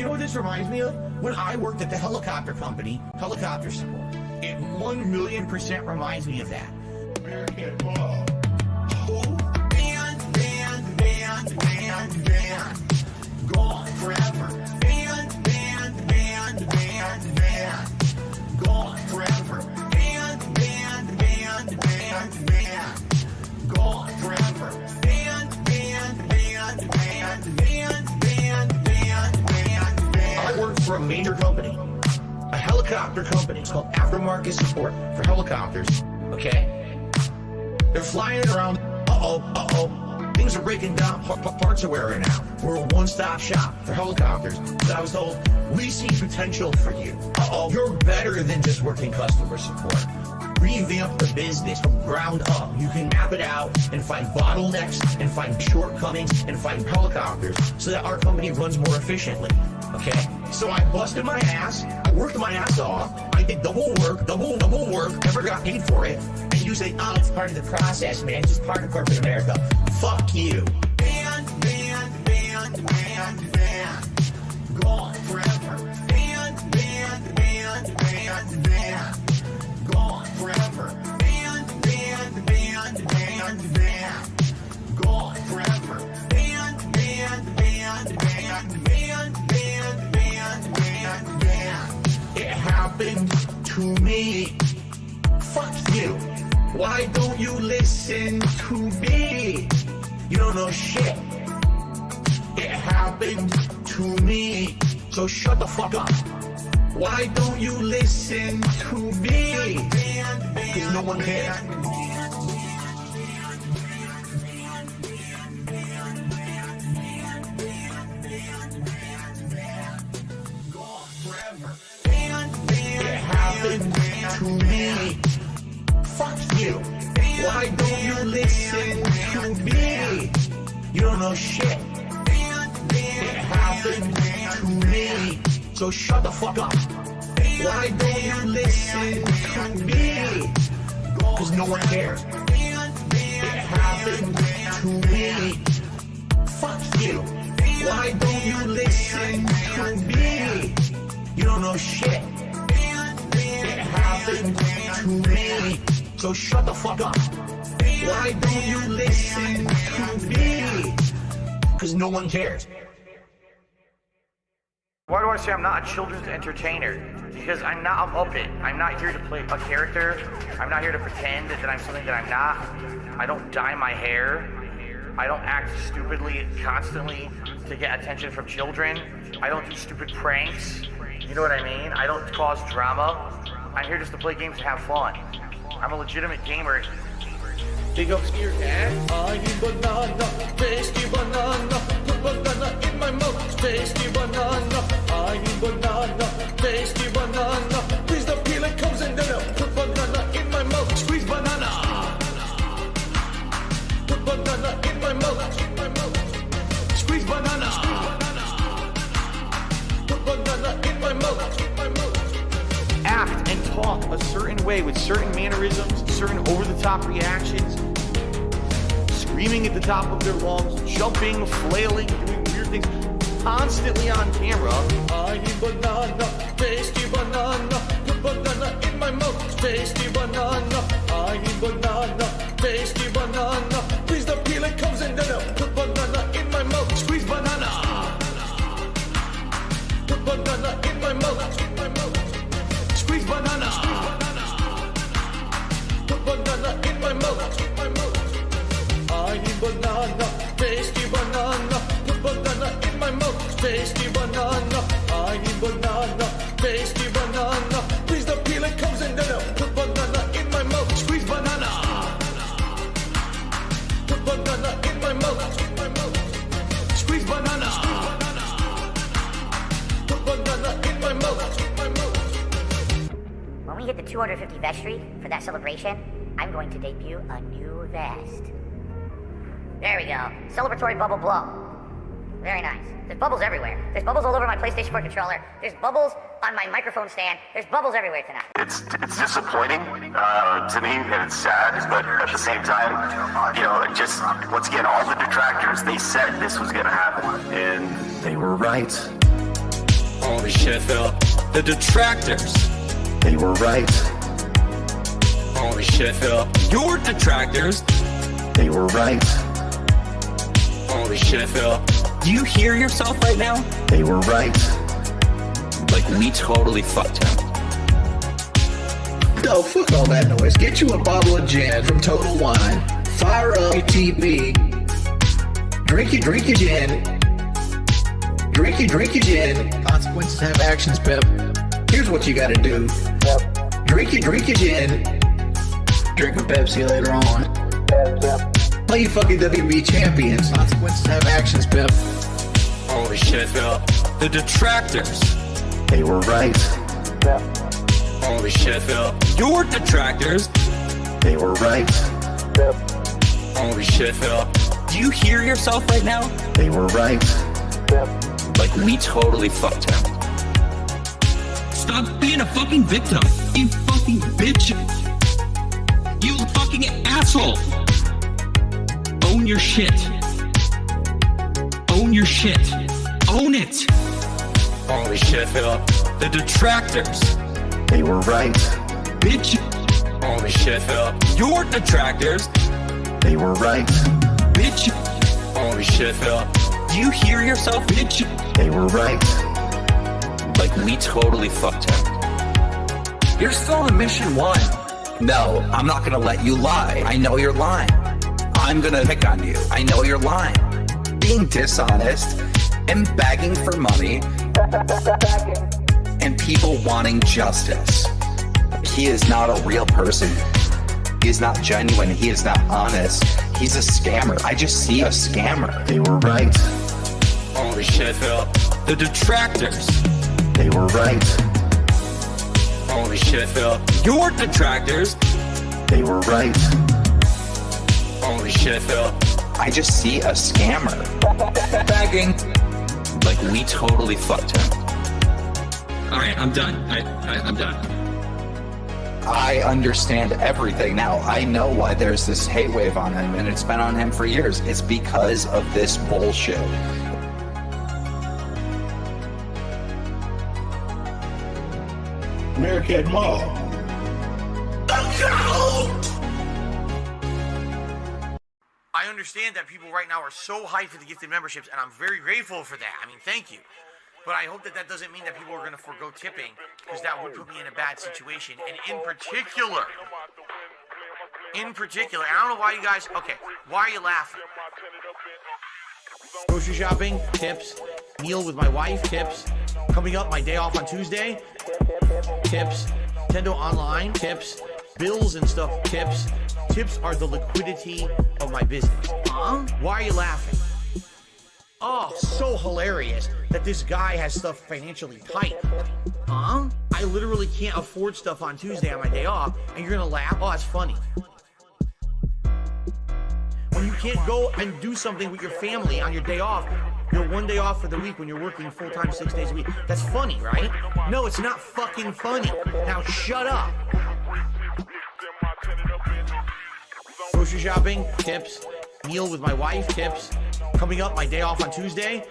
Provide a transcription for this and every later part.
you know what this reminds me of? When I worked at the helicopter company, helicopter support. It 1,000,000% reminds me of that. Band. Gone forever. Band. Gone forever. Band. Gone forever. Band. I work for a major company, a helicopter company. It's called Aftermarket Support for Helicopters. Okay? They're flying around. Things are breaking down. Parts are wearing out. We're a one-stop shop for helicopters. So I was told, we see potential for you. You're better than just working customer support. Revamp the business from ground up. You can map it out and find bottlenecks and find shortcomings and find helicopters so that our company runs more efficiently. Okay? So I busted my ass. I worked my ass off. I did double work, never got paid for it. And you say, oh, it's part of the process, man. It's just part of corporate America. Fuck you. Band. Gone forever. Band. Gone forever. Band. Gone forever. Band. It happened to me. Fuck you. Why don't you listen to me? You don't know shit. It happened to me. So shut the fuck up. Why don't you listen to me? Because no one cares. It happened to me. Fuck you. Why don't you listen to me? You don't know shit. It happened to me. So shut the fuck up. Why don't you listen to me? Because no one cares. It happened to me. Fuck you. Why don't you listen to me? You don't know shit. It happened to me. So shut the fuck up. Why don't you listen to me? Because no one cares. Why do I say I'm not a children's entertainer? Because I'm not a Muppet. I'm not here to play a character. I'm not here to pretend that I'm something that I'm not. I don't dye my hair. I don't act stupidly constantly to get attention from children. I don't do stupid pranks. You know what I mean? I don't cause drama. I'm here just to play games and have fun. I'm a legitimate gamer. Big ups to your dad. I eat banana, tasty banana. Put banana in my mouth, tasty banana. I eat banana, tasty banana. Please the peel it comes in there. Put banana in my mouth, squeeze banana. Put banana in my mouth, squeeze banana. Put banana in my mouth. Act and talk a certain way with certain mannerisms, certain over-the-top reactions, screaming at the top of their lungs, jumping, flailing, doing weird things, constantly on camera. I eat banana, tasty banana. Put banana in my mouth, tasty banana. I eat banana, tasty banana. Please the peel it comes in there. Put banana in my mouth, squeeze banana. Put banana in my mouth. Squeeze banana. Put banana in my mouth. I eat banana, tasty banana. Put banana in my mouth, tasty banana. I eat banana, tasty banana. Please the peel it comes in there. Put banana in my mouth, squeeze banana. Put banana in my mouth. Squeeze banana. Put banana in my mouth. When we hit the 250 vestry for that celebration, I'm going to debut a new vest. There we go. Celebratory bubble blow. Very nice. There's bubbles everywhere. There's bubbles all over my PlayStation 4 controller. There's bubbles on my microphone stand. There's bubbles everywhere tonight. It's disappointing to me, and it's sad, but at the same time, you know, just once again, all the detractors, they said this was going to happen, and they were right. Holy shit, Phil. The detractors. They were right. Holy shit, Phil. Your detractors. They were right. Holy shit, Phil. Do you hear yourself right now? They were right. Like, we totally fucked him. No, fuck all that noise. Get you a bottle of gin from Total Wine. Fire up your TV. Drink your gin. Drink your gin. Consequences have actions, Pep. Here's what you gotta do. Drink your gin. Drink a Pepsi later on. Play your fucking WB champions. Consequences have actions, Pep. Holy shit, Phil. The detractors. They were right. Holy shit, Phil. Your detractors. They were right. Holy shit, Phil. Do you hear yourself right now? They were right. Like, we totally fucked him. Stop being a fucking victim. You fucking bitch. You fucking asshole. Own your shit. Own your shit. Own it. Holy shit, Phil. The detractors. They were right. Bitch. Holy shit, Phil. Your detractors. They were right. Bitch. Holy shit, Phil. Do you hear yourself, bitch? They were right. Like, we totally fucked him. You're still on mission 1. No, I'm not gonna let you lie. I know you're lying. I'm gonna pick on you. I know you're lying. Being dishonest and begging for money and people wanting justice. He is not a real person. He is not genuine. He is not honest. He's a scammer. I just see a scammer. They were right. Holy shit, Phil. The detractors. They were right. Holy shit, Phil. Your detractors. They were right. Holy shit, Phil. I just see a scammer. Begging. Like, we totally fucked him. Alright, I'm done. I'm done. I understand everything now. I know why there's this hate wave on him, and it's been on him for years. It's because of this bullshit. American Mall. I understand that people right now are so hyped for the gifted memberships, and I'm very grateful for that. I mean, thank you. But I hope that that doesn't mean that people are going to forego tipping, because that would put me in a bad situation. And in particular, I don't know why you guys, okay, why are you laughing? Grocery shopping, tips. Meal with my wife, tips. Coming up, my day off on Tuesday, tips. Nintendo Online, tips. Bills and stuff, tips. Tips are the liquidity of my business. Why are you laughing? Oh, so hilarious that this guy has stuff financially tight. I literally can't afford stuff on Tuesday on my day off, and you're gonna laugh? Oh, that's funny. When you can't go and do something with your family on your day off, your one day off for the week when you're working full-time 6 days a week. That's funny, right? No, it's not fucking funny. Now shut up. Grocery shopping, tips. Meal with my wife, tips. Coming up, my day off on Tuesday,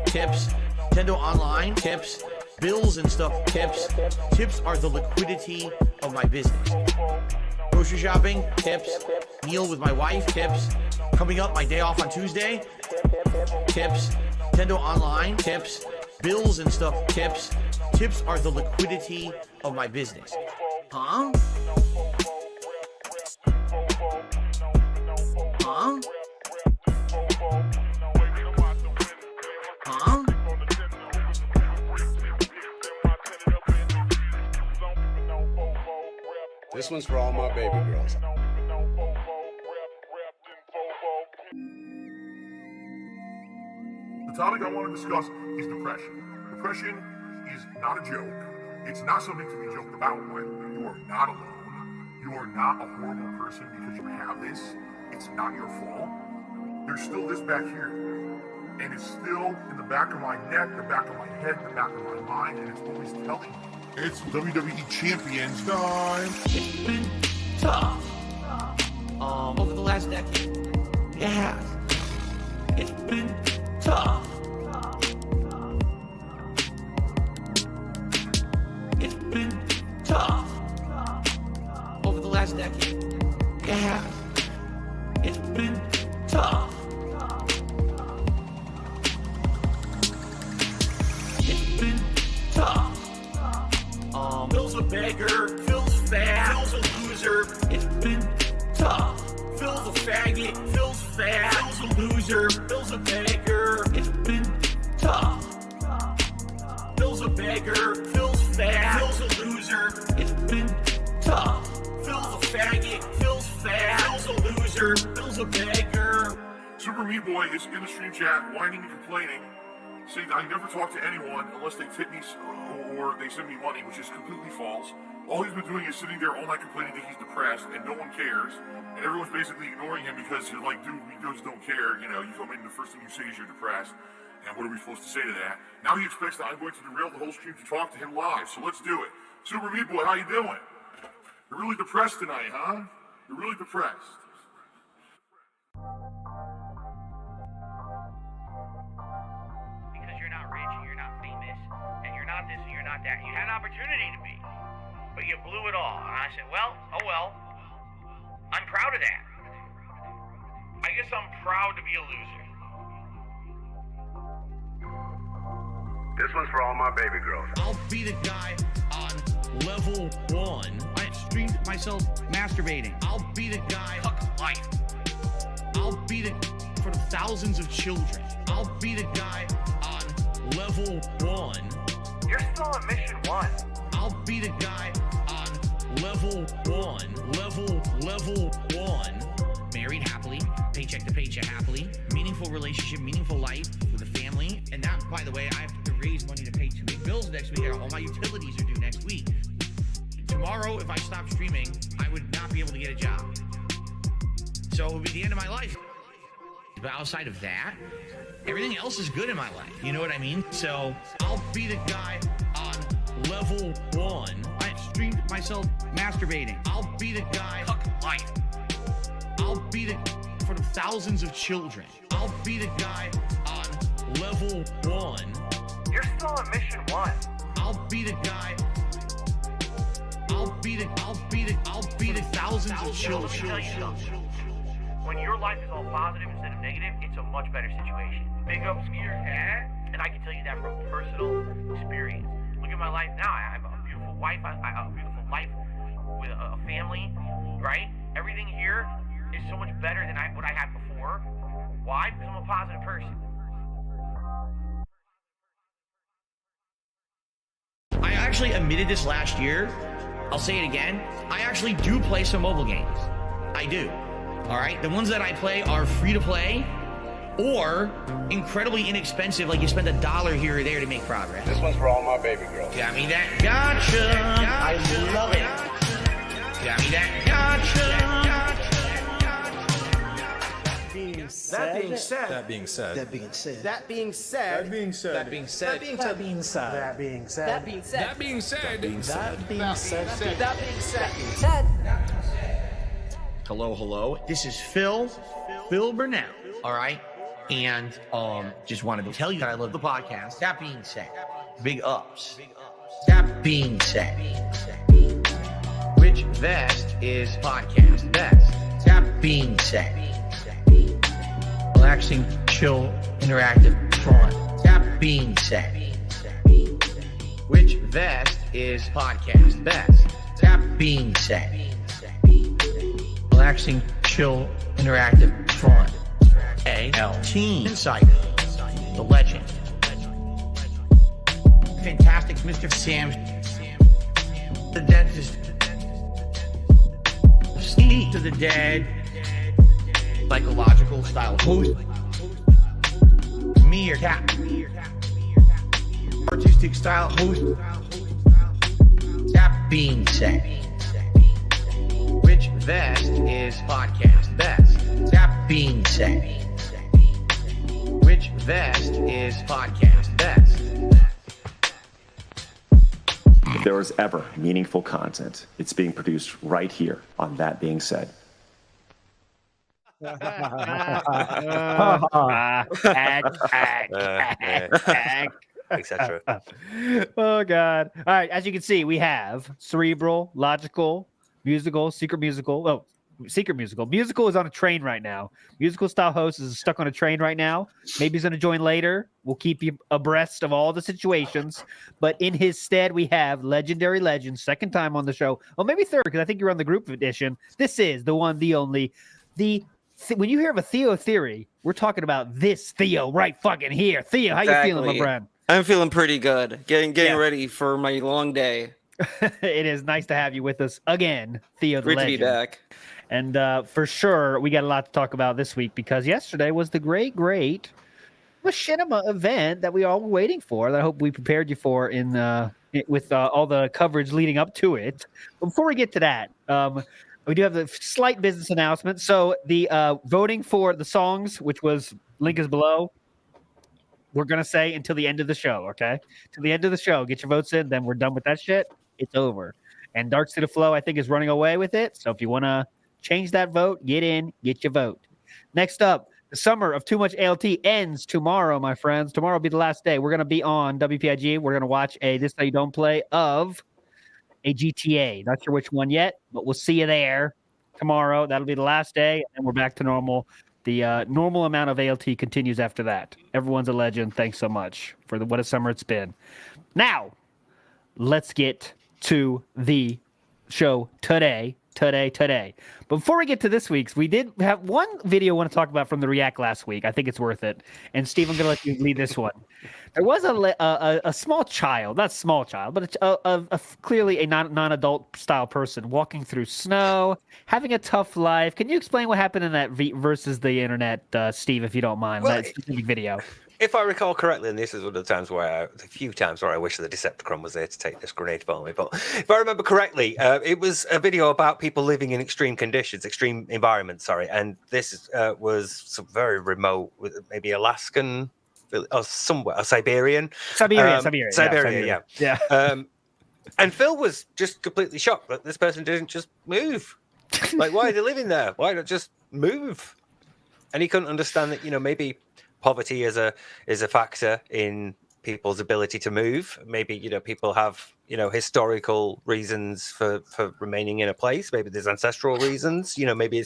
tips. Nintendo Online, tips. Bills and stuff, tips. Tips are the liquidity of my business. Grocery shopping, tips. Meal with my wife, tips. Coming up, my day off on Tuesday, tips. Nintendo Online, tips. Bills and stuff, tips. Tips are the liquidity of my business. Huh? This one's for all my baby girls. The topic I want to discuss is depression. Depression is not a joke. It's not something to be joked about with. You are not alone. You are not a horrible person because you have this. It's not your fault. There's still this back here. And it's still in the back of my neck, the back of my head, the back of my mind, and it's always telling me. It's WWE Champions time. It's been tough. Over the last decade. It has. It's been tough. loser. Phil's a beggar. It's been tough. Phil's a beggar. Phil's fat. Phil's a loser. It's been tough. Phil's a faggot. Phil's fat. Phil's a loser. Phil's a beggar. Super Meat Boy is in the stream chat, whining and complaining, saying I never talk to anyone unless they tip me or they send me money, which is completely false. All he's been doing is sitting there all night complaining that he's depressed and no one cares. And everyone's basically ignoring him because you're like, dude, we just don't care. You know, you come in, the first thing you say is you're depressed. And what are we supposed to say to that? Now he expects that I'm going to derail the whole stream to talk to him live. So let's do it. Super Meat Boy, how you doing? You're really depressed tonight, huh? You're really depressed. Because you're not rich and you're not famous and you're not this and you're not that. You had an opportunity to be, but you blew it all. And I said, well, oh well. I'm proud of that. I guess I'm proud to be a loser. This one's for all my baby girls. I'll be the guy on level 1. I streamed myself masturbating. I'll be the guy. Fuck life. I'll be the for the thousands of children. I'll be the guy on level 1. You're still on mission 1. I'll be the guy on level 1. Level 1. Married happily, paycheck to paycheck happily, meaningful relationship, meaningful life with a family. And that, by the way, I have to raise money to pay 2 big bills next week. All my utilities are due next week. Tomorrow, if I stop streaming, I would not be able to get a job. So it would be the end of my life. But outside of that, everything else is good in my life. You know what I mean? So I'll be the guy on level 1. I streamed myself masturbating. I'll be the guy. Fuck life. I'll be the for the thousands of children. I'll be the guy on level 1. You're still on mission 1. I'll be the guy. I'll be the thousands of children. When your life is all positive instead of negative, it's a much better situation. Big up skier, and I can tell you that from personal experience. Look at my life now. I have a beautiful wife. I have a beautiful life with a family, right? Everything here is so much better than what I had before. Why? Because I'm a positive person. I actually admitted this last year. I'll say it again. I actually do play some mobile games. I do. All right. The ones that I play are free to play or incredibly inexpensive. Like you spend $1 here or there to make progress. This one's for all my baby girls. Got me that gotcha. I love it. Got me that gotcha. That being said. That being said. That being said. That being said. That being said. That being said. That being said. That being said. That being said. That being said. That being said. That being said. That being Said. Hello. This is Phil Burnell. All right. And just wanted to tell you that I love the podcast. That being said, big ups. That being said, which vest is podcast best? That being said, relaxing, chill, interactive, fun. That being said, which vest is podcast best? That being said, relaxing, chill, interactive, fun. AL Team Insider, the legend, fantastic Mr. Sam, the dentist, Speak to the Dead, psychological style host, Meerkat, artistic style host. That being said, which vest is podcast best? That being said, which vest is podcast best? If there was ever meaningful content, it's being produced right here on That Being Said. Etc. Oh God! All right, as you can see, we have cerebral, logical, musical, secret musical. Oh, secret musical. Musical is on a train right now. Musical style host is stuck on a train right now. Maybe he's going to join later. We'll keep you abreast of all the situations. But in his stead, we have legendary legend, second time on the show. Well, maybe third, because I think you're on the group edition. This is the one, the only, when you hear of a THEO theory, We're talking about this Theo right fucking here. Theo, how you feeling, my friend? I'm feeling pretty good. Getting ready for my long day. It is nice to have you with us again, Theo the Great Legend. to be back. And for sure, we got a lot to talk about this week because yesterday was the great Machinima event that we all were waiting for. That I hope we prepared you for with all the coverage leading up to it. But before we get to that, we do have the slight business announcement. So the voting for the songs, which was link is below, we're going to say until the end of the show, okay? Till the end of the show, get your votes in, then we're done with that shit. It's over. And Darks to the Flow, I think, is running away with it. So if you want to change that vote, get in, get your vote. Next up, the summer of Too Much ALT ends tomorrow, my friends. Tomorrow will be the last day. We're going to be on WPIG. We're going to watch a This How You Don't Play of a GTA. Not sure which one yet, but we'll see you there tomorrow. That'll be the last day, and we're back to normal. The normal amount of ALT continues after that. Everyone's a legend. Thanks so much for what a summer it's been. Now, let's get to the show today. But before we get to this week's, we did have one video I want to talk about from the React last week. I think it's worth it. And Steve, I'm going to let you lead this one. There was a small child, not small child, but clearly a non-adult style person walking through snow, having a tough life. Can you explain what happened in that versus the internet, Steve, if you don't mind, that specific video? If I recall correctly, and this is one of the few times where I wish the Decepticon was there to take this grenade for me, but if I remember correctly, it was a video about people living in extreme environments, and this was some very remote, maybe Alaskan, or somewhere, Siberian. Siberia, yeah. And Phil was just completely shocked that this person didn't just move. Like, why are they living there? Why not just move? And he couldn't understand that, maybe poverty is a factor in people's ability to move. Maybe people have historical reasons for remaining in a place. Maybe there's ancestral reasons. Maybe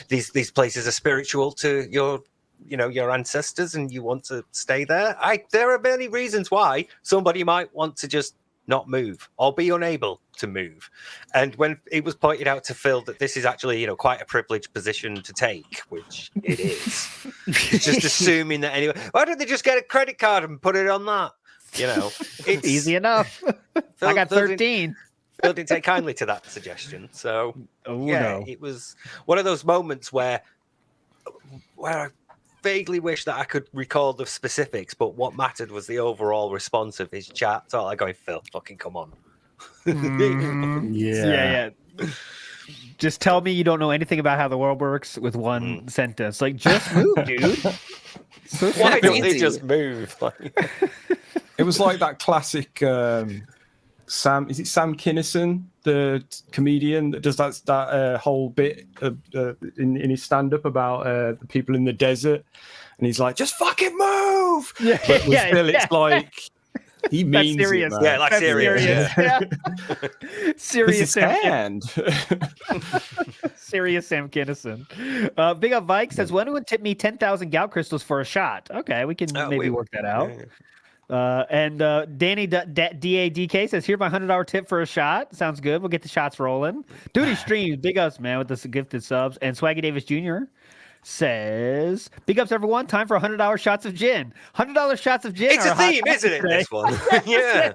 these places are spiritual to your ancestors, and you want to stay there. There are many reasons why somebody might want to just not move or be unable to move. And when it was pointed out to Phil that this is actually, quite a privileged position to take, which it is, it's just assuming that anyway, why don't they just get a credit card and put it on that? It's easy enough. I got 13. Phil didn't take kindly to that suggestion. So, It was one of those moments where I vaguely wish that I could recall the specifics, but what mattered was the overall response of his chat. So I going, Phil, fucking come on. Yeah. Just tell me you don't know anything about how the world works with one sentence. Like, just move, dude. So why don't they just move? It was like that classic Sam Kinison, the comedian that does that whole bit in his stand-up about the people in the desert, and he's like, "Just fucking move!" Yeah, but with Phil, it's like he means serious. it, man. Like serious. Serious Sam. Serious Sam Kinison. Big Up Vike says, "When would tip me 10,000 gout crystals for a shot?" Okay, we can maybe work that out. And Danny DADK says, "Here's my $100 tip for a shot." Sounds good. We'll get the shots rolling. Duty Streams, big ups, man, with the gifted subs. And Swaggy Davis Jr. says, "Big ups, everyone. Time for $100 shots of gin. $100 shots of gin. It's a theme, isn't it? This one, yeah."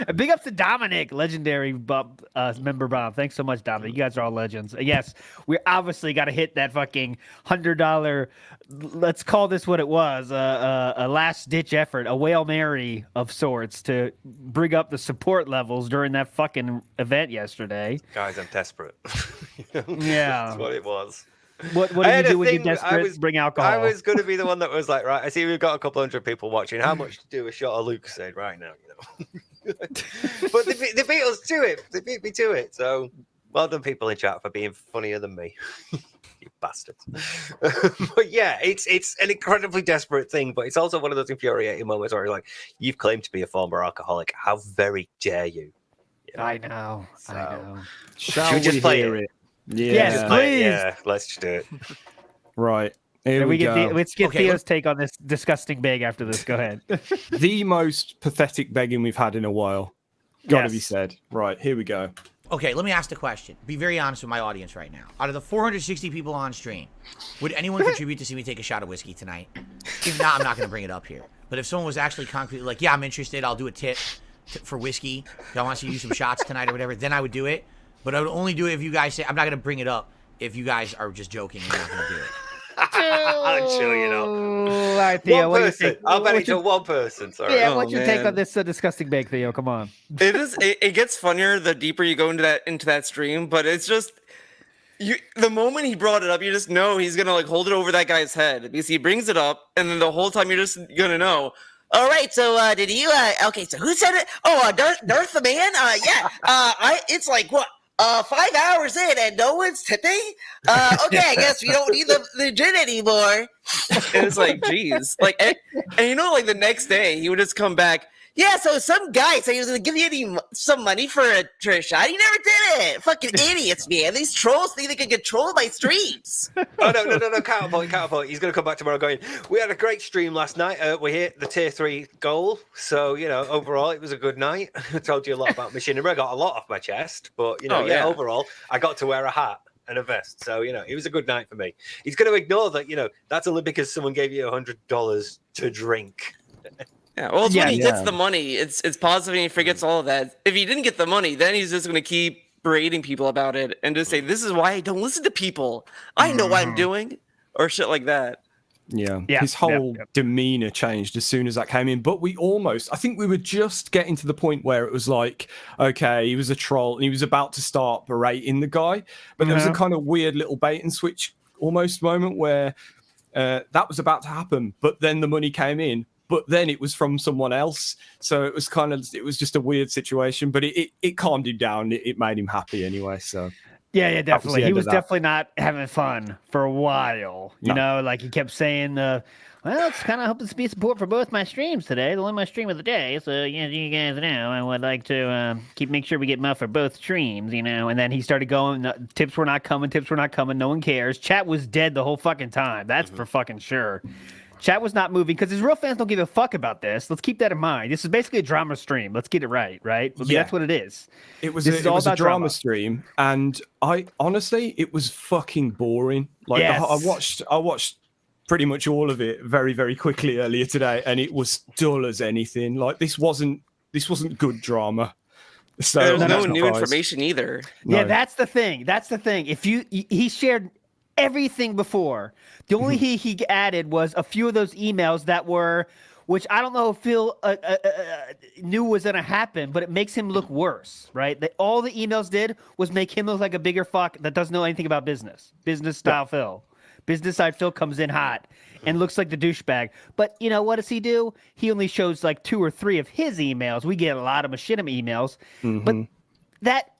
And big ups to Dominic, legendary member Bob. Thanks so much, Dominic. You guys are all legends. Yes, we obviously got to hit that fucking $100. Let's call this what it was, a last-ditch effort, a Hail Mary of sorts to bring up the support levels during that fucking event yesterday. Guys, I'm desperate. Yeah. That's what it was. What did you do when you're desperate? Bring alcohol. I was going to be the one that was like, right, I see we've got a couple hundred people watching. How much to do a shot of Lucasade right now, But they beat us to it. They beat me to it. So well done, people in chat, for being funnier than me. You bastards. But yeah, it's an incredibly desperate thing, but it's also one of those infuriating moments where you're like, you've claimed to be a former alcoholic. How very dare you? I know. I know. Shall we just play it? Yeah. Yes, please. Yeah, let's just do it. Right. Here we go. Let's get Theo's take on this disgusting beg after this. Go ahead. The most pathetic begging we've had in a while. Gotta be said. Right, here we go. Okay, let me ask the question. Be very honest with my audience right now. Out of the 460 people on stream, would anyone contribute to see me take a shot of whiskey tonight? If not, I'm not going to bring it up here. But if someone was actually concretely like, yeah, I'm interested, I'll do a tip for whiskey. I want to see you some shots tonight or whatever, then I would do it. But I would only do it if you guys say, I'm not going to bring it up if you guys are just joking and not going to do it. I'm sure you know. All right, Theo. One person. I'll bet it's one person. Sorry. Yeah, what's your take on this disgusting bake, Theo? Come on. It gets funnier the deeper you go into that stream, but it's just the moment he brought it up, you just know he's gonna like hold it over that guy's head because he brings it up, and then the whole time you're just gonna know. All right, so did you? Okay, so who said it? Oh, Darth the man. Yeah. It's like what? 5 hours in and no one's tipping? Okay, I guess we don't need the gin anymore. And it's like, geez. Like, and you know, like the next day, he would just come back. Yeah, so some guy said he was going to give you some money for a shot. He never did it. Fucking idiots, man. These trolls think they can control my streams. Oh, no. Counterpoint. He's going to come back tomorrow going, we had a great stream last night. We hit the tier 3 goal. So, overall, it was a good night. I told you a lot about Machinima. I got a lot off my chest. But, overall, I got to wear a hat and a vest. So, it was a good night for me. He's going to ignore that, that's only because someone gave you $100 to drink. Yeah, well, it's when he gets the money. It's positive and he forgets all of that. If he didn't get the money, then he's just going to keep berating people about it and just say, this is why I don't listen to people. I know what I'm doing, or shit like that. Yeah. His whole demeanor changed as soon as that came in. But I think we were just getting to the point where it was like, okay, he was a troll and he was about to start berating the guy. But there was a kind of weird little bait and switch almost moment where that was about to happen. But then the money came in. But then it was from someone else. So it was just a weird situation, but it calmed him down. It made him happy anyway. So yeah, definitely. He was definitely not having fun for a while. You know, like he kept saying, well, it's kind of hoping to be support for both my streams today. The only my stream of the day. So you guys know, I would like to make sure we get enough for both streams, And then he started going, tips were not coming. No one cares. Chat was dead the whole fucking time. That's for fucking sure. Chat was not moving because his real fans don't give a fuck about this. Let's keep that in mind. This is basically a drama stream. Let's get it right? I mean, that's what it is. It was a drama stream, and it was fucking boring. Like I watched pretty much all of it very, very quickly earlier today, and it was dull as anything. Like this wasn't good drama. So there's no new information either. No. Yeah, that's the thing. If he shared everything before. The only he added was a few of those emails that were, which I don't know if Phil knew was going to happen, but it makes him look worse, right? All the emails did was make him look like a bigger fuck that doesn't know anything about business. Business style Phil. Business side Phil comes in hot and looks like the douchebag. But, what does he do? He only shows like 2 or 3 of his emails. We get a lot of Machinima emails. But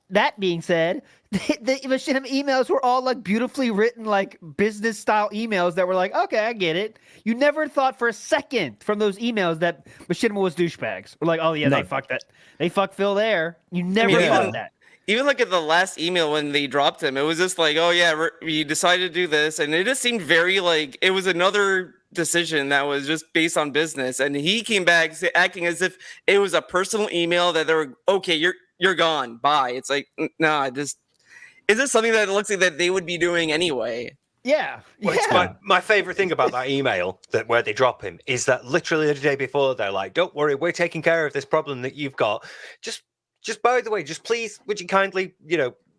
that being said, the Machinima emails were all like beautifully written, like business style emails that were like, okay, I get it. You never thought for a second from those emails that Machinima was douchebags. We're like, oh yeah, they fucked that. They fucked Phil there. You never thought that. Even like at the last email when they dropped him, it was just like, oh yeah, we decided to do this. And it just seemed very like it was another decision that was just based on business. And he came back acting as if it was a personal email that they were, okay, you're gone. Bye. It's like, nah, is this something that looks like that they would be doing anyway? Yeah. Well, it's my favorite thing about that email where they drop him is that literally the day before they're like, don't worry, we're taking care of this problem that you've got. Just by the way, just please, would you kindly,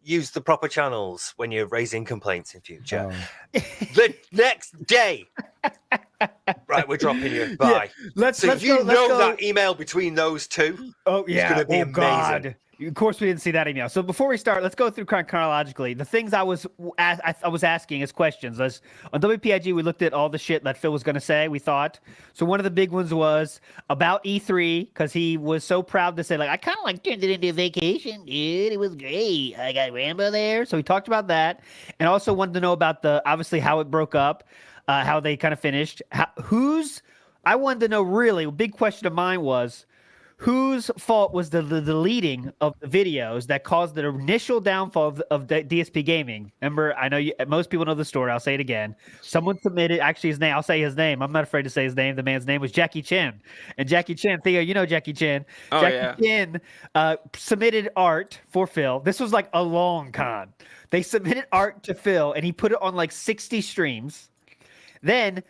use the proper channels when you're raising complaints in future. The next day. Right, we're dropping you. Bye. Yeah. Let's go. That email between those two. Oh yeah. It's going to be amazing. God. Of course, we didn't see that email. So before we start, let's go through chronologically. The things I was asking as questions. On WPIG, we looked at all the shit that Phil was going to say, we thought. So one of the big ones was about E3, because he was so proud to say, like, I kind of like turned it into a vacation, dude. It was great. I got Rambo there. So he talked about that. And also wanted to know about obviously how it broke up, how they kind of finished. I wanted to know really, a big question of mine was, whose fault was the deleting of the videos that caused the initial downfall of DSP Gaming? Remember, I know most people know the story. I'll say it again. Someone submitted, actually his name, I'll say his name. I'm not afraid to say his name. The man's name was Jackie Chan. And Jackie Chan, Theo, you know Jackie Chan. Oh, Jackie Chan submitted art for Phil. This was like a long con. They submitted art to Phil, and he put it on like 60 streams. Then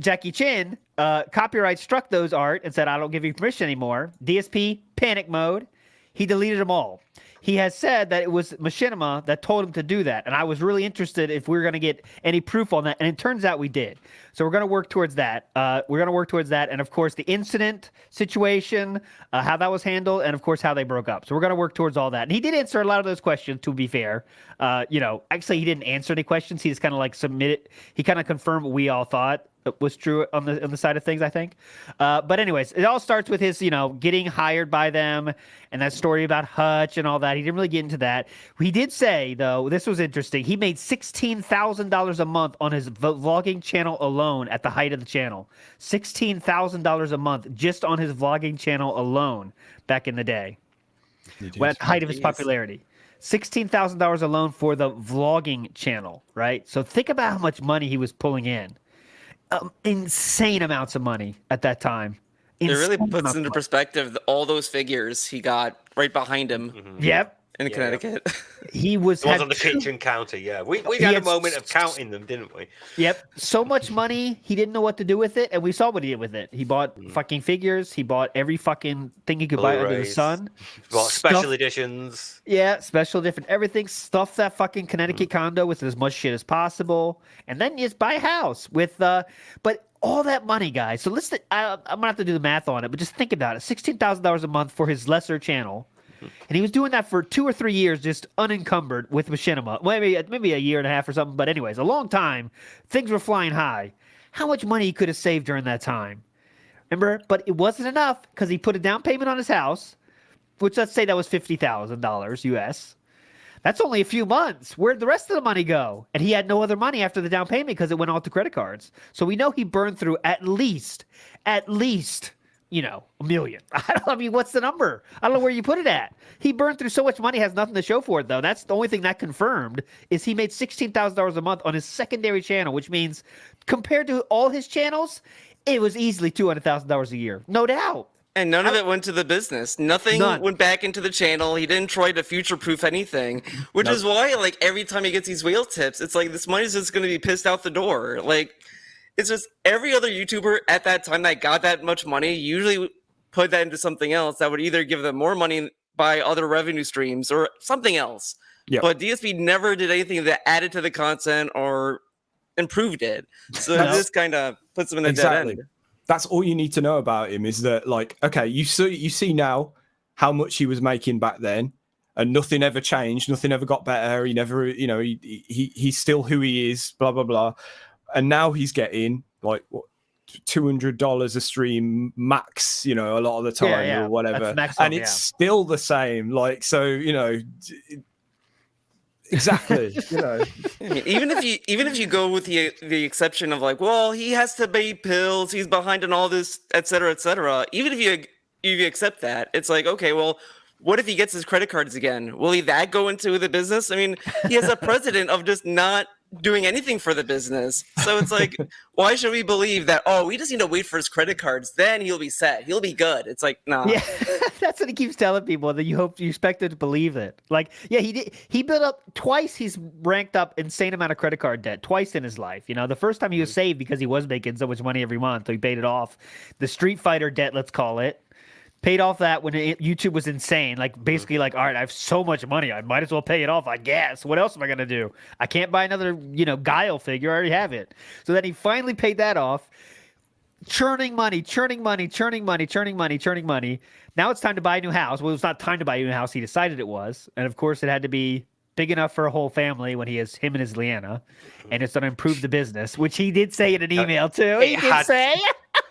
Jackie Chan copyright struck those art and said, I don't give you permission anymore. DSP panic mode. He deleted them all. He has said that it was Machinima that told him to do that. And I was really interested if we were going to get any proof on that. And it turns out we did. So we're going to work towards that. And, of course, the incident situation, how that was handled, and, of course, how they broke up. So we're going to work towards all that. And he did answer a lot of those questions, to be fair. Actually, he didn't answer any questions. He just kind of like submitted. He kind of confirmed what we all thought was true on the side of things, I think. But anyways, it all starts with his, getting hired by them and that story about Hutch and all that. He didn't really get into that. He did say, though, this was interesting. He made $16,000 a month on his vlogging channel alone at the height of the channel. $16,000 a month just on his vlogging channel alone back in the day. When at the height of his popularity. $16,000 alone for the vlogging channel, right? So think about how much money he was pulling in. Insane amounts of money at that time. It really puts into perspective all those figures he got right behind him. Yep. In Connecticut. He was on the kitchen counter, yeah. We had a moment of counting them, didn't we? Yep. So much money, he didn't know what to do with it, and we saw what he did with it. He bought fucking figures. He bought every fucking thing he could buy under the sun. Bought special editions. Yeah, special different everything. Stuff that fucking Connecticut condo with as much shit as possible. And then you just buy a house with but all that money, guys. So listen, I'm gonna have to do the math on it, but just think about it. $16,000 a month for his lesser channel. And he was doing that for 2 or 3 years, just unencumbered with Machinima. Maybe a year and a half or something. But anyways, a long time. Things were flying high. How much money he could have saved during that time? Remember? But it wasn't enough because he put a down payment on his house, which let's say that was $50,000 US. That's only a few months. Where'd the rest of the money go? And he had no other money after the down payment because it went all to credit cards. So we know he burned through at least, $1 million. I mean, what's the number? I don't know where you put it at. He burned through so much money, has nothing to show for it, though. That's the only thing that confirmed is he made $16,000 a month on his secondary channel, which means compared to all his channels, it was easily $200,000 a year. No doubt. And none of it went to the business. Nothing went back into the channel. He didn't try to future-proof anything, which is why, like, every time he gets these whale tips, it's like this money's just going to be pissed out the door. Like, it's just every other YouTuber at that time that got that much money usually put that into something else that would either give them more money by other revenue streams or something else. Yep. But DSP never did anything that added to the content or improved it. So this kind of puts them in a dead end. That's all you need to know about him is that, like, okay, you see now how much he was making back then, and nothing ever changed, nothing ever got better. He never, he's still who he is, blah blah blah. And now he's getting like what, $200 a stream max, a lot of the time or whatever, and it's still the same. Like, so exactly. Even if you go with the exception of like, well, he has to pay pills, he's behind on all this, et cetera, even if you accept that, it's like, okay, well, what if he gets his credit cards again? Will that go into the business? I mean, he has a precedent of just not doing anything for the business. So it's like, why should we believe that, we just need to wait for his credit cards, then he'll be set, he'll be good? It's like, nah. Yeah, that's what he keeps telling people, that you expect them to believe it. Like, yeah, he built up twice, he's ranked up insane amount of credit card debt twice in his life. The first time he was saved because he was making so much money every month, so he paid it off. The Street Fighter debt, let's call it, paid off that when YouTube was insane. Like, basically, like, all right, I have so much money, I might as well pay it off, I guess. What else am I going to do? I can't buy another, Guile figure. I already have it. So then he finally paid that off. Churning money. Now it's time to buy a new house. Well, it's not time to buy a new house. He decided it was. And, of course, it had to be big enough for a whole family when he has him and his Leanna. And it's going to improve the business, which he did say in an email, too. He did say.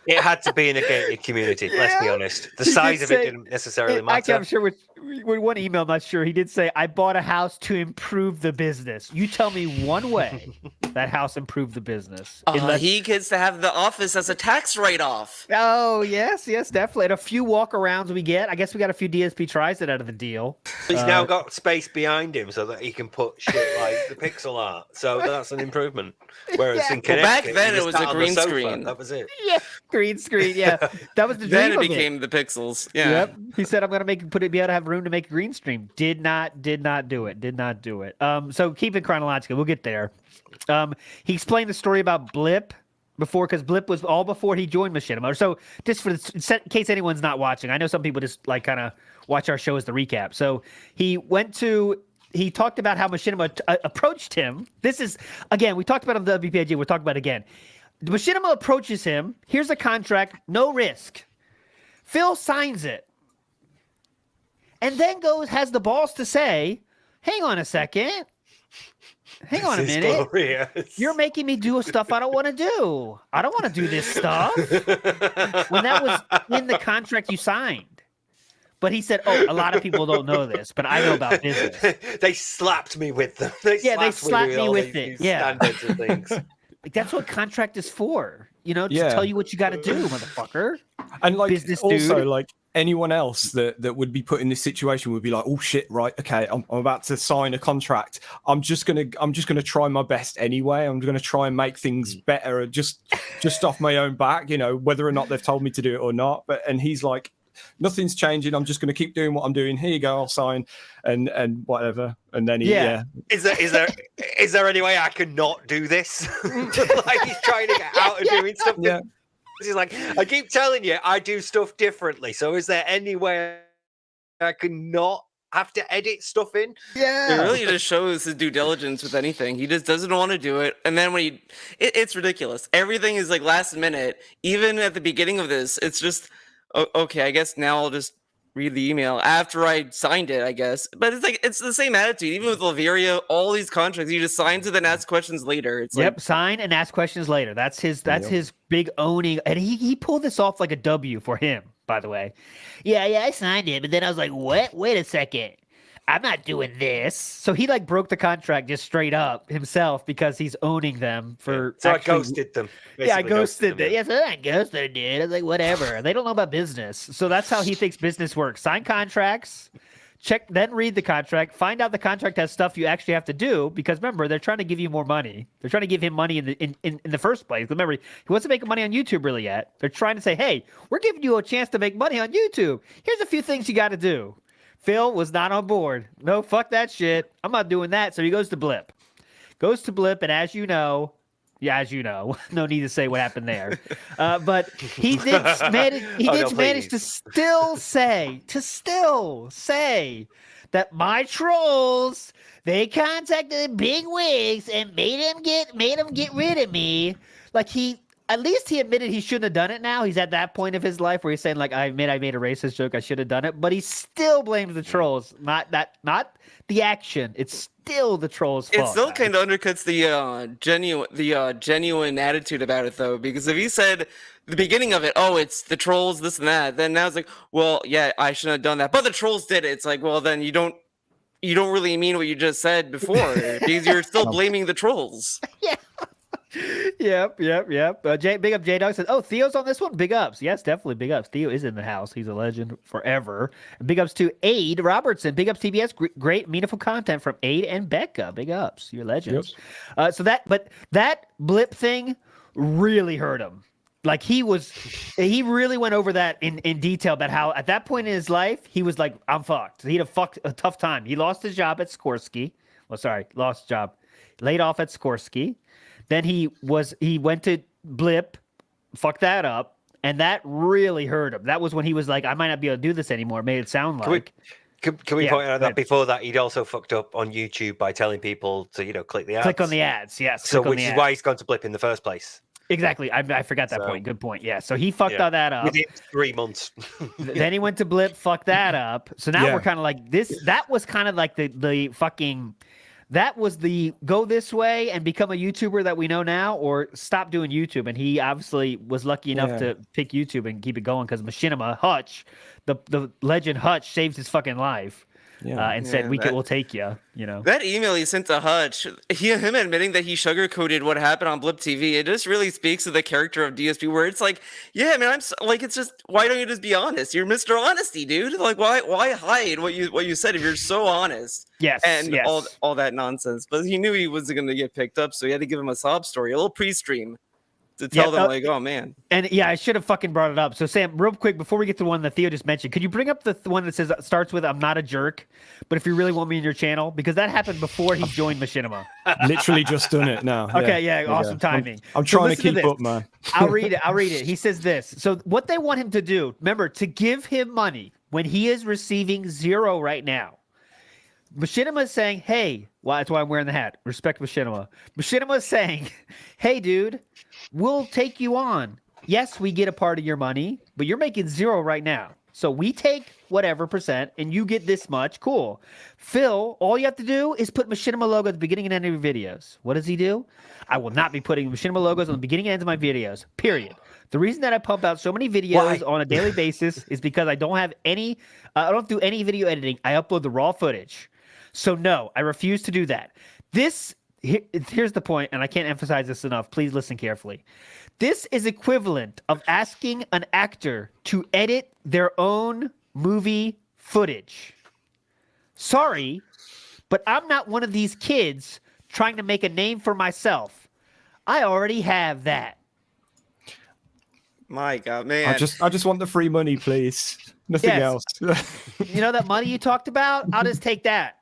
It had to be in a gated community. Let's be honest. The size of it didn't necessarily matter. Actually, I'm sure with one email, I'm not sure. He did say, "I bought a house to improve the business." You tell me one way that house improved the business. He gets to have the office as a tax write-off. Oh yes, definitely. And a few walk-arounds we get. I guess we got a few DSP tries it out of the deal. He's now got space behind him so that he can put shit like the pixel art. So that's an improvement. Whereas in Connecticut, back then it was a green screen. That was it. Yeah, green screen. Yeah, that was the dream. Then it of became the pixels. Yeah. Yep. He said, "I'm gonna be able to have room to make a green screen." Did not do it. Did not do it. So keep it chronological. We'll get there. He explained the story about Blip before, because Blip was all before he joined Machinima. So just in case anyone's not watching, I know some people just like kind of watch our show as the recap. So he talked about how Machinima approached him. This is, again, we talked about on the WPIG. We'll talk about it again. Machinima approaches him. Here's a contract, no risk. Phil signs it. And then has the balls to say, hang on a second. Hang on a minute. Glorious. You're making me do stuff I don't want to do. I don't want to do this stuff. When that was in the contract you signed. But he said, "Oh, a lot of people don't know this, but I know about business." They slapped me with them. They slapped me with it. Yeah. Standards and things. Like, that's what contract is for. To tell you what you got to do, motherfucker. And like, business also, dude. like anyone else that would be put in this situation would be like, "Oh shit, right? Okay, I'm about to sign a contract. I'm just gonna try my best anyway. I'm gonna try and make things better, just off my own back. Whether or not they've told me to do it or not." And he's like, "Nothing's changing. I'm just going to keep doing what I'm doing. Here you go. I'll sign and whatever." And then Is there any way I can not do this? Like he's trying to get out of doing stuff. Yeah. He's like, I keep telling you, I do stuff differently. So is there any way I can not have to edit stuff in? It really just shows his due diligence with anything. He just doesn't want to do it. And then when it's ridiculous. Everything is like last minute. Even at the beginning of this, it's just, okay, I guess now I'll just read the email after I signed it, I guess. But it's like, it's the same attitude. Even with Laveria, all these contracts, you just sign to then ask questions later. It's like, sign and ask questions later. That's his big owning. And he pulled this off like a W for him, by the way. Yeah, I signed it. But then I was like, what? Wait a second. I'm not doing this. So he like broke the contract just straight up himself because he's owning them for. So I ghosted them. I ghosted them. Yes, I ghosted, dude. I was like, whatever. They don't know about business. So that's how he thinks business works. Sign contracts, check, then read the contract, find out the contract has stuff you actually have to do, because remember, they're trying to give you more money. They're trying to give him money in the first place. Remember, he wasn't making money on YouTube really yet. They're trying to say, hey, we're giving you a chance to make money on YouTube. Here's a few things you got to do. Phil was not on board. No, fuck that shit. I'm not doing that. So he goes to Blip. And as you know, no need to say what happened there. But he did manage to still say that my trolls, they contacted big wigs and made him get rid of me. Like at least he admitted he shouldn't have done it now. He's at that point of his life where he's saying, like, I made a racist joke. I should have done it. But he still blames the trolls. Not the action. It's still the trolls' fault. It still kind of undercuts the genuine attitude about it, though. Because if he said the beginning of it, oh, it's the trolls, this and that, then now it's like, well, yeah, I shouldn't have done that. But the trolls did it. It's like, well, then you don't really mean what you just said before. Because you're still blaming the trolls. Yeah. Yep. Big up J-Dog says, oh, Theo's on this one? Big ups. Yes, definitely big ups. Theo is in the house. He's a legend forever. And big ups to Aid Robertson. Big ups TBS. Great, meaningful content from Aid and Becca. Big ups. You're legends. Yep. But that Blip thing really hurt him. Like he really went over that in detail about how at that point in his life, he was like, I'm fucked. He had a tough time. He lost his job at Skorsky. Lost job. Laid off at Skorsky. Then he went to Blip, fucked that up, and that really hurt him. That was when he was like, I might not be able to do this anymore. It made it sound like. Can we point out that before that, he'd also fucked up on YouTube by telling people to, click the ads. Click on the ads, yes. So which is why he's gone to Blip in the first place. Exactly. I forgot that point. Good point. Yeah. So he fucked all that up. Within 3 months. Then he went to Blip, fucked that up. So now we're kind of like this. That was kind of like the fucking that was the go this way and become a YouTuber that we know now, or stop doing YouTube. And he obviously was lucky enough to pick YouTube and keep it going because Machinima Hutch, the legend Hutch, saved his fucking life. And said we'll take you. You know that email he sent to Hutch, him admitting that he sugarcoated what happened on Blip TV. It just really speaks to the character of DSP. Where it's like, yeah, man, it's just why don't you just be honest? You're Mr. Honesty, dude. Like, why hide what you said if you're so honest? Yes, and all that nonsense. But he knew he wasn't going to get picked up, so he had to give him a sob story, a little pre-stream. To tell them, like, oh, man. And yeah, I should have fucking brought it up. So, Sam, real quick, before we get to the one that Theo just mentioned, could you bring up the one that starts with, I'm not a jerk, but if you really want me in your channel? Because that happened before he joined Machinima. Literally just done it now. Okay, yeah, awesome timing. I'm trying to keep up, man. I'll read it. He says this. So, what they want him to do, remember, to give him money when he is receiving 0 right now. Machinima is saying, hey, well, that's why I'm wearing the hat. Respect Machinima. Machinima is saying, hey, dude, we'll take you on. Yes, we get a part of your money, but you're making 0 right now. So we take whatever percent and you get this much. Cool. Phil, all you have to do is put Machinima logo at the beginning and end of your videos. What does he do? I will not be putting Machinima logos on the beginning and end of my videos, period. The reason that I pump out so many videos on a daily basis is because I don't have any, I don't do any video editing. I upload the raw footage. So no, I refuse to do that. Here's the point, and I can't emphasize this enough. Please listen carefully. This is equivalent of asking an actor to edit their own movie footage. Sorry, but I'm not one of these kids trying to make a name for myself. I already have that. My God, man. I just want the free money, please. Nothing else. You know that money you talked about? I'll just take that.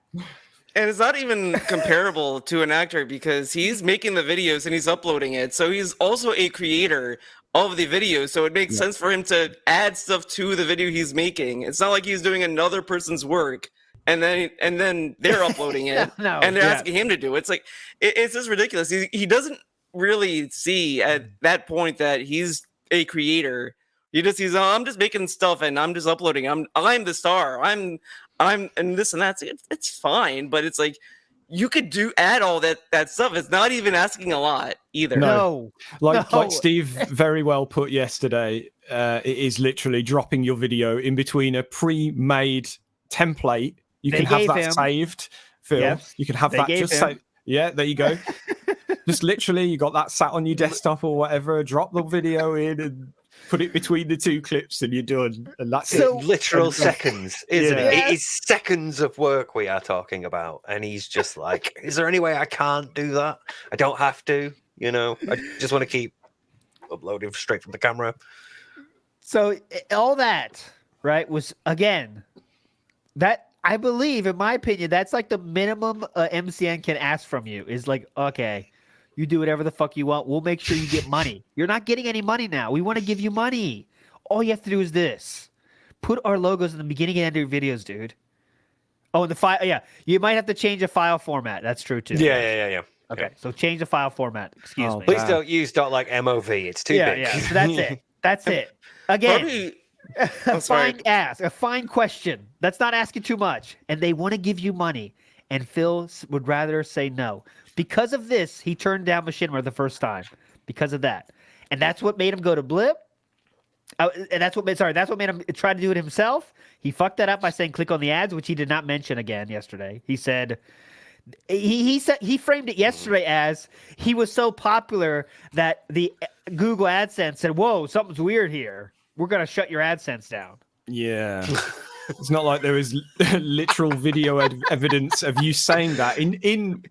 And it's not even comparable to an actor because he's making the videos and he's uploading it. So he's also a creator of the video. So it makes sense for him to add stuff to the video he's making. It's not like he's doing another person's work and then they're uploading it and they're asking him to do it. It's like, it's just ridiculous. He doesn't really see at that point that he's a creator. He's I'm just making stuff and I'm just uploading. I'm the star. I'm and this and that. It's fine, but it's like you could add all that stuff. It's not even asking a lot either. No. Like Steve very well put yesterday, it is literally dropping your video in between a pre-made template. You can have that saved, Phil. Yes, you can have that just saved. Yeah, there you go. Just literally, you got that sat on your desktop or whatever. Drop the video in and put it between the 2 clips and you're done. And that's it. Literal seconds, isn't it? It is seconds of work we are talking about. And he's just like, is there any way I can't do that? I don't have to, I just want to keep uploading straight from the camera. So all that, right, was, again, that I believe, in my opinion, that's like the minimum MCN can ask from you is like, okay, you do whatever the fuck you want. We'll make sure you get money. You're not getting any money now. We want to give you money. All you have to do is this. Put our logos in the beginning and end of your videos, dude. Oh, and the file. Yeah, you might have to change a file format. That's true, too. Yeah. Okay, so change the file format. Excuse me. Please don't use .mov. It's too big. Yeah, so that's it. That's it. Again, a fine question. That's not asking too much. And they want to give you money. And Phil would rather say no. Because of this, he turned down Machinima the first time. Because of that. And that's what made him go to Blip. And that's what made him try to do it himself. He fucked that up by saying click on the ads, which he did not mention again yesterday. He said he framed it yesterday as he was so popular that the Google AdSense said, whoa, something's weird here. We're going to shut your AdSense down. Yeah. It's not like there is literal video evidence of you saying that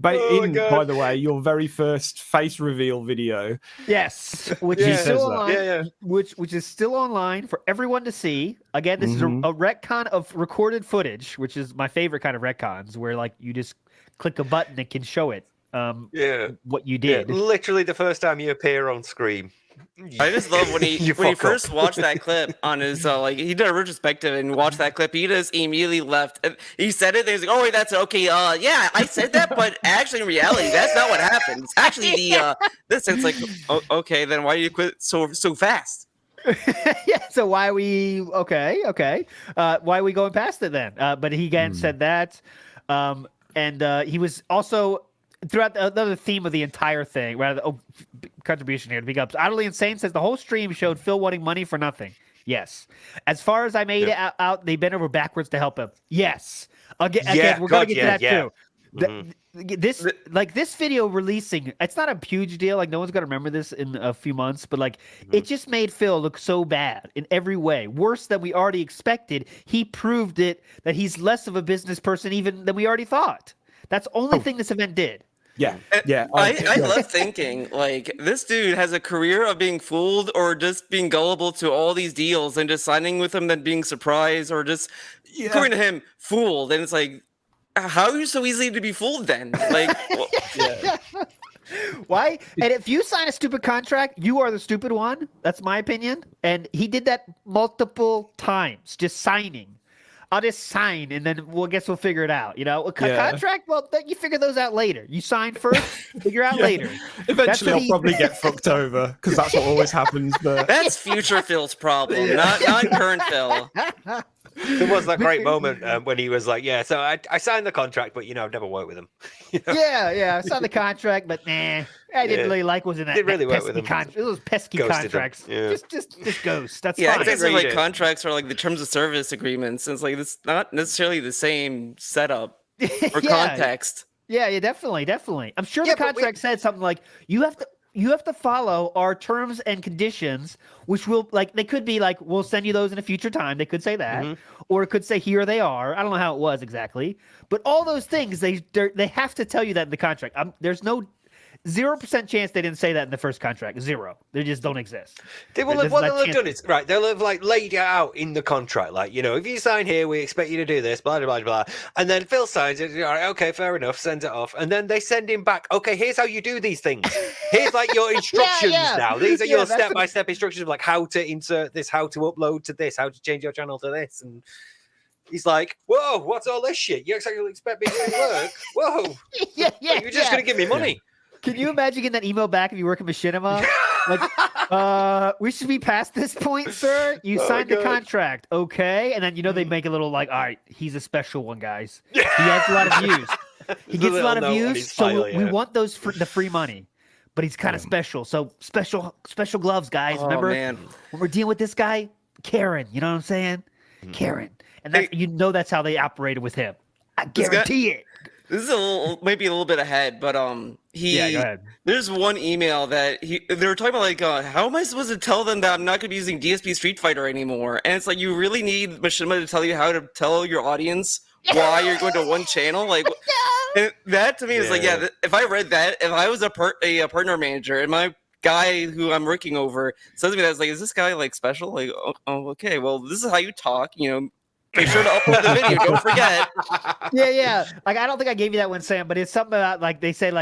by the way, your very first face reveal video. Yes, which is still online. Which is still online for everyone to see. Again, this is a retcon of recorded footage, which is my favorite kind of retcons, where like you just click a button that can show it. What you did. Yeah, literally the first time you appear on screen. I just love when he first watched that clip on his he did a retrospective and watched that clip. He just immediately left. He said it. And he was like, "Oh wait, that's okay. Yeah, I said that, but actually in reality, that's not what happened. It's actually this." It's like, okay, then why do you quit so fast? Yeah. So why are we okay? Why are we going past it then? But he again said that. And he was also throughout the theme of the entire thing. Contribution here to big ups. Utterly Insane says the whole stream showed Phil wanting money for nothing. Yes. As far as I made it out, they bent over backwards to help him. Yes. Again, we're gonna get to that too. This video releasing, it's not a huge deal. Like no one's gonna remember this in a few months, but like it just made Phil look so bad in every way, worse than we already expected. He proved it that he's less of a business person even than we already thought. That's the only thing this event did. Yeah. I love thinking like this dude has a career of being fooled or just being gullible to all these deals and just signing with them, then being surprised or just according to him fooled. And it's like, how are you so easy to be fooled then? Like, why? And if you sign a stupid contract, you are the stupid one. That's my opinion. And he did that multiple times, just signing. I'll just sign, and then we'll figure it out. You know, contract. Well, you figure those out later. You sign first, figure out later. Eventually, I'll probably get fucked over because that's what always happens. But that's future Phil's problem, not current Phil. There was that great moment when he was like, "Yeah, so I signed the contract, but I've never worked with him." Yeah, I signed the contract, but I didn't really like was in that. Didn't really work with him. Those pesky contracts. Just ghost. That's fine. fine. Yeah, like contracts are like the terms of service agreements. And it's like it's not necessarily the same setup or context. Yeah, definitely. I'm sure the contract said something like you have to follow our terms and conditions, which will they could be like, we'll send you those in a future time. They could say that, or it could say here they are. I don't know how it was exactly, but all those things they have to tell you that in the contract. There's no 0% chance they didn't say that in the first contract. Zero. They just don't exist. What they'll have done is right. They'll have laid it out in the contract, if you sign here, we expect you to do this, blah blah blah blah. And then Phil signs it. All right, okay, fair enough. Sends it off, and then they send him back. Okay, here's how you do these things. Here's your instructions now. These are your step-by-step instructions of how to insert this, how to upload to this, how to change your channel to this, and. He's like, whoa, what's all this shit? You exactly expect me to do work? Whoa. You're just going to give me money. Can you imagine getting that email back if you work at Machinima? We should be past this point, sir. You signed the contract, okay? And then they make a little all right, he's a special one, guys. He has a lot of views. He gets a lot of views, so we want the free money. But he's kind of special, so special gloves, guys. Remember when we're dealing with this guy, Karen? You know what I'm saying? Karen, and that's how they operated with him. I guarantee it. This is maybe a little bit ahead, but go ahead. There's one email that they were talking about how am I supposed to tell them that I'm not going to be using DSP Street Fighter anymore? And it's like you really need Machinima to tell you how to tell your audience why you're going to one channel. And that to me is if I read that, if I was a partner manager and my guy who I'm working over says to me that, is this guy special? Okay, well this is how you talk. Make sure to upload the video. Don't forget. Yeah. I don't think I gave you that one, Sam, but it's something about they say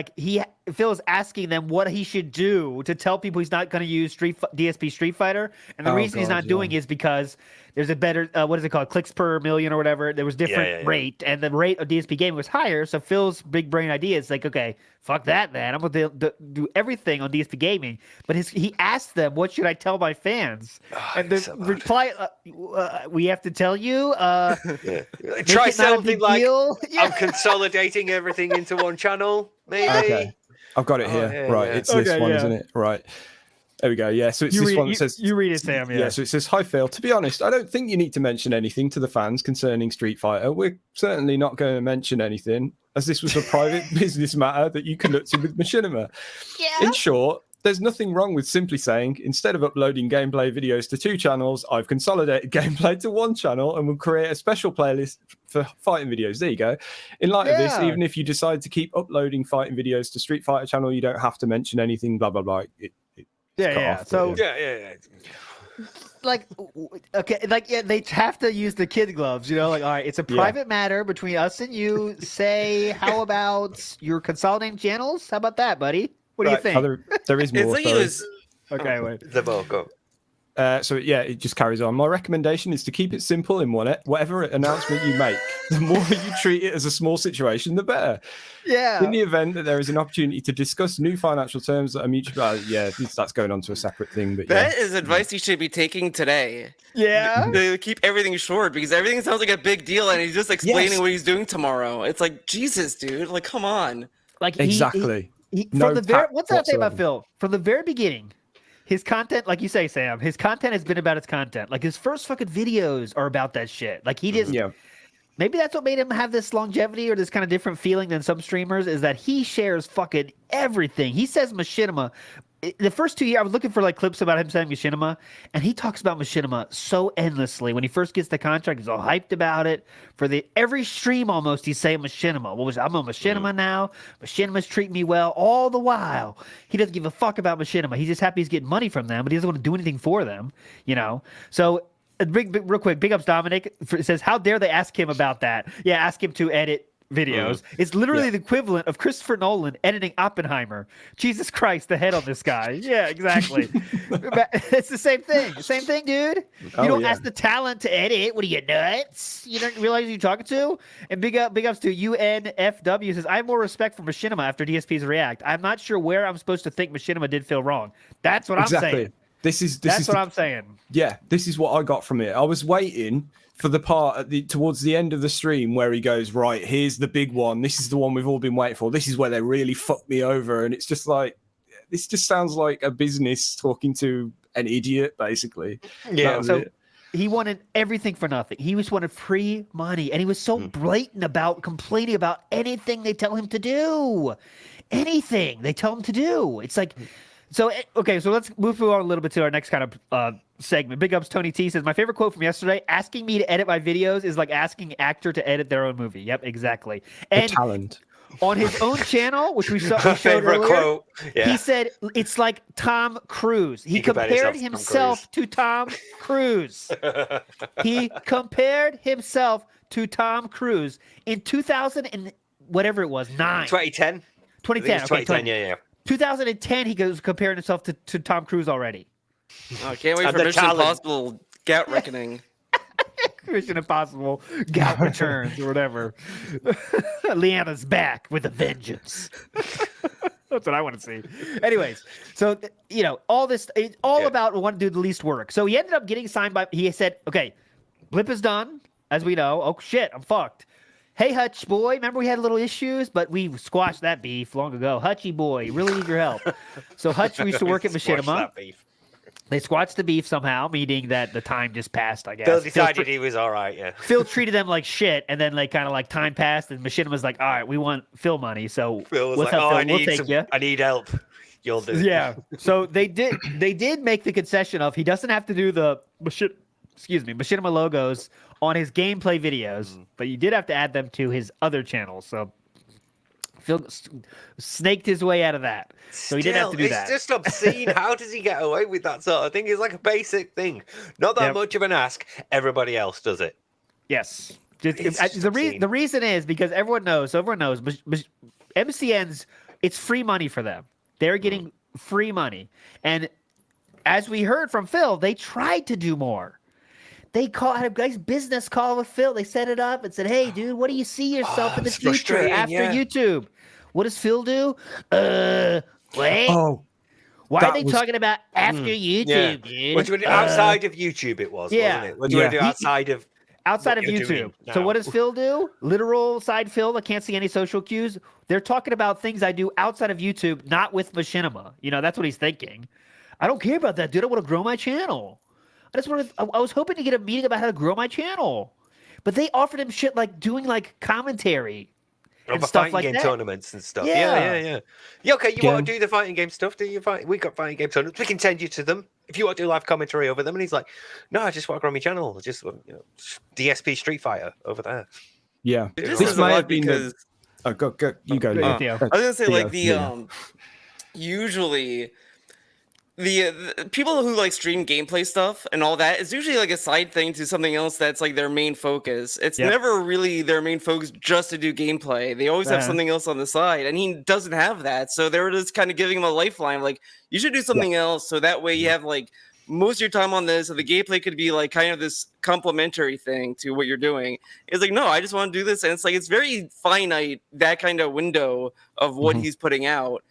Phil is asking them what he should do to tell people he's not going to use DSP Street Fighter, and the reason he's not doing is because there's a better what is it called, clicks per million or whatever. There was different rate, and the rate of DSP gaming was higher. So Phil's big brain idea is okay, fuck that, man. I'm going to do everything on DSP gaming. But he asked them, what should I tell my fans? And the reply, we have to tell you. Try something like I'm consolidating everything into one channel, maybe. Okay. I've got it here. It's this one, isn't it? Right. There we go. Yeah, so it's this one that says... You read it, Sam, yeah. So it says, hi, Phil. To be honest, I don't think you need to mention anything to the fans concerning Street Fighter. We're certainly not going to mention anything, as this was a private business matter that you conducted with Machinima. Yeah. In short, there's nothing wrong with simply saying, instead of uploading gameplay videos to 2 channels, I've consolidated gameplay to 1 channel and will create a special playlist for fighting videos. There you go. In light of this, even if you decide to keep uploading fighting videos to Street Fighter channel, you don't have to mention anything, blah, blah, blah. So they have to use the kid gloves, all right, it's a private matter between us and you. Say, how about you're consolidating channels? How about that, buddy? What do you think? There is more. Okay, wait. The vote, go. So yeah, it just carries on. My recommendation is to keep it simple in whatever announcement you make. The more you treat it as a small situation, the better. Yeah. In the event that there is an opportunity to discuss new financial terms that are mutually, that's going on to a separate thing. But that is advice you should be taking today. Yeah. To keep everything short, because everything sounds like a big deal, and he's just explaining what he's doing tomorrow. It's like, Jesus, dude, like, come on. Like exactly. From the very, what's that thing about Phil? From the very beginning, his content, like you say, Sam, his content has been about his content. Like his first fucking videos are about that shit. Like he just, maybe that's what made him have this longevity or this kind of different feeling than some streamers, is that he shares fucking everything. He says Machinima. The first 2 years, I was looking for like clips about him saying Machinima, and he talks about Machinima so endlessly. When he first gets the contract, he's all hyped about it. For every stream almost, he's saying Machinima. I'm on Machinima now. Machinima's treating me well. All the while, he doesn't give a fuck about Machinima. He's just happy he's getting money from them, but he doesn't want to do anything for them, you know? So, real quick, big ups Dominic. It says, how dare they ask him about that? Yeah, ask him to edit videos. It's literally the equivalent of Christopher Nolan editing Oppenheimer. Jesus Christ, the head on this guy. Yeah, exactly. It's the same thing. Same thing, dude. You don't ask the talent to edit. What are you, nuts? You don't realize who you're talking to? And big ups to UNFW says, I have more respect for Machinima after DSP's React. I'm not sure where I'm supposed to think Machinima did feel wrong. That's what I'm saying. That's what I'm saying. Yeah, this is what I got from it. I was waiting for the part towards the end of the stream where he goes, right, here's the big one. This is the one we've all been waiting for. This is where they really fucked me over. And it's just like, this just sounds like a business talking to an idiot, basically. Yeah. So he wanted everything for nothing. He just wanted free money. And he was so blatant about complaining about anything they tell him to do. Anything they tell him to do. It's like... So, okay, so let's move on a little bit to our next kind of segment. Big ups Tony T says, my favorite quote from yesterday, asking me to edit my videos is like asking an actor to edit their own movie. Yep, exactly. And talent. On his own channel, which we showed favorite earlier, quote. Yeah. He said it's like Tom Cruise. He compared himself to Tom Cruise. He compared himself to Tom Cruise in 2000 and whatever it was, 2010. 2010. Okay, 2010, yeah. 2010, he goes comparing himself to Tom Cruise already. Oh, can't wait for Mission Impossible Gout Reckoning. Mission Impossible Gout Returns or whatever. Leanna's back with a vengeance. That's what I want to see. Anyways, so, you know, all this, it's all about wanting to do the least work. So he ended up getting signed by, he said, okay, Blip is done, as we know. Oh, shit, I'm fucked. Hey, Hutch boy, remember we had little issues, but we squashed that beef long ago. Hutchy boy, really need your help. So Hutch used to work at Machinima. They squashed the beef somehow, meaning that the time just passed, I guess. Phil decided he was all right, yeah. Phil treated them like shit, and then like kind of like time passed, and Machinima was like, all right, we want Phil money, so Phil was what's like, up, Phil? I We'll take you. I need help. You'll do it. Yeah. So they did make the concession of he doesn't have to do the Machinima logos on his gameplay videos, but you did have to add them to his other channels. So Phil snaked his way out of that. So he didn't have to do that. It's just obscene. How does he get away with that sort of thing? It's like a basic thing. Not that much of an ask. Everybody else does it. Yes. The reason is because everyone knows, MCNs, it's free money for them. They're getting free money. And as we heard from Phil, they tried to do more. They had a nice business call with Phil. They set it up and said, hey, dude, what do you see yourself in the future after YouTube? What does Phil do? Wait. Oh, why are they talking about after YouTube, dude? What do you do outside of YouTube it was, wasn't it? What do you do outside of YouTube? So what does Phil do? Literal side Phil that can't see any social cues. They're talking about things I do outside of YouTube, not with Machinima. You know, that's what he's thinking. I don't care about that, dude. I want to grow my channel. I was hoping to get a meeting about how to grow my channel. But they offered him shit like doing like commentary and stuff like that. Tournaments and stuff. Yeah, okay, you want to do the fighting game stuff? Do you we got fighting game tournaments. We can send you to them if you want to do live commentary over them. And he's like, no, I just want to grow my channel. Just DSP Street Fighter over there. Yeah. This might have been go. You go. I was gonna say like usually the people who like stream gameplay stuff and all that is usually like a side thing to something else that's like their main focus. It's never really their main focus just to do gameplay. They always have something else on the side, and he doesn't have that. So they were just kind of giving him a lifeline, like you should do something else, so that way you have like most of your time on this, and the gameplay could be like kind of this complementary thing to what you're doing. It's like, no, I just want to do this, and it's like it's very finite, that kind of window of what he's putting out.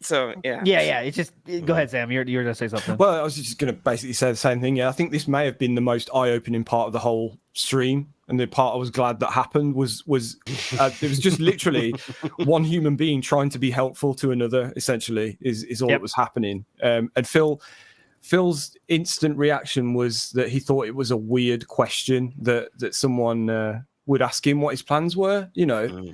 So yeah. It's just go ahead, Sam. You're gonna say something. Well, I was just going to basically say the same thing. Yeah, I think this may have been the most eye-opening part of the whole stream, and the part I was glad that happened was it was just literally one human being trying to be helpful to another. Essentially, is all that was happening. And Phil's instant reaction was that he thought it was a weird question that someone would ask him what his plans were. You know.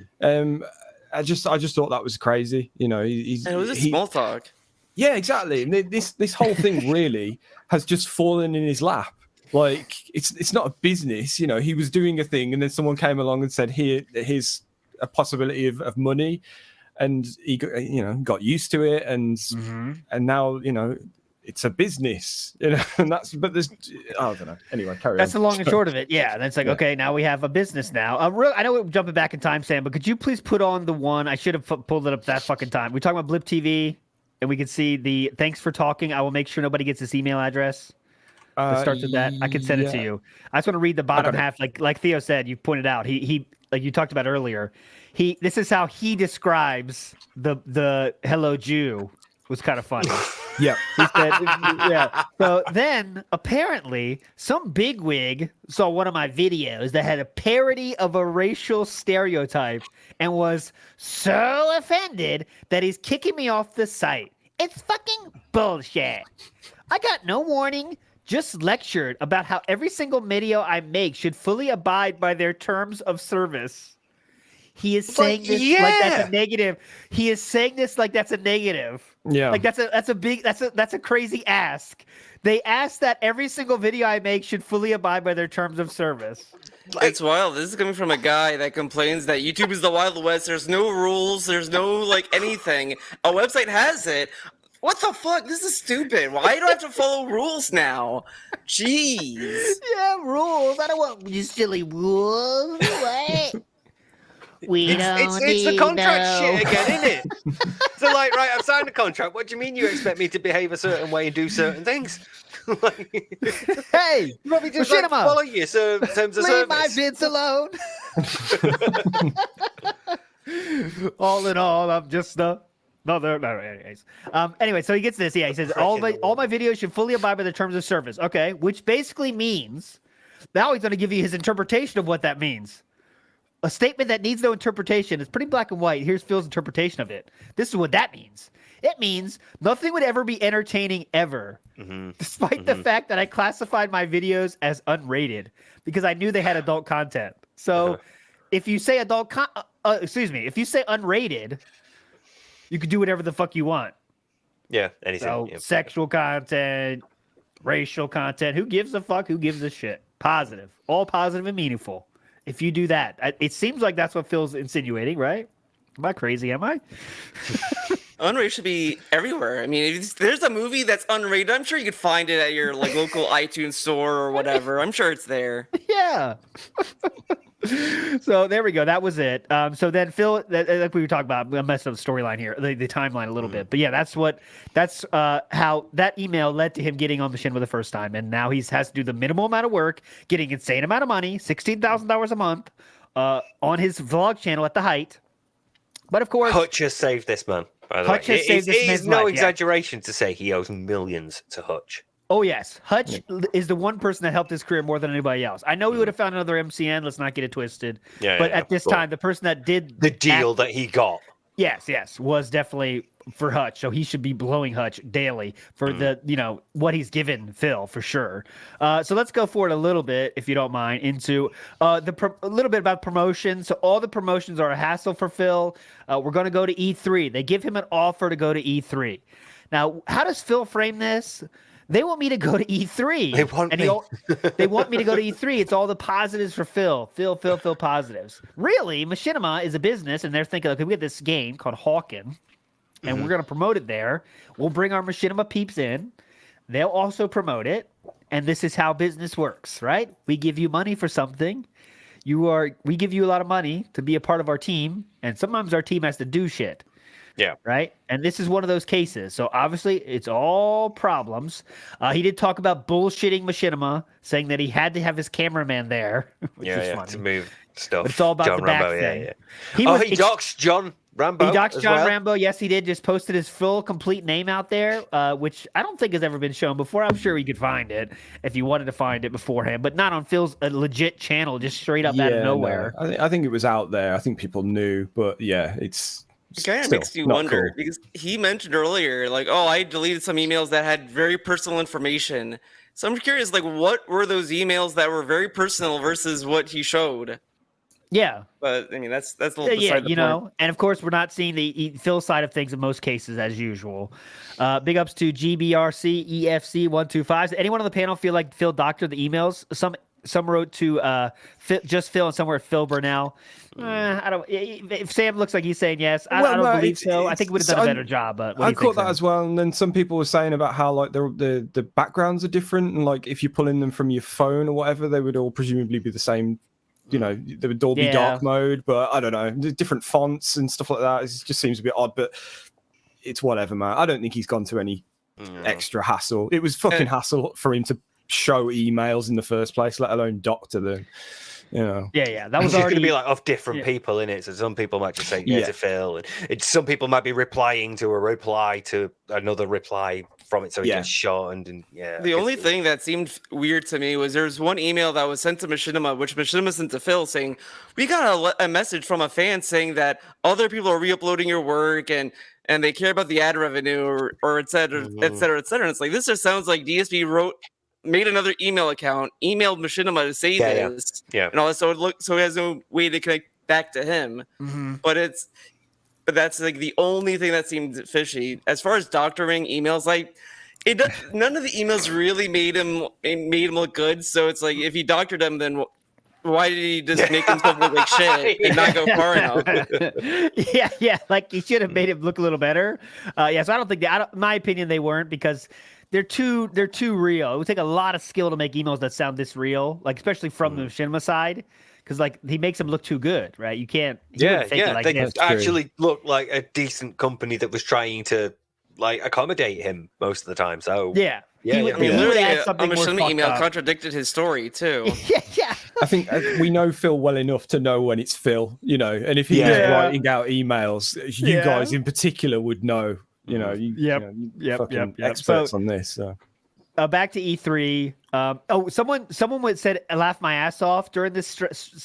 I just thought that was crazy. You know, it was a small talk. Yeah, exactly. And this whole thing really has just fallen in his lap. Like it's not a business. You know, he was doing a thing, and then someone came along and said, here's a possibility of money, and he got used to it, and now it's a business, and there's I don't know. Anyway, carry on. That's the long and short of it. Yeah, and it's like, okay, now we have a business now. I know we're jumping back in time, Sam, but could you please put on the one? I should have pulled it up that fucking time. We're talking about Blip TV, and we can see the thanks for talking. I will make sure nobody gets this email address. That starts with that. I can send it to you. I just want to read the bottom half, like Theo said. You pointed out he like you talked about earlier. This is how he describes the Hello Jew. Was kind of funny. Yeah. He said, yeah. So then apparently some bigwig saw one of my videos that had a parody of a racial stereotype and was so offended that he's kicking me off the site. It's fucking bullshit. I got no warning, just lectured about how every single video I make should fully abide by their terms of service. He is saying this like that's a negative. He is saying this like that's a negative. Yeah. Like that's a crazy ask. They ask that every single video I make should fully abide by their terms of service. It's wild. This is coming from a guy that complains that YouTube is the Wild West. There's no rules. There's no anything. A website has it. What the fuck? This is stupid. Why do I have to follow rules now? Jeez. Yeah, rules. I don't want you silly rules. What? It's the contract shit again, isn't it? So right, I've signed a contract. What do you mean you expect me to behave a certain way and do certain things? Hey, you want me to follow you terms of service? Leave my vids alone. All in all, I'm just anyways. Anyway, so he gets this. Yeah, he says all my videos should fully abide by the terms of service. Okay, which basically means now he's going to give you his interpretation of what that means. A statement that needs no interpretation. It's pretty black and white. Here's Phil's interpretation of it. This is what that means. It means nothing would ever be entertaining ever, despite the fact that I classified my videos as unrated because I knew they had adult content. So if you say if you say unrated, you can do whatever the fuck you want. Yeah, anything. So sexual content, racial content. Who gives a fuck? Who gives a shit? Positive. All positive and meaningful. If you do that, it seems like that's what Phil's insinuating, right? Am I crazy? Am I? Unrated should be everywhere. I mean, if there's a movie that's unrated, I'm sure you could find it at your local iTunes store or whatever. I'm sure it's there. Yeah. So there we go. That was it. So then Phil, like we were talking about, I messed up the storyline here, the timeline a little bit. But yeah, that's how that email led to him getting on Machinima the first time. And now he has to do the minimal amount of work, getting insane amount of money, $16,000 a month on his vlog channel at the height. But of course, Hutch has saved this man. By the Hutch way, has saved this man's it's no life, exaggeration to say he owes millions to Hutch. Oh, yes. Hutch is the one person that helped his career more than anybody else. I know we would have found another MCN. Let's not get it twisted. But at this time, the person that did the deal that he got. Yes, was definitely for Hutch. So he should be blowing Hutch daily for the, what he's given Phil for sure. So let's go forward a little bit, if you don't mind, into a little bit about promotions. So all the promotions are a hassle for Phil. We're going to go to E3. They give him an offer to go to E3. Now, how does Phil frame this? They want me to go to E3. They want me to go to E3. It's all the positives for Phil. Phil positives. Really, Machinima is a business, and they're thinking, okay, we have this game called Hawken, and we're going to promote it there. We'll bring our Machinima peeps in. They'll also promote it, and this is how business works, right? We give you money for something. We give you a lot of money to be a part of our team, and sometimes our team has to do shit. Yeah. Right. And this is one of those cases. So obviously it's all problems. He did talk about bullshitting Machinima, saying that he had to have his cameraman there, which is funny. To move stuff. But it's all about John the back Rambo, thing. Yeah. He doxed John Rambo. He doxed as John well. Rambo. Yes, he did. Just posted his full, complete name out there, which I don't think has ever been shown before. I'm sure he could find it if you wanted to find it beforehand, but not on Phil's legit channel, just straight up out of nowhere. No. I think it was out there. I think people knew, but yeah, it's It kind of still makes you not wonder cool. because he mentioned earlier, like, oh, I deleted some emails that had very personal information. So I'm curious, like, what were those emails that were very personal versus what he showed? Yeah. But I mean, that's a little Yeah, beside the you point. know, and of course, we're not seeing the Phil side of things in most cases, as usual. Big ups to GBRC EFC 125. Anyone on the panel feel like Phil doctored the emails? Some wrote to just Phil, and some were Phil Burnell. I don't. If Sam looks like he's saying yes, I don't believe so. I think we would have done a better job. But I caught that as well. And then some people were saying about how like the backgrounds are different, and like if you're pulling them from your phone or whatever, they would all presumably be the same. You know, they would all be dark mode, but I don't know, different fonts and stuff like that. It just seems a bit odd, but it's whatever, man. I don't think he's gone to any extra hassle. It was fucking hassle for him to show emails in the first place, let alone doctor them. You know. Yeah. That was it's already going to be like of different people in it. So some people might just say to Phil, and some people might be replying to a reply to another reply from it, so it gets shortened. And the only thing that seemed weird to me was there's one email that was sent to Machinima, which Machinima sent to Phil, saying we got a message from a fan saying that other people are re-uploading your work and they care about the ad revenue or et cetera, et cetera, et cetera. And it's like this just sounds like DSP made another email account, emailed Machinima to say this, and all this. So it has no way to connect back to him. But that's like the only thing that seemed fishy. As far as doctoring emails, like none of the emails really made him look good. So it's like if he doctored him, then why did he just make himself look like shit and not go far enough? yeah, like he should have made him look a little better. So I don't think in my opinion they weren't, because they're too real. It would take a lot of skill to make emails that sound this real, like especially from the Machinima side, because like he makes them look too good, right? You can't. They actually look like a decent company that was trying to like accommodate him most of the time. So I mean, literally, a Machinima email contradicted his story too. yeah. I think we know Phil well enough to know when it's Phil, you know, and if he's writing out emails, you guys in particular would know. You know, experts on this. So. Back to E3. Someone said laugh my ass off during this.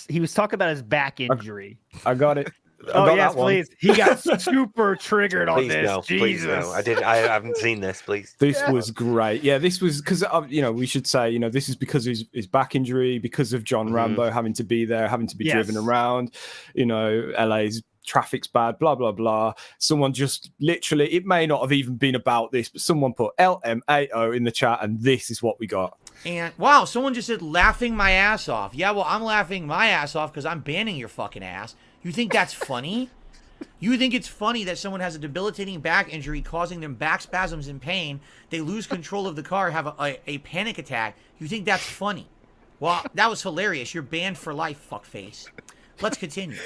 He was talking about his back injury. I got it. Yes, please. He got super triggered on this. No, Jesus. please no. I haven't seen this. Please. This was great. Yeah, this was because we should say this is because of his back injury, because of John Rambo having to be there, having to be driven around. You know, LA's traffic's bad, blah blah blah. Someone just literally, it may not have even been about this, but someone put LMAO in the chat, and this is what we got. And wow, someone just said laughing my ass off. Yeah, well, I'm laughing my ass off because I'm banning your fucking ass. You think that's funny? You think it's funny that someone has a debilitating back injury causing them back spasms and pain, they lose control of the car, have a panic attack. You think that's funny? Well, that was hilarious. You're banned for life, fuckface. Let's continue.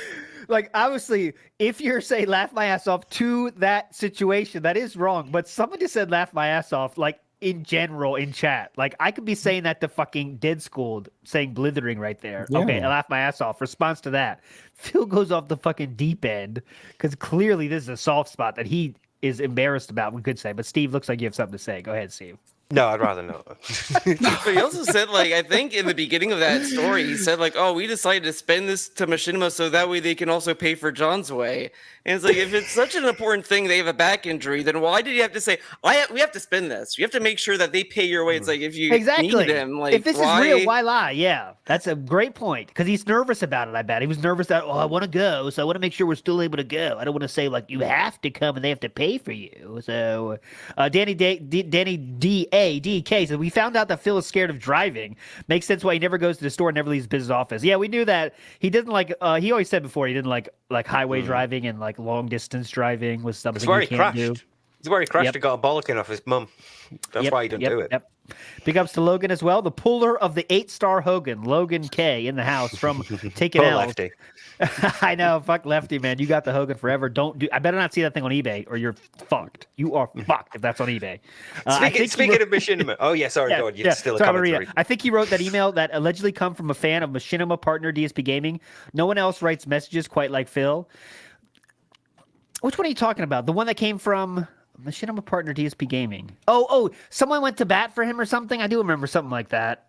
Like, obviously, if you're saying laugh my ass off to that situation, that is wrong. But someone just said laugh my ass off, like, in general, in chat. Like, I could be saying that to fucking Dead Schooled, saying blithering right there. Yeah. Okay, I laugh my ass off. Response to that. Phil goes off the fucking deep end, because clearly this is a soft spot that he is embarrassed about, we could say. But Steve, looks like you have something to say. Go ahead, Steve. No, I'd rather not. But he also said, like, I think in the beginning of that story, he said, like, oh, we decided to spend this to Machinima so that way they can also pay for John's way. And it's like, if it's such an important thing, they have a back injury, then why did you have to say, we have to spend this? You have to make sure that they pay your way. It's like, if you need them, like, if this is real, why lie? Yeah, that's a great point, because he's nervous about it, I bet. He was nervous that, I want to go, so I want to make sure we're still able to go. I don't want to say, like, you have to come and they have to pay for you. So, Danny DK said, we found out that Phil is scared of driving. Makes sense why he never goes to the store and never leaves business office. Yeah, we knew that. He didn't like, he always said before, he didn't like highway driving and like long distance driving was something he can't do. It's where he crashed and got a bollocking off his mum. That's why he didn't do it. Big ups to Logan as well. The puller of the 8-star Hogan, Logan K, in the house from Taking L's. Lefty. I know, fuck Lefty, man. You got the Hogan forever. I better not see that thing on eBay, or you're fucked. You are fucked if that's on eBay. Speaking of Machinima, go on. You're still a commentary. I think he wrote that email that allegedly come from a fan of Machinima partner DSP Gaming. No one else writes messages quite like Phil. Which one are you talking about? The one that came from Machinima partner DSP Gaming. Oh, someone went to bat for him or something. I do remember something like that.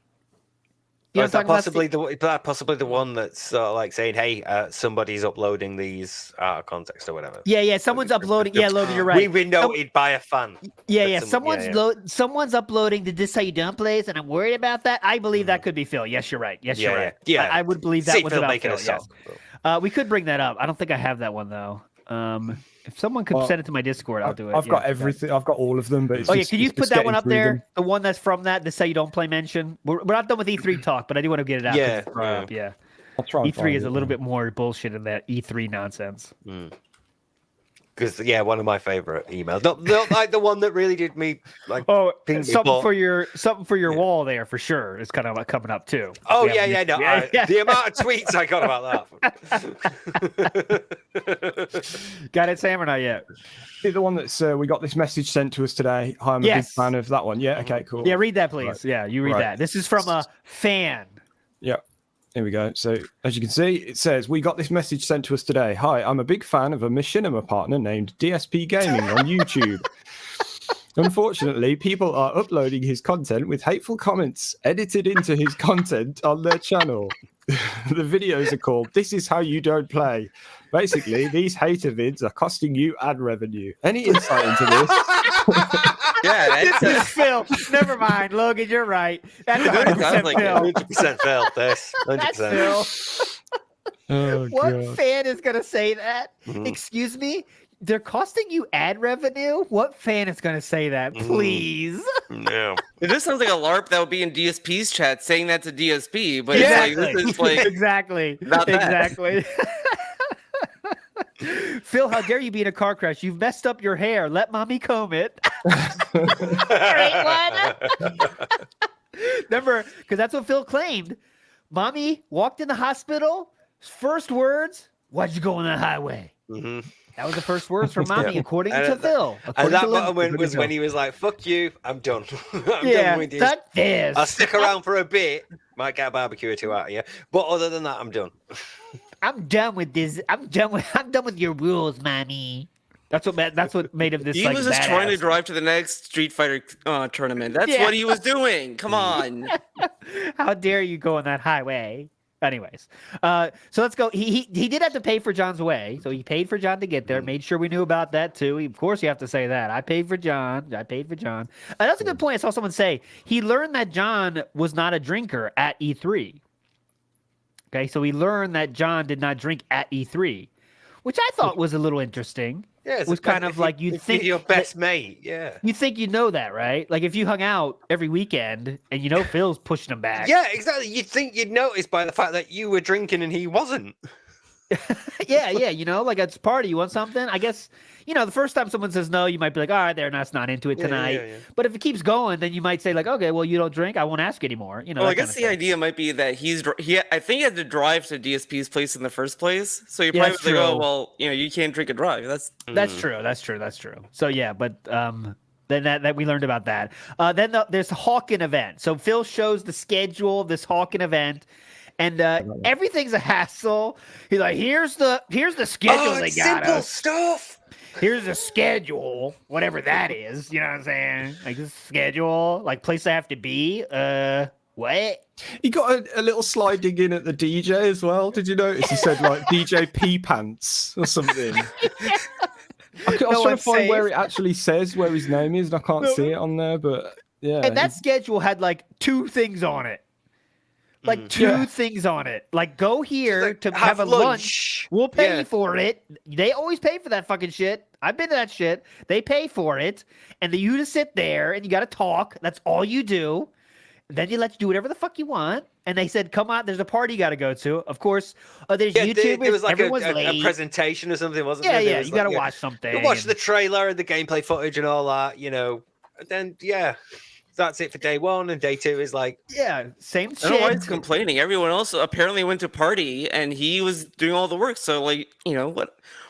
Is that possibly the one that's sort of like saying, "Hey, somebody's uploading these out of context or whatever"? Yeah. Someone's uploading. Yeah, Logan, you're right. We've been noted by a fan. Yeah. Someone's uploading the "This How You Don't" plays, and I'm worried about that. I believe that could be Phil. Yes, you're right. You're right. Yeah. I would believe that was Phil about making Phil. a song. Yes. We could bring that up. I don't think I have that one though. If someone could send it to my Discord, I'll do it. I've got everything. I've got all of them. But can you put that one up there? The one that's from that. This How You Don't play mention. We're not done with E3 talk, but I do want to get it out. Yeah. I'll try. E3 is a little bit more bullshit than that E3 nonsense. Because one of my favorite emails, not like the one that really did me like. Something for your wall there for sure is kind of like coming up too. Oh the amount of tweets I got about that. Got it, Sam, or not yet? The one that's we got this message sent to us today. Hi, I'm a big fan of that one. Yeah, okay, cool. Yeah, read that, please. Right. Yeah, you read that. This is from a fan. Yeah. Here we go. So, as you can see, it says, we got this message sent to us today. Hi, I'm a big fan of a Machinima partner named DSP Gaming on YouTube. Unfortunately, people are uploading his content with hateful comments edited into his content on their channel. The videos are called "This Is How You Don't Play." Basically, these hater vids are costing you ad revenue. Any insight into this? This is Phil. Never mind, Logan. You're right. That's 100% like Phil. 100% Phil. This 100%. That's Phil. What fan is gonna say that? Excuse me. They're costing you ad revenue? What fan is going to say that? Please. No. It just sounds like a LARP that would be in DSP's chat saying that to DSP, but exactly. it's like, this is like exactly. Not that. Exactly. Phil, how dare you be in a car crash? You've messed up your hair. Let mommy comb it. Great one. Remember, because that's what Phil claimed. Mommy walked in the hospital. First words, why'd you go on that highway? That was the first words from mommy, according to Phil. And that moment was when he was like, "Fuck you, I'm done. I'm done with you. Fuck this. I'll stick around for a bit. Might get a barbecue or two out of you, but other than that, I'm done." I'm done with this. I'm done with your rules, mommy. That's what made him this. He was just trying to drive to the next Street Fighter tournament. That's what he was doing. Come on. How dare you go on that highway? Anyways, so let's go. He did have to pay for John's way, so he paid for John to get there. Made sure we knew about that too. Of course, you have to say that. I paid for John. That's a good point. I saw someone say he learned that John was not a drinker at E3. Okay, so he learned that John did not drink at E3, which I thought was a little interesting. Yeah, it was kind of like you think your best mate. Yeah, you think you know that, right? Like if you hung out every weekend and you know Phil's pushing him back. Yeah, exactly. You'd think you'd notice by the fact that you were drinking and he wasn't. yeah. You know, like it's a party. You want something? I guess the first time someone says no, you might be like, all right, they're not into it tonight. Yeah. But if it keeps going, then you might say like, okay, well, you don't drink. I won't ask anymore. Well, I guess the idea might be that I think he had to drive to DSP's place in the first place. So you probably was like, oh, well, you can't drink and drive. That's true. So yeah, but then that we learned about that. Then there's the Hawken event. So Phil shows the schedule of this Hawken event. And everything's a hassle. He's like, here's the schedule they got simple us. Stuff. Here's the schedule, whatever that is. You know what I'm saying? Like this schedule, like place I have to be. What? He got a little sliding in at the DJ as well. Did you notice? He said like DJ P Pants or something. I was trying to find where it actually says where his name is, and I can't see it on there. But yeah, and that schedule had like 2 things on it. Like 2 things on it. Like go here to have a lunch. We'll pay for it. They always pay for that fucking shit. I've been to that shit. They pay for it. And you just sit there and you got to talk. That's all you do. Then you let you do whatever the fuck you want. And they said, come on, there's a party you got to go to. Of course, there's YouTubers. It was like everyone's a late. presentation or something, wasn't Yeah, it? yeah, you got to watch something. You watch the trailer and the gameplay footage and all that, you know. And then, yeah, that's it for day one. And day two is like... Yeah, same I don't know why shit. he's complaining. Everyone else apparently went to party, and he was doing all the work. So, like, you know,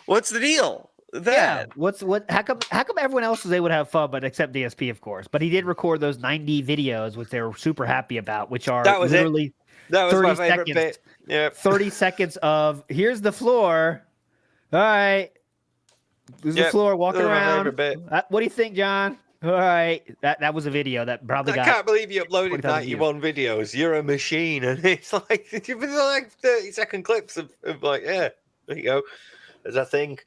what's the deal? Yeah, how come everyone else was able to have fun, but except DSP, of course. But he did record those 90 videos, which they were super happy about, which are That was literally it. That was 30 my favorite seconds. bit. Yeah. 30 seconds of here's the floor. All right. There's the floor walking that was my around. favorite bit. What do you think, John? All right. That was a video that probably I got. can't believe you uploaded 40,000 views. 91 videos. You're a machine. And it's like 30-second clips of like, yeah, there you go. There's a thing.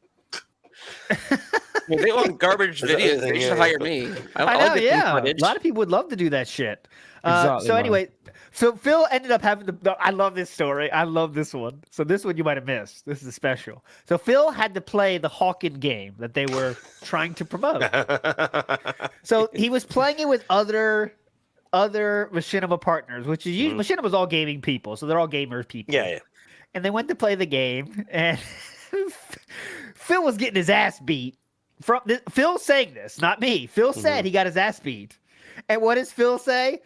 They want garbage videos. They should hire me. I'll get some A footage. lot of people would love to do that shit. Exactly, So man. anyway, so Phil ended up having I love this story. I love this one. So this one you might have missed. This is special. So Phil had to play the Hawken game that they were trying to promote. So he was playing it with other Machinima partners, which is usually Machinima's all gaming people, so they're all gamers people. Yeah. And they went to play the game, and Phil was getting his ass beat. Phil saying this, not me. Phil said he got his ass beat. And what does Phil say?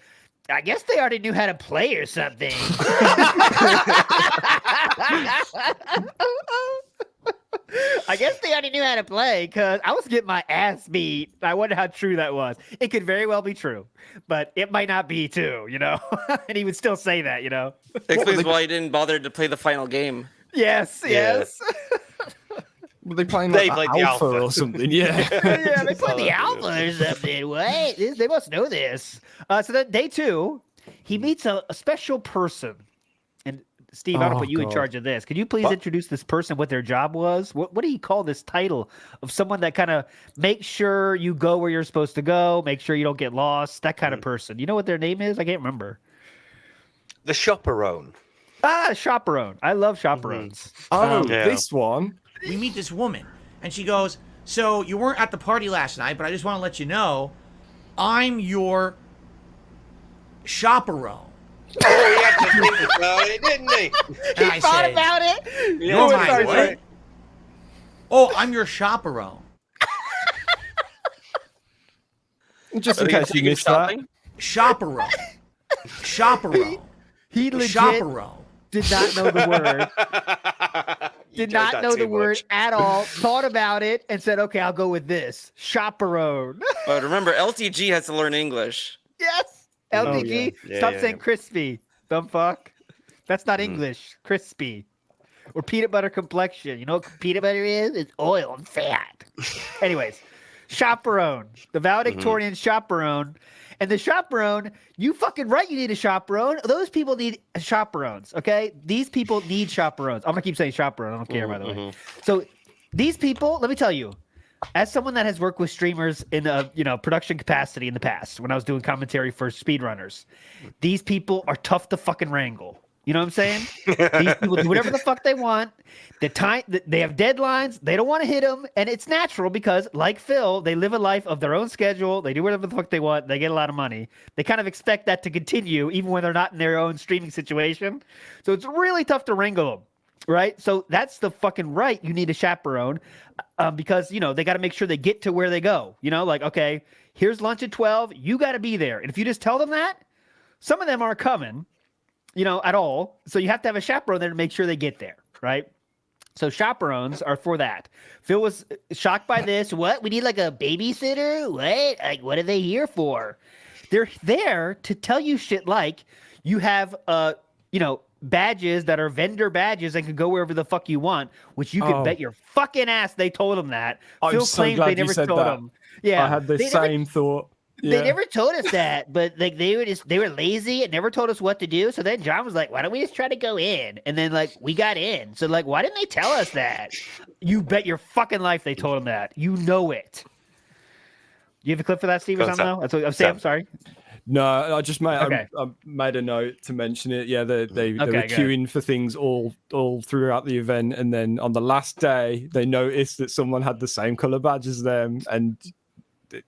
I guess they already knew how to play or something. I guess they already knew how to play because I was getting my ass beat. I wonder how true that was. It could very well be true, but it might not be too, you know? And he would still say that, you know? Explains why he didn't bother to play the final game. Yes. Were they playing They like played the alpha alpha. or something? Yeah. Yeah, they played the alpha or something. What? They must know this. So then day 2, he meets a special person. And Steve, I'm going to put you in charge of this. Could you please introduce this person, what their job was? What do you call this title of someone that kind of makes sure you go where you're supposed to go, make sure you don't get lost, that kind of person? You know what their name is? I can't remember. The chaperone. Chaperone. I love chaperones. This one. We meet this woman, and she goes, so you weren't at the party last night, but I just want to let you know, I'm your chaperone. Oh, he had to think about it, didn't he? And I thought said, about it. You're my what? Oh, I'm your chaperone. Just in case you missed that. Chaperone. Chaperone. He legit chaperone. did not know the word. Did not know the word at all. Thought about it and said, "Okay, I'll go with this chaperone." But remember, LTG has to learn English. Yes, LTG. Stop saying crispy, dumb fuck. That's not English. Crispy or peanut butter complexion. You know what peanut butter is? It's oil and fat. Anyways, chaperone, the valedictorian chaperone. And the chaperone, you fucking right, you need a chaperone. Those people need chaperones, okay? These people need chaperones. I'm going to keep saying chaperone. I don't care, by the way. So these people, let me tell you, as someone that has worked with streamers in a production capacity in the past, when I was doing commentary for speedrunners, these people are tough to fucking wrangle. You know what I'm saying? These people do whatever the fuck they want. They have deadlines. They don't want to hit them. And it's natural because, like Phil, they live a life of their own schedule. They do whatever the fuck they want. They get a lot of money. They kind of expect that to continue even when they're not in their own streaming situation. So it's really tough to wrangle them, right? So that's the fucking right. You need a chaperone because, they got to make sure they get to where they go. Like, okay, here's lunch at 12. You got to be there. And if you just tell them that, some of them aren't coming. At all. So you have to have a chaperone there to make sure they get there, right? So chaperones are for that. Phil was shocked by this. What? We need like a babysitter? What? Like, what are they here for? They're there to tell you shit like you have, badges that are vendor badges and can go wherever the fuck you want, which you can bet your fucking ass they told him that. I'm Phil so claims glad they you never said told that. him. Yeah. I had the same thought. They Yeah. never told us that, but like they were lazy and never told us what to do. So then John was like, "Why don't we just try to go in?" And then like we got in. So like, why didn't they tell us that? You bet your fucking life they told him that. You know it. You have a clip for that, Steve, or something? No? That's what I'm saying. I'm sorry. No, I just made Okay. I made a note to mention it. Yeah, they were Okay, good. queuing for things all throughout the event, and then on the last day, they noticed that someone had the same color badge as them, and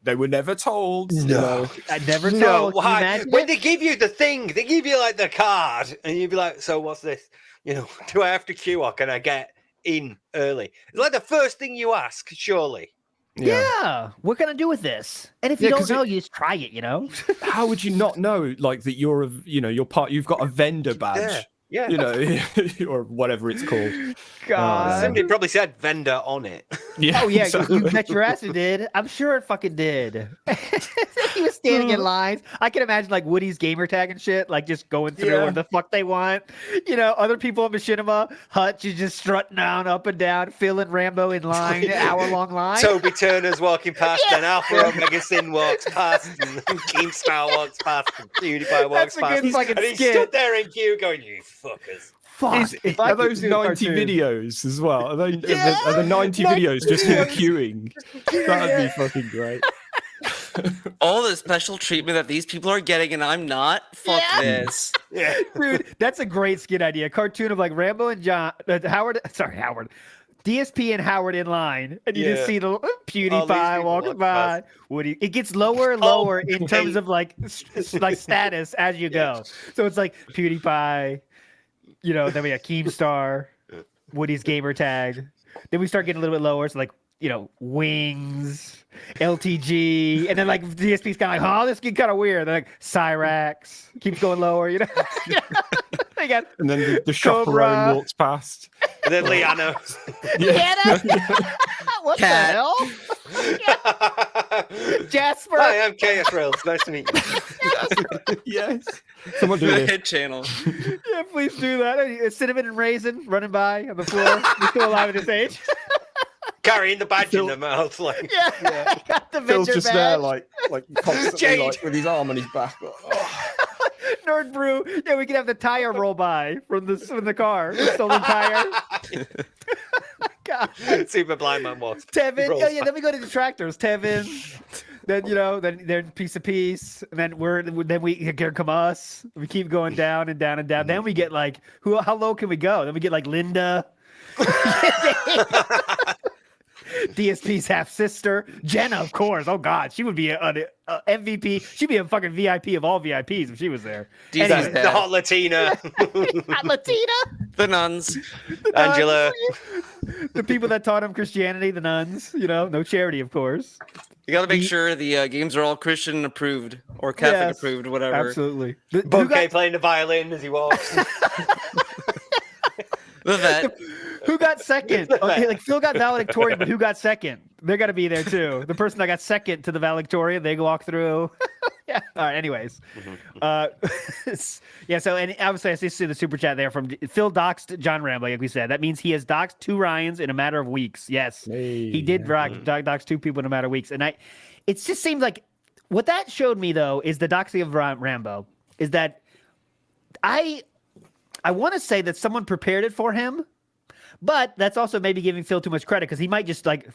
they were never told. You No. know? I never No, told. Can you why? imagine When it? they give you the thing, they give you like the card, and you'd be like, "So what's this? You know, do I have to queue or can I get in early?" It's like the first thing you ask, surely. Yeah. What can I do with this? And if you Yeah, don't 'cause know, you just try it, you know? How would you not know, like, that you're a, you know, you're part, you've got a vendor badge, Yeah. you know, or whatever it's called. God. Somebody probably said vendor on it. Yeah. Oh, yeah. exactly. You bet your ass it did. I'm sure it fucking did. He was standing in lines. I can imagine, like, Woody's gamer tag and shit, like, just going through Yeah. what the fuck they want. You know, other people in Machinima, Hutch is just strutting down, up and down, Phil and Rambo in line, hour-long line. Toby Turner's walking past, then Alpha Omega Sin walks past, and Keemstar walks past, and PewDiePie walks That's a past. good fucking And he skit. stood there in queue going, "You fuckers." Fuck. If I Are could those do a 90 cartoon. videos as well? Are the 90 videos just him queuing? That'd be fucking great. All the special treatment that these people are getting, and I'm not. Fuck this. Yeah. Dude, that's a great skit idea. A cartoon of like Rambo and Howard. DSP and Howard in line, and you just Yeah. see the All these PewDiePie people walking walk by. Woody, it gets lower and lower in terms of like like status as you go. So it's like PewDiePie, you know. Then we got Keemstar, Woody's gamer tag. Then we start getting a little bit lower. So like, you know, Wings, LTG, and then like DSP's kind of like, oh, this get kind of weird. Then like Cyrax keeps going lower, you know. They got And then the Cobra. chaperone walks past. And then Liana. What Cat. the hell? Jasper. Hi, I'm Kaya Thrills. Nice to meet you. Yes. Someone do The this. hit channel. Yeah, please do that. Cinnamon and Raisin running by on the floor. He's still alive at this age. Carrying the badge in the mouth, like. Yeah. Got the Phil's vendor just badge. there, like constantly, Jade. like, with his arm on his back. Like, oh. Nerd Brew. Yeah, we can have the tire roll by from the car. The stolen tire. God. Super blind man walks. Tevin. rolls Oh yeah, then we go to detractors. Tevin. Then then piece of piece. And then here come us. We keep going down and down and down. Then we get like how low can we go? Then we get like Linda. DSP's half sister, Jenna, of course. Oh God, she would be a MVP. She'd be a fucking VIP of all VIPs if she was there. Anyway. The hot Latina. Hot Latina, The nuns. Angela. the people that taught him Christianity, the nuns. You know, no charity, of course. You gotta make sure the games are all Christian approved or Catholic Yes, approved, whatever. Absolutely. Bunke playing the violin as he walks. The vet. Who got second? Okay, like Phil got valedictorian, but who got second? They got to be there too. The person that got second to the valedictorian, they walk through. Yeah. All right. Anyways, yeah. So, and obviously, I see the super chat there from Phil doxed John Rambo, like we said. That means he has doxed 2 Ryans in a matter of weeks. Yes, he did dox 2 people in a matter of weeks, and it just seems like what that showed me though is the doxing of Rambo is that I want to say that someone prepared it for him. But that's also maybe giving Phil too much credit because he might just like,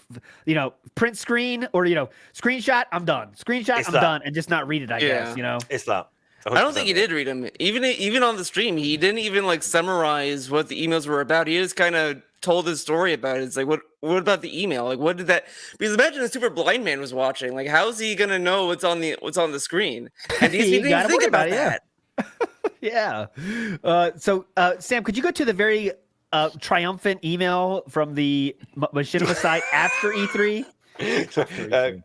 you know, print screen or, you know, screenshot, I'm done. Screenshot, I'm done. And just not read it, I guess, you know? It's that. I don't think he did read them. Even on the stream, he didn't even like summarize what the emails were about. He just kind of told his story about it. It's like, what about the email? Like, what did that? Because imagine a super blind man was watching. Like, how's he gonna know what's on the screen? And he didn't even think about that. Yeah. So, Sam, could you go to the very triumphant email from the Machinima site after E3?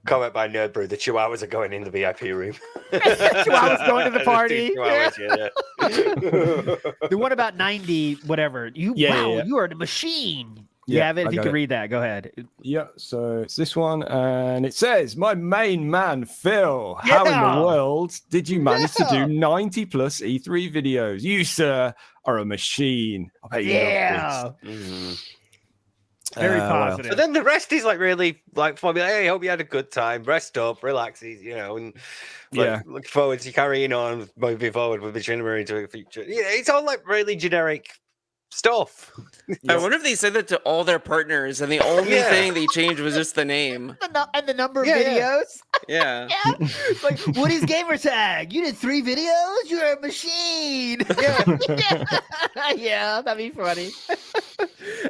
Comment by Nerd Brew. The Chihuahuas are going in the VIP room. Chihuahuas going to the party. Chihuahuas, yeah. The one about 90, whatever. You are the machine. You have it? If you can read that, go ahead. Yeah, so it's this one, and it says, "My main man, Phil, how in the world did you manage to do 90 plus E3 videos? You, sir, are a machine." I bet you love this. Very positive. But then the rest is like really like for me. Like, hey, hope you had a good time. Rest up, relax, you know, and look forward to carrying on, moving forward with Machinima into the future. Yeah, it's all like really generic stuff. I wonder if they said that to all their partners, and the only thing they changed was just the name And the number of videos. Yeah. It's like, Woody's gamer tag. You did 3 videos? You're a machine. Yeah, that'd be funny.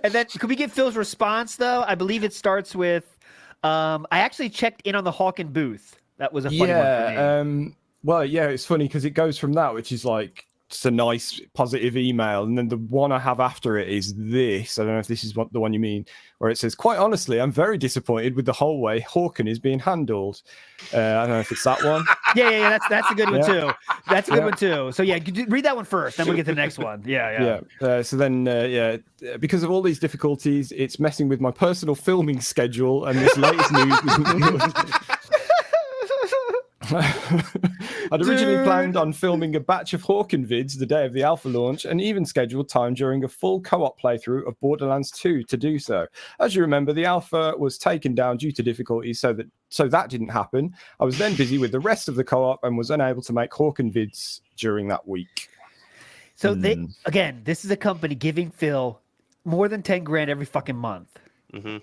And then, could we get Phil's response, though? I believe it starts with, I actually checked in on the Hawken booth. That was a funny one for me. Well, yeah, it's funny because it goes from that, which is like just a nice positive email, and then the one I have after it is this. I don't know if this is the one you mean, where it says, "Quite honestly, I'm very disappointed with the whole way Hawken is being handled." I don't know if it's that one. Yeah, that's a good one too. That's a good one too. So yeah, read that one first, then we'll get to the next one. Yeah. So then, because of all these difficulties, it's messing with my personal filming schedule, and this latest news isn't good. I'd originally planned on filming a batch of Hawken vids the day of the alpha launch, and even scheduled time during a full co-op playthrough of Borderlands 2 to do so. As you remember, the alpha was taken down due to difficulties, so that didn't happen. I was then busy with the rest of the co-op and was unable to make Hawken vids during that week. So this is a company giving Phil more than 10 grand every fucking month, and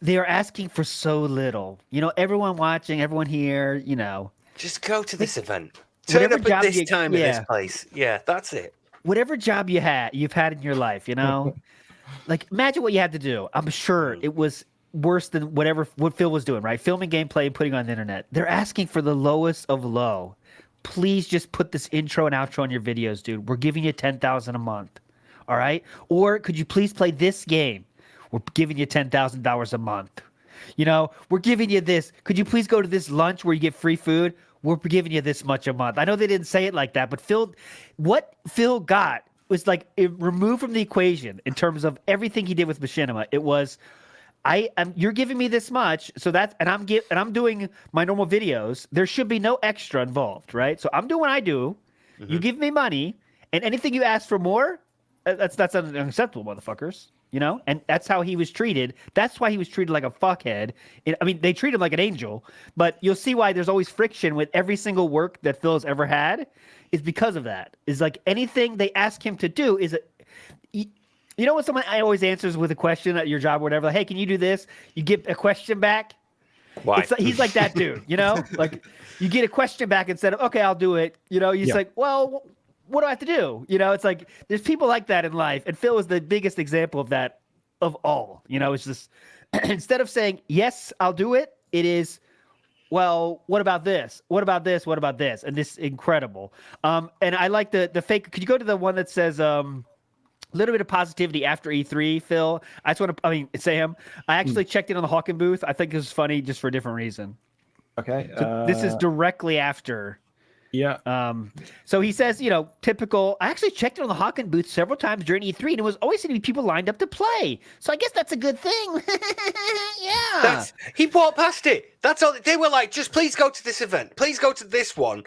they are asking for so little. You know, everyone watching, everyone here, you know. Just go to this event. Turn up at this time in this place. Yeah, that's it. Whatever job you've had in your life, you know. Like, imagine what you had to do. I'm sure it was worse than what Phil was doing, right? Filming gameplay and putting it on the internet. They're asking for the lowest of low. Please just put this intro and outro on your videos, dude. We're giving you $10,000 a month. All right? Or could you please play this game? We're giving you $10,000 a month. You know, we're giving you this. Could you please go to this lunch where you get free food? We're giving you this much a month. I know they didn't say it like that, but what Phil got was like removed from the equation in terms of everything he did with Machinima. It was, you're giving me this much, so I'm doing my normal videos. There should be no extra involved, right? So I'm doing what I do. You give me money, and anything you ask for more, that's unacceptable, motherfuckers. You know, and that's how he was treated. That's why he was treated like a fuckhead. I mean, they treat him like an angel, but you'll see why there's always friction with every single work that Phil's ever had is because of that. Is like anything they ask him to do is, you know, when someone always answers with a question at your job or whatever, like, hey, can you do this? You get a question back. Why? He's like that dude, you know, like you get a question back instead of, okay, I'll do it. You know, he's like, well, what do I have to do? You know, it's like there's people like that in life, and Phil is the biggest example of that of all. You know, it's just instead of saying yes, I'll do it, it is, well, what about this? What about this? What about this? And this is incredible. And I like the fake. Could you go to the one that says a little bit of positivity after E3, Phil? I just want to, Sam, I actually checked in on the Hawken booth. I think this is funny just for a different reason. Okay. So this is directly after. Yeah. So he says, you know, typical. I actually checked it on the Hawken booth several times during E3, and it was always seeming to be people lined up to play. So I guess that's a good thing. Yeah. He walked past it. That's all. They were like, just please go to this event. Please go to this one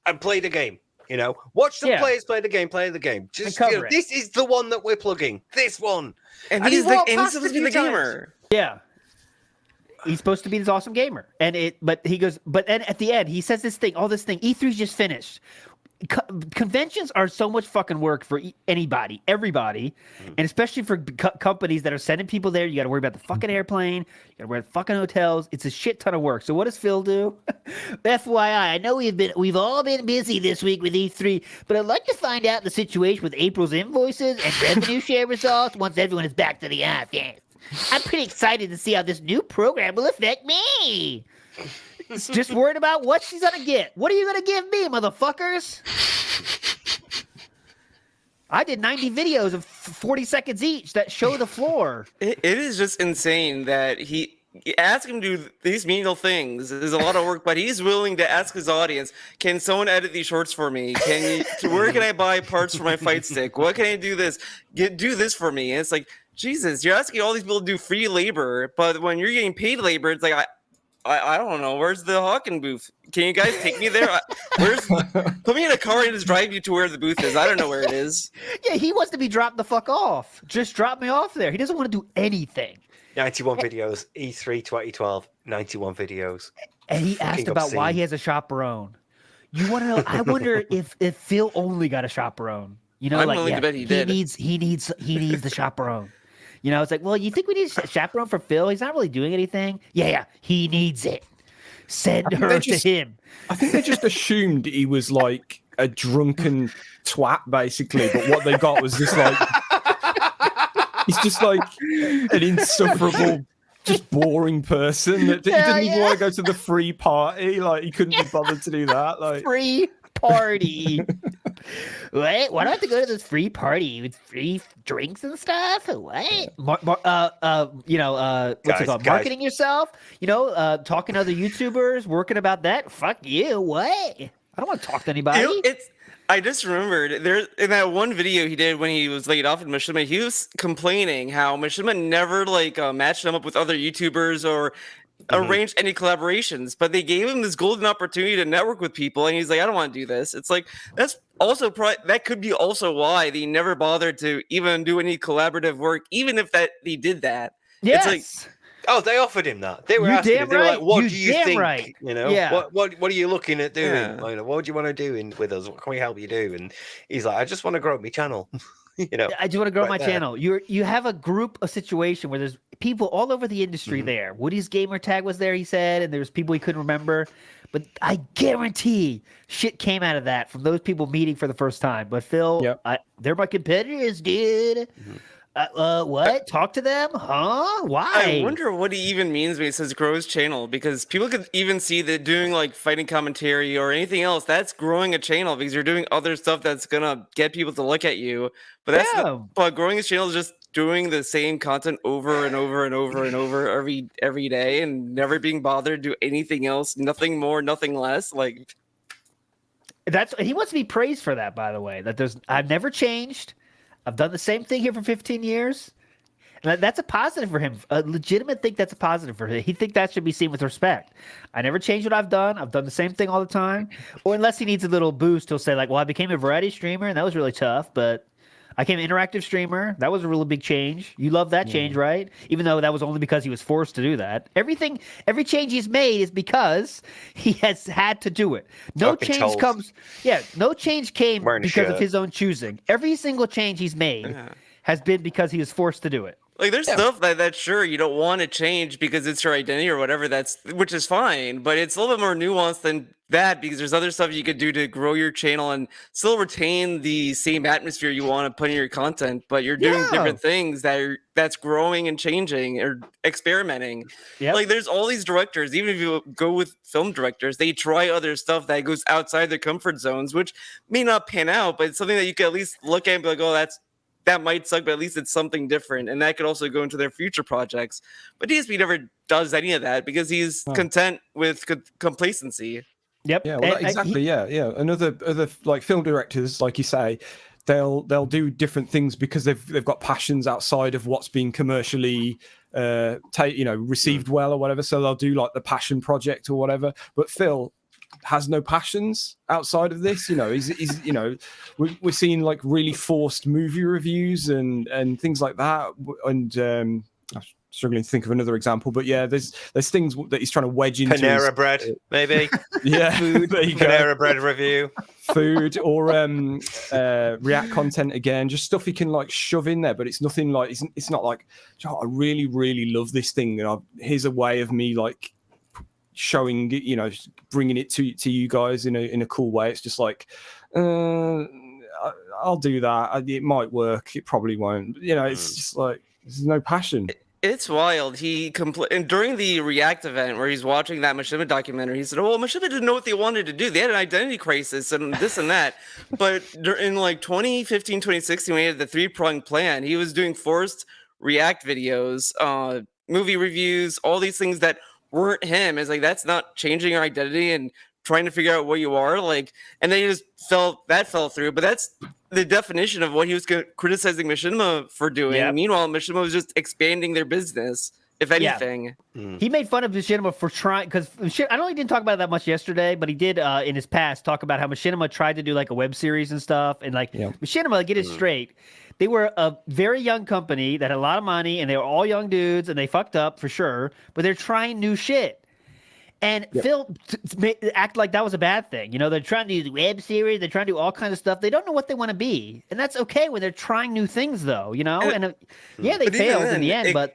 and play the game. You know, watch the players play the game. Play the game. Just this is the one that we're plugging. This one. And he's supposed to be the gamer. Yeah. He's supposed to be this awesome gamer. But he goes, but then at the end, he says this thing, E3's just finished. Conventions are so much fucking work for everybody, and especially for companies that are sending people there. You got to worry about the fucking airplane. You got to worry about the fucking hotels. It's a shit ton of work. So what does Phil do? FYI, I know we've all been busy this week with E3, but I'd like to find out the situation with April's invoices and revenue share results once everyone is back to the office. I'm pretty excited to see how this new program will affect me. It's just worried about what she's going to get. What are you going to give me, motherfuckers? I did 90 videos of 40 seconds each that show the floor. It is just insane that he ask him to do these menial things. There's a lot of work, but he's willing to ask his audience, can someone edit these shorts for me? Where can I buy parts for my fight stick? What can I do this? Do this for me. And it's like, Jesus, you're asking all these people to do free labor, but when you're getting paid labor, it's like, I don't know. Where's the Hawken booth? Can you guys take me there? Put me in a car and just drive you to where the booth is. I don't know where it is. Yeah, he wants to be dropped the fuck off. Just drop me off there. He doesn't want to do anything. 91 videos, E3 2012, 91 videos. And he asked about why he has a chaperone. You want to know? I wonder if Phil only got a chaperone. You know, I'm willing to bet he did. He needs the chaperone. You know, it's like, well, you think we need a chaperone for Phil? He's not really doing anything. Yeah, he needs it. Send her to him. I think they just assumed he was like a drunken twat, basically. But what they got was just like, he's just like an insufferable just boring person that he didn't even want to go to the free party. Like he couldn't be bothered to do that. Like Free party. What? Why do I have to go to this free party with free drinks and stuff? What? What's it called? Marketing yourself? Talking to other YouTubers, working about that? Fuck you. What? I don't want to talk to anybody. I just remembered there in that one video he did when he was laid off at Machinima, he was complaining how Machinima never matched him up with other YouTubers or arranged any collaborations, but they gave him this golden opportunity to network with people, and he's like, I don't want to do this. It's like that's also that could be also why they never bothered to even do any collaborative work, even if that they did that. Yes. It's like, oh, they offered him that. They were asking him, they were like, what do you think? Right. What are you looking at doing? Yeah. What do you want to do with us? What can we help you do? And he's like, I just want to grow my channel. I just want to grow my channel. You have a situation where there's people all over the industry there. Woody's gamer tag was there, he said, and there's people he couldn't remember. But I guarantee shit came out of that from those people meeting for the first time. But Phil, they're my competitors, dude. What? Talk to them? Huh? Why? I wonder what he even means when he says grow his channel, because people could even see that doing like fighting commentary or anything else, that's growing a channel because you're doing other stuff that's gonna get people to look at you. But that's but growing his channel is just doing the same content over and over and over and over every day and never being bothered to do anything else, nothing more, nothing less. Like he wants to be praised for that, by the way. I've never changed. I've done the same thing here for 15 years. And that's a positive for him. A legitimate think that's a positive for him. He think that should be seen with respect. I never changed what I've done. I've done the same thing all the time. Or unless he needs a little boost, he'll say like, well, I became a variety streamer and that was really tough, but I became an interactive streamer. That was a really big change. You love that change, right? Even though that was only because he was forced to do that. Every change he's made is because he has had to do it. No change came because of his own choosing. Every single change he's made has been because he was forced to do it. Like there's stuff that sure you don't want to change because it's your identity or whatever, which is fine, but it's a little bit more nuanced than that because there's other stuff you could do to grow your channel and still retain the same atmosphere you want to put in your content, but you're doing different things that's growing and changing or experimenting. Like there's all these directors, even if you go with film directors, they try other stuff that goes outside their comfort zones, which may not pan out, but it's something that you can at least look at and be like, oh, that might suck, but at least it's something different. And that could also go into their future projects. But DSP never does any of that because he's content with complacency. Yep. Yeah, well, exactly. Yeah. And other like film directors, like you say, they'll do different things because they've got passions outside of what's being commercially received well or whatever. So they'll do like the passion project or whatever. But Phil has no passions outside of this. He's we're seeing like really forced movie reviews and things like that. And I'm struggling to think of another example, but yeah, there's things that he's trying to wedge into Panera bread, maybe. Yeah, food. There you Panera go. bread review, food, or React content again, just stuff he can like shove in there. But it's nothing like it's not like, I really really love this thing, and here's a way of me like showing, bringing it to you guys in a cool way. It's just like, I'll do that. It might work. It probably won't. It's just like there's no passion. It's wild. And during the React event where he's watching that Machinima documentary, he said, "Oh, well, Machinima didn't know what they wanted to do. They had an identity crisis and this and that." But in like 2015, 2016, when he had the 3-pronged plan, he was doing forced React videos, movie reviews, all these things that weren't him. It's like that's not changing your identity and trying to figure out what you are. Like, and then he just fell through. But that's the definition of what he was criticizing Machinima for doing. Yep. Meanwhile, Machinima was just expanding their business, if anything. He made fun of Machinima for trying, because I know he didn't talk about it that much yesterday, but he did in his past talk about how Machinima tried to do like a web series and stuff. And like Machinima, get it straight, they were a very young company that had a lot of money and they were all young dudes and they fucked up for sure, but they're trying new shit. And Phil act like that was a bad thing. They're trying to do the web series. They're trying to do all kinds of stuff. They don't know what they want to be. And that's okay when they're trying new things, though, And they failed in the end, but...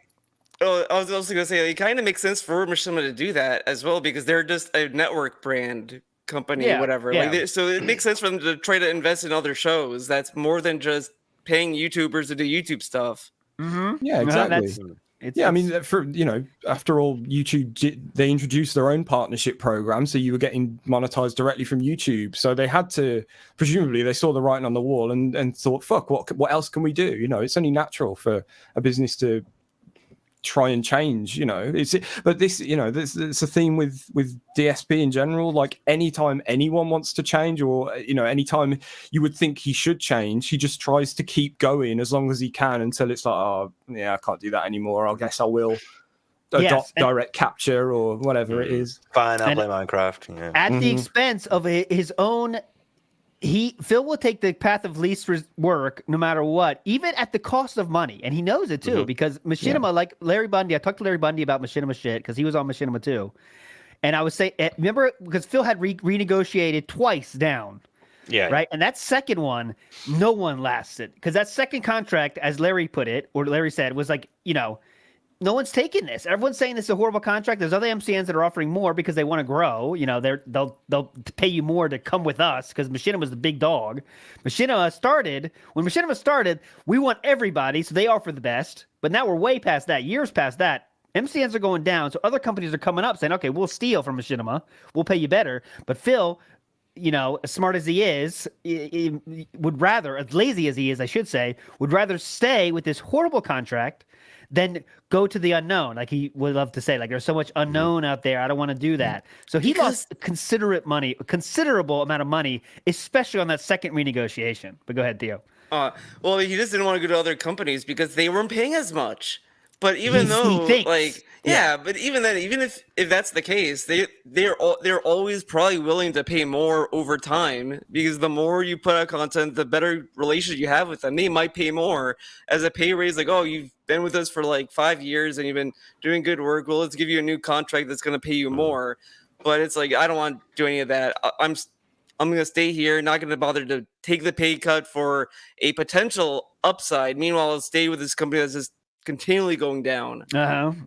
Oh, I was also going to say, it kind of makes sense for Machinima to do that as well, because they're just a network brand company, whatever. Yeah. So it makes sense for them to try to invest in other shows. That's more than just paying YouTubers to do YouTube stuff. Mm-hmm. Yeah, exactly. I mean, after all, they introduced their own partnership program, so you were getting monetized directly from YouTube. So they had to, presumably, they saw the writing on the wall and thought, "Fuck, what else can we do?" It's only natural for a business to try and change. But this, it's a theme with DSP in general. Like anytime anyone wants to change, or anytime you would think he should change, he just tries to keep going as long as he can until it's like, oh yeah, I can't do that anymore. I guess I will adopt direct capture or whatever it is. Fine, I'll play Minecraft. Yeah. At the expense of his own. Phil will take the path of least work no matter what, even at the cost of money. And he knows it too, because Machinima, like Larry Bundy, I talked to Larry Bundy about Machinima shit because he was on Machinima too. And I was saying, remember, because Phil had renegotiated twice down. Yeah. Right. And that second one, no one lasted, because that second contract, as Larry put it, or Larry said, was like, no one's taking this. Everyone's saying this is a horrible contract. There's other MCNs that are offering more because they want to grow. They'll pay you more to come with us because Machinima was the big dog. When Machinima started, we want everybody, so they offer the best. But now we're way past that, years past that. MCNs are going down, so other companies are coming up saying, okay, we'll steal from Machinima. We'll pay you better. But Phil, as smart as he is, he would rather, as lazy as he is, I should say, would rather stay with this horrible contract than go to the unknown. Like he would love to say, like, there's so much unknown out there. I don't want to do that. So he lost a considerable amount of money, especially on that second renegotiation. But go ahead, Theo. Well, he just didn't want to go to other companies because they weren't paying as much. But even but even then, even if that's the case, they're always probably willing to pay more over time, because the more you put out content, the better relationship you have with them. They might pay more as a pay raise, like, oh, you've been with us for like 5 years and you've been doing good work. Well, let's give you a new contract that's going to pay you more. But it's like, I don't want to do any of that. I'm going to stay here, not going to bother to take the pay cut for a potential upside. Meanwhile, I'll stay with this company that's just continually going down.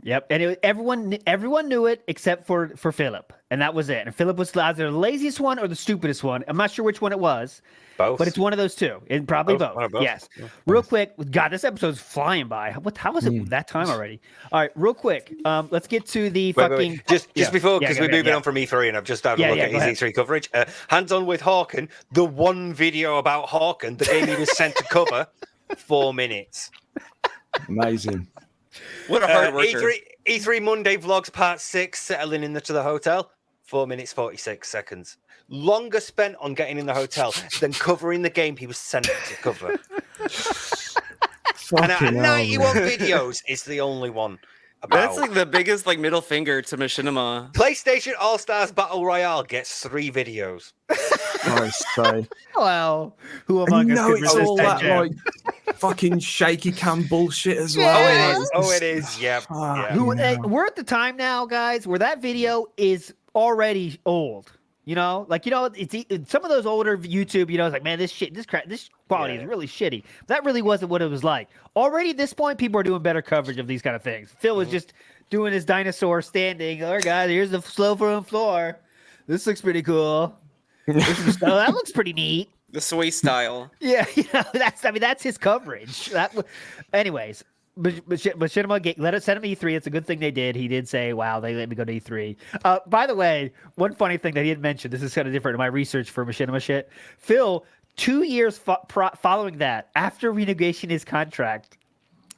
Yep. And everyone knew it except for Philip, and that was it. And Philip was either the laziest one or the stupidest one. I'm not sure which one it was. Both. But it's one of those two. And probably both. Yes. Yeah. Real quick. God, this episode's flying by. How was it that time already? All right, real quick. Let's get to the fucking. Just before, because we're moving on from E3, and I've just had a look at his E3 coverage. Hands on with Hawken. The one video about Hawken, the game he was sent to cover, 4 minutes. Amazing. What a hard worker. E3 Monday vlogs part 6, settling into the hotel, 4 minutes 46 seconds. Longer spent on getting in the hotel than covering the game he was sent to cover. And at 91 videos is the only one. That's like the biggest middle finger to Machinima. PlayStation All-Stars Battle Royale gets 3 videos. Nice say. Well, who among us could it's resist all that fucking shaky cam bullshit as well. It is. Yeah. We're at the time now, guys, where that video is already old. It's some of those older YouTube, it's like, man, this quality is really shitty. That really wasn't what it was like. Already at this point, people are doing better coverage of these kind of things. Phil was just doing his dinosaur standing. All right, guys, here's the slow room floor. This looks pretty cool. That looks pretty neat. The sway style. Yeah, that's his coverage. Anyways. Machinima let us send him E3. It's a good thing they did. He did say, wow, they let me go to E3. By the way, one funny thing that he had mentioned, this is kind of different in my research for Machinima shit. Phil, 2 years following that, after renegotiating his contract,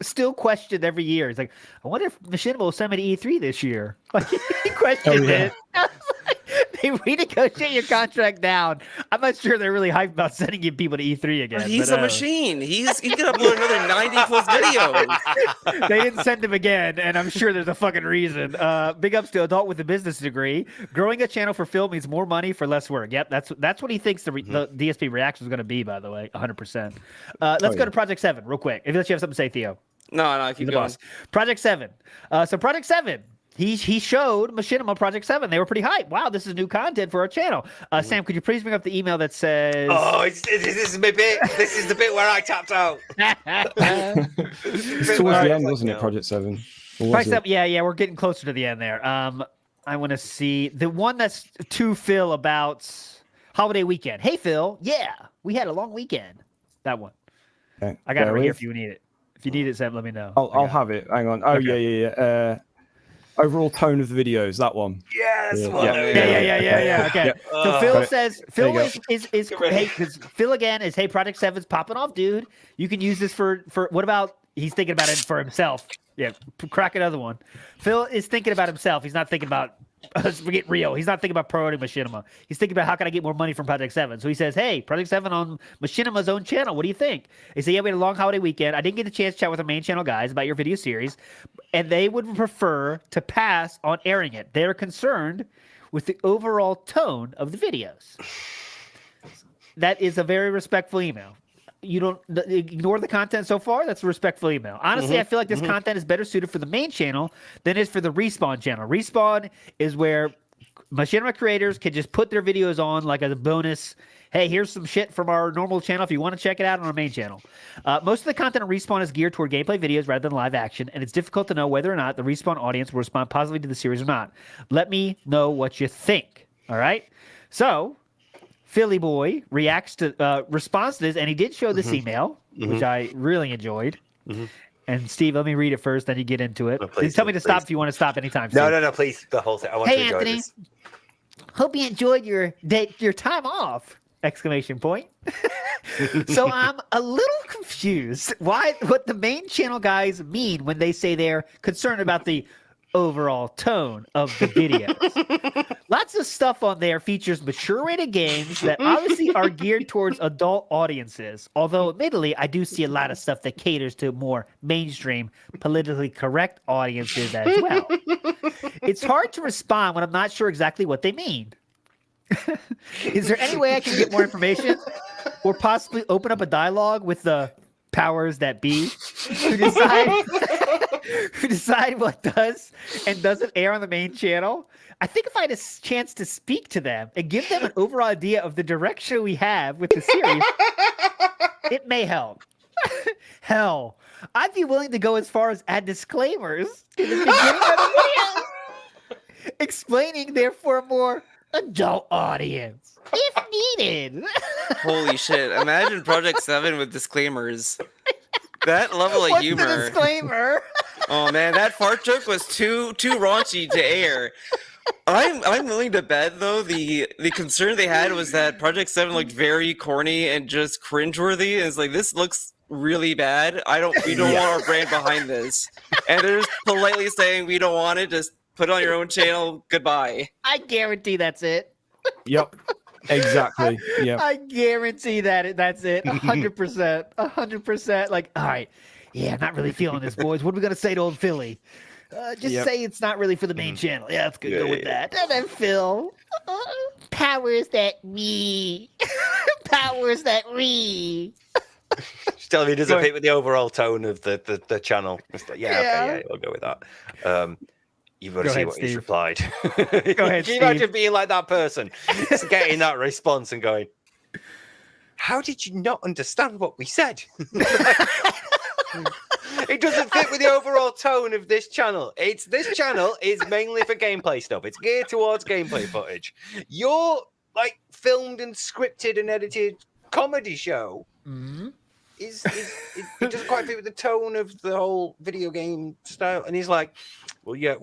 still questioned every year. He's like, I wonder if Machinima will send me to E3 this year. He questioned it. They renegotiate your contract down. I'm not sure they're really hyped about sending you people to E3 again. He's a machine. He can upload another 90 plus videos. They didn't send him again, and I'm sure there's a fucking reason. Big ups to Adult with a Business Degree. Growing a channel for Phil means more money for less work. Yep, that's what he thinks the DSP reaction is going to be, by the way, 100%. Let's go to Project 7 real quick. If you have something to say, Theo. No, keep going. Boss. Project 7. So Project 7. He showed Machinima Project 7. They were pretty hyped. Wow, this is new content for our channel. Sam, could you please bring up the email that says... Oh, this is my bit. This is the bit where I tapped out. It's towards the end, wasn't it, Project 7? Project 7, yeah, we're getting closer to the end there. I want to see... The one that's to Phil about holiday weekend. Hey, Phil. Yeah, we had a long weekend. That one. Okay. I got it right here if you need it. If you need it, Sam, let me know. I'll have it. Hang on. Oh yeah. Overall tone of the videos. That one. Yes. Yeah. Okay. So Phil says Phil There is hey, because Phil again is, hey, Project 7's popping off, dude. You can use this for what about? He's thinking about it for himself. Yeah, crack another one. Phil is thinking about himself. He's not thinking about. Let's get real. He's not thinking about promoting Machinima. He's thinking about how can I get more money from Project 7. So he says, hey, Project 7 on Machinima's own channel. What do you think? He said, yeah, we had a long holiday weekend. I didn't get a chance to chat with the main channel guys about your video series, and they would prefer to pass on airing it. They're concerned with the overall tone of the videos. That is a very respectful email. You don't ignore the content so far. That's a respectful email. Honestly, I feel like this content is better suited for the main channel than it is for the Respawn channel. Respawn is where Machinima creators can just put their videos on like as a bonus. Hey, here's some shit from our normal channel if you want to check it out on our main channel. Most of the content on Respawn is geared toward gameplay videos rather than live action, and it's difficult to know whether or not the Respawn audience will respond positively to the series or not. Let me know what you think. All right? So Philly Boy responds to this, and he did show this email, which I really enjoyed. And Steve, let me read it first, then you get into it. Please, tell me to stop if you want to stop anytime. No, please, the whole thing. I want to enjoy Anthony, this. Hope you enjoyed your time off! Exclamation point. So I'm a little confused what the main channel guys mean when they say they're concerned about the overall tone of the videos. Lots of stuff on there features mature rated games that obviously are geared towards adult audiences. Although admittedly, I do see a lot of stuff that caters to more mainstream, politically correct audiences as well. It's hard to respond when I'm not sure exactly what they mean. Is there any way I can get more information or possibly open up a dialogue with the powers that be who decide what does and doesn't air on the main channel? I think if I had a chance to speak to them and give them an overall idea of the direction we have with the series, it may help. Hell, I'd be willing to go as far as add disclaimers to the beginning of the video, explaining therefore a more adult audience if needed. Holy shit. Imagine Project 7 with disclaimers. That level of What's humor. the disclaimer? Oh man, that fart joke was too raunchy to air. I'm willing to bet though the concern they had was that Project 7 looked very corny and just cringeworthy. It's like, this looks really bad. We don't want our brand behind this. And they're just politely saying we don't want it, just put it on your own channel, goodbye. I guarantee that's it. Yep. Exactly. Yeah. I guarantee that's it. 100%. 100%. Like, all right. Yeah, I'm not really feeling this, boys. What are we going to say to old Philly? Just say it's not really for the main channel. Yeah, that's good. Go with that. And then Phil, powers that me. Powers that we. Just tell me, does it fit with the overall tone of the channel? Okay, we'll go with that. You've got to see what he's replied. Go ahead, Can you imagine being like that person, getting that response and going, how did you not understand what we said? It doesn't fit with the overall tone of this channel. This channel is mainly for gameplay stuff. It's geared towards gameplay footage. Your like filmed and scripted and edited comedy show it doesn't quite fit with the tone of the whole video game style. And he's like, well, yeah,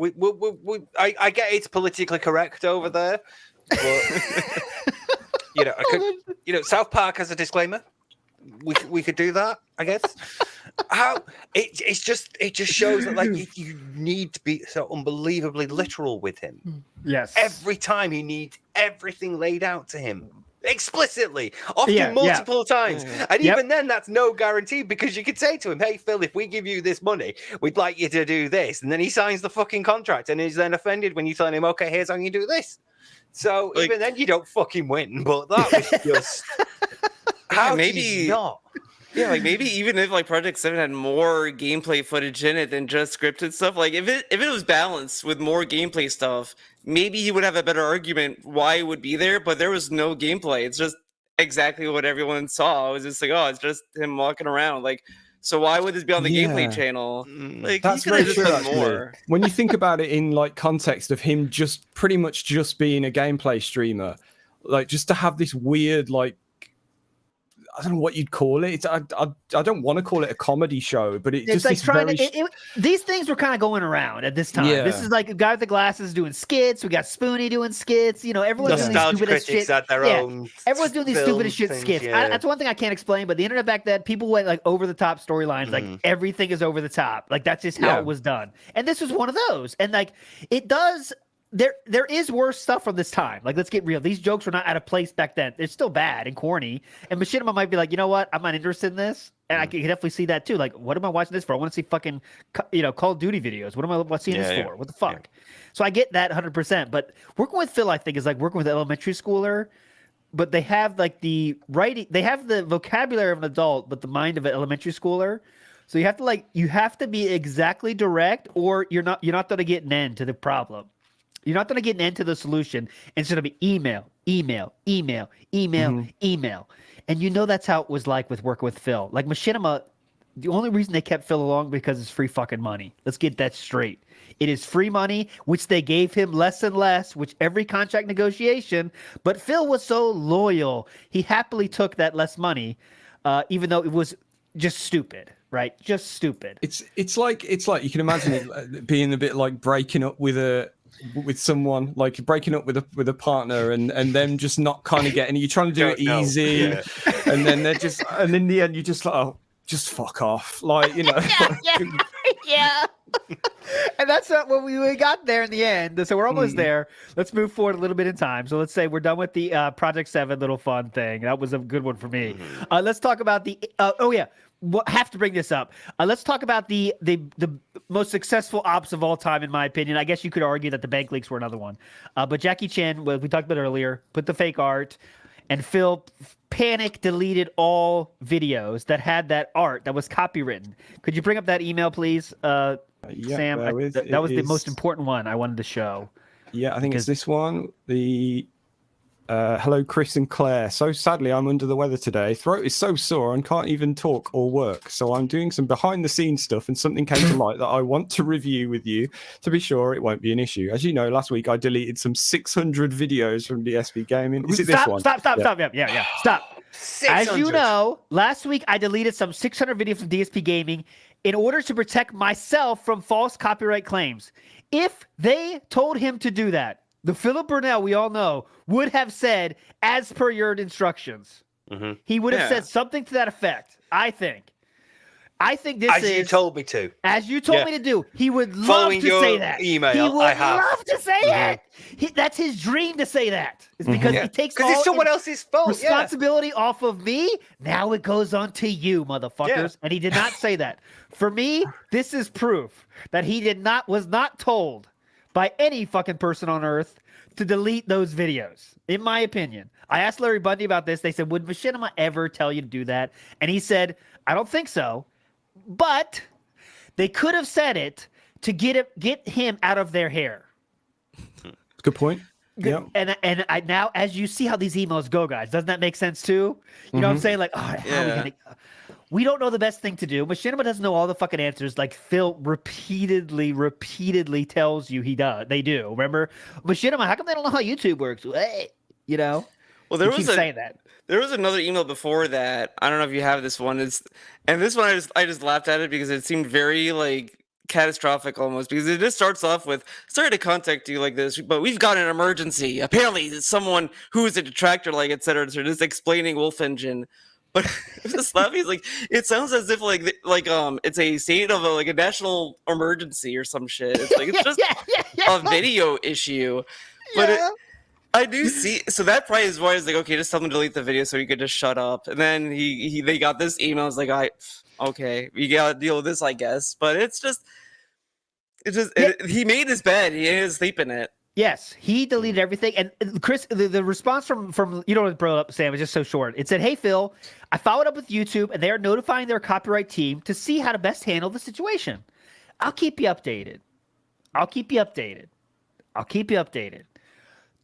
I get it's politically correct over there, but South Park has a disclaimer. We could do that, I guess. It just shows that like you need to be so unbelievably literal with him. Yes. Every time he needs everything laid out to him explicitly, often multiple times. And even then, that's no guarantee, because you could say to him, hey, Phil, if we give you this money, we'd like you to do this. And then he signs the fucking contract and is then offended when you tell him, okay, here's how you do this. So even then, you don't fucking win. But that was just... How maybe not? Yeah, like maybe even if like Project 7 had more gameplay footage in it than just scripted stuff, like if it was balanced with more gameplay stuff, maybe he would have a better argument why it would be there, but there was no gameplay. It's just exactly what everyone saw. It was just like, oh, it's just him walking around. Like, so why would this be on the gameplay channel? Like, that's he could have very just true, done more. When you think about it in like context of him just pretty much just being a gameplay streamer, like just to have this weird like I don't know what you'd call it. I don't want to call it a comedy show, but it's like these things were kind of going around at this time. Yeah. This is like a guy with the glasses doing skits. We got Spoonie doing skits. You know, everyone's doing these Nostalgia stupidest critics shit. had their own Everyone's doing these film stupidest shit things, skits. yeah. That's one thing I can't explain. But the internet back then, people went like over the top storylines. Like everything is over the top. Like that's just how it was done. And this was one of those. And like it does. There is worse stuff from this time. Like, let's get real. These jokes were not out of place back then. They're still bad and corny. And Machinima might be like, you know what? I'm not interested in this. And I can definitely see that too. Like, what am I watching this for? I want to see fucking, Call of Duty videos. What am I seeing this for? What the fuck? Yeah. So I get that 100%. But working with Phil, I think, is like working with an elementary schooler. But they have like the writing. They have the vocabulary of an adult, but the mind of an elementary schooler. So you have to be exactly direct, or you're not going to get an end to the problem. You're not going to get an end to the solution instead of email. And you know that's how it was like with working with Phil. Like Machinima, the only reason they kept Phil along because it's free fucking money. Let's get that straight. It is free money, which they gave him less and less, which every contract negotiation. But Phil was so loyal. He happily took that less money, even though it was just stupid. Right? Just stupid. It's like you can imagine it being a bit like breaking up with someone, like breaking up with a partner and them just not kind of getting it. You're trying to do it easy, and then they're just, and in the end you're just like, oh, just fuck off, like, you know. Yeah. And that's what we got there in the end. So we're almost there. Let's move forward a little bit in time. So let's say we're done with the Project 7 little fun thing. That was a good one for me. Let's talk about the have to bring this up. Let's talk about the most successful ops of all time, in my opinion. I guess you could argue that the bank leaks were another one. But Jackie Chan, what we talked about earlier, put the fake art, and Phil panic deleted all videos that had that art that was copywritten. Could you bring up that email, please, Sam? That was the most important one I wanted to show. Yeah, I think it's this one. The hello, Chris and Claire. So sadly, I'm under the weather today. Throat is so sore and can't even talk or work. So I'm doing some behind the scenes stuff, and something came to light that I want to review with you to be sure it won't be an issue. As you know, last week I deleted some 600 videos from DSP Gaming. Is it this one? Stop. Yeah. Stop. 600. As you know, last week I deleted some 600 videos from DSP Gaming in order to protect myself from false copyright claims. If they told him to do that, the Philip Burnell, we all know, would have said, as per your instructions. He would have said something to that effect, I think. I think this as you told me to. As you told me to do. He would love to say that. Email, he would love to say it. That's his dream to say that. It's because he takes all it's someone else's fault. Responsibility off of me. Now it goes on to you, motherfuckers. Yeah. And he did not say that. For me, this is proof that he was not told by any fucking person on earth to delete those videos, in my opinion. I asked Larry Bundy about this. They said, would Machinima ever tell you to do that? And he said, I don't think so. But they could have said it to get him out of their hair. Good point. Yeah. And I now, as you see how these emails go, guys, doesn't that make sense too? You know what I'm saying? Like, how are we gonna... We don't know the best thing to do. Machinima doesn't know all the fucking answers. Like Phil repeatedly tells you they do. Remember, Machinima, how come they don't know how YouTube works? Hey, you know. Well, there was another email before that. I don't know if you have this one. And this one I just laughed at it because it seemed very like catastrophic almost, because it just starts off with, sorry to contact you like this, but we've got an emergency. Apparently, it's someone who is a detractor, like et cetera, just explaining Wolf Engine. But just laughing is like, it sounds as if like it's a state of a national emergency or some shit. It's like it's just a video issue. But I do see. So that probably is why I was like, okay, just tell them to delete the video so he could just shut up. And then they got this email. I was like, okay, we gotta deal with this, I guess. But he made his bed. He is sleeping in it. Yes, he deleted everything. And Chris, the response from you know what brought up, Sam, was just so short. It said, hey, Phil, I followed up with YouTube, and they are notifying their copyright team to see how to best handle the situation. I'll keep you updated.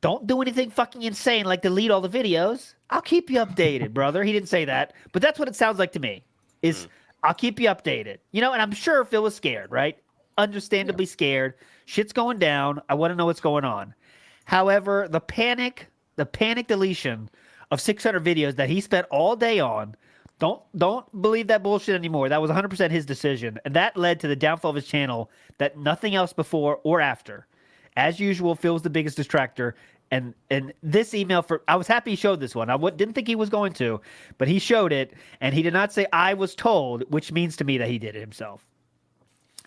Don't do anything fucking insane like delete all the videos. I'll keep you updated, brother. He didn't say that, but that's what it sounds like to me, is I'll keep you updated. You know, and I'm sure Phil was scared, right? Understandably scared. Shit's going down. I want to know what's going on. However, the panic deletion of 600 videos that he spent all day on Don't believe that bullshit anymore. That was 100% his decision, and that led to the downfall of his channel. That nothing else before or after. As usual, Phil was the biggest distractor. And this email I was happy he showed this one. I didn't think he was going to, but he showed it, and he did not say I was told, which means to me that he did it himself.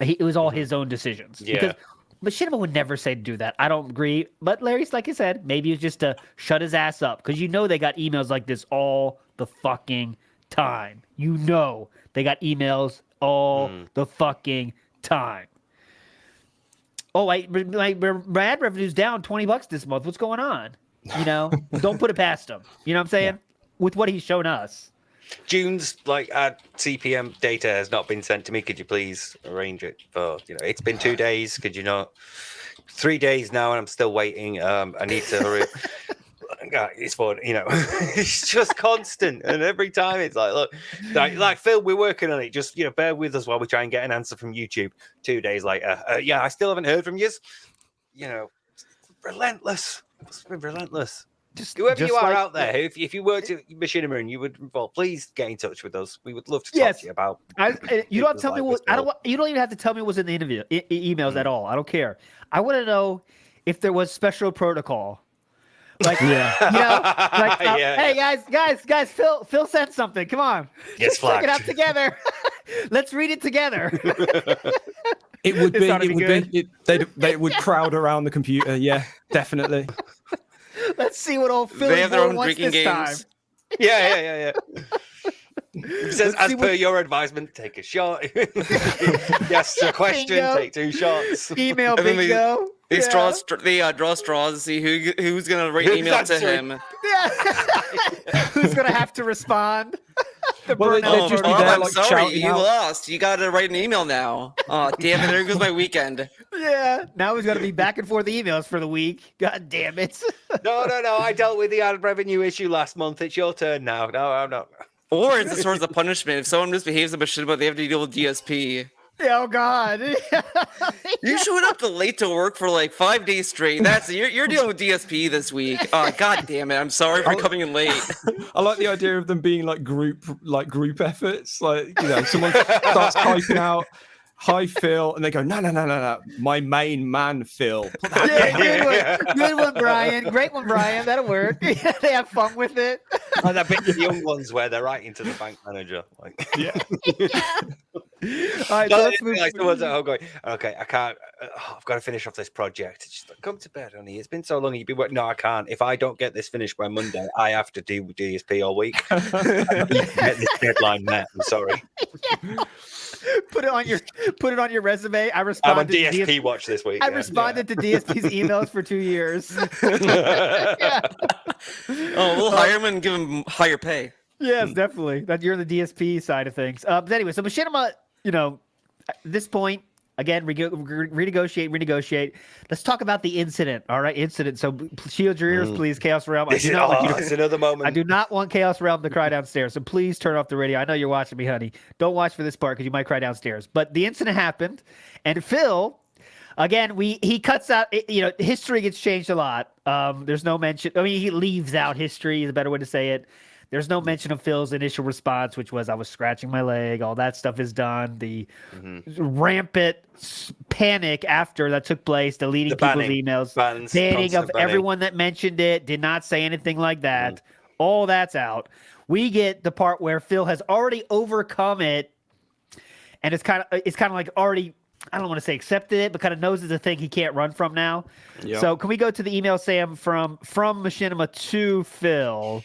It was all his own decisions. Yeah. Because Machinima would never say to do that. I don't agree. But Larry's, like I said, maybe it's just to shut his ass up. Because they got emails like this all the fucking time. They got emails all the fucking time. Oh, my ad revenue's down $20 this month. What's going on? Don't put it past him. You know what I'm saying? Yeah. With what he's shown us. June's ad CPM data has not been sent to me. Could you please arrange it for, it's been 2 days. Could you not? 3 days now, and I'm still waiting. I need to hurry. It's fun, it's just constant. And every time it's like, look, like Phil, we're working on it. Just, bear with us while we try and get an answer from YouTube. 2 days later. Yeah, I still haven't heard from you. Relentless. It's been relentless. Whoever you are out there, if you worked at Machinima and you would involve, please get in touch with us. We would love to talk to you about. You don't have to tell me what. You don't even have to tell me what's in the interview emails at all. I don't care. I want to know if there was special protocol. Like, hey guys, Phil sent something. Come on, let's check it out together. Let's read it together. It would be. They would crowd around the computer. Yeah, definitely. Let's see what old Phil They have their own wants drinking this games. time. Yeah. It says, as per your advisement, take a shot. Yes, a question, Bingo. take 2 shots. Email And then bingo. They draw straws to see who's gonna write email That's to true. him. Yeah. Who's gonna have to respond? Well, they'd just be there, I'm like, sorry, shouting you out. lost. You gotta write an email now. Oh, damn it! There goes my weekend. Yeah. Now he's gonna be back and forth emails for the week. God damn it. No. I dealt with the ad revenue issue last month. It's your turn now. No, I'm not. Or it's a source of punishment. If someone misbehaves a shit about, they have to deal with DSP. Oh God. You showed up late to work for like 5 days straight. You're dealing with DSP this week. God damn it! I'm sorry for coming in late. I like the idea of them being like group efforts. Like, someone starts typing out, "Hi Phil," and they go, "No, my main man Phil." Yeah, good one, Brian. Great one, Brian. That'll work. They have fun with it. Oh, that bit the young ones where they're writing to the bank manager. Like, Yeah. All right, so let's move. like someone's at home going, okay, I can't. I've got to finish off this project. It's just like, come to bed, honey. It's been so long. You've been working. No, I can't. If I don't get this finished by Monday, I have to do DSP all week. I need to get this deadline met. I'm sorry. Put it on your resume. I I'm on responded to DSP watch this week. I responded to DSP's emails for 2 years. We'll hire him and give him higher pay. Yes, definitely. That you're the DSP side of things. But anyway, so Machinima, at this point, again, renegotiate. Let's talk about the incident. All right, incident. So shield your ears, please, Chaos Realm. It's another moment. I do not want Chaos Realm to cry downstairs. So please turn off the radio. I know you're watching me, honey. Don't watch for this part because you might cry downstairs. But the incident happened, and Phil, again, he cuts out. History gets changed a lot. There's no mention. I mean, he leaves out history is a better way to say it. There's no mention of Phil's initial response, which was, I was scratching my leg. All that stuff is done. The rampant panic after that took place, deleting people's emails, banning of everyone that mentioned it, did not say anything like that. All that's out. We get the part where Phil has already overcome it, and it's kind of like already, I don't want to say accepted it, but kind of knows it's a thing he can't run from now. Yep. So can we go to the email, Sam, from Machinima to Phil,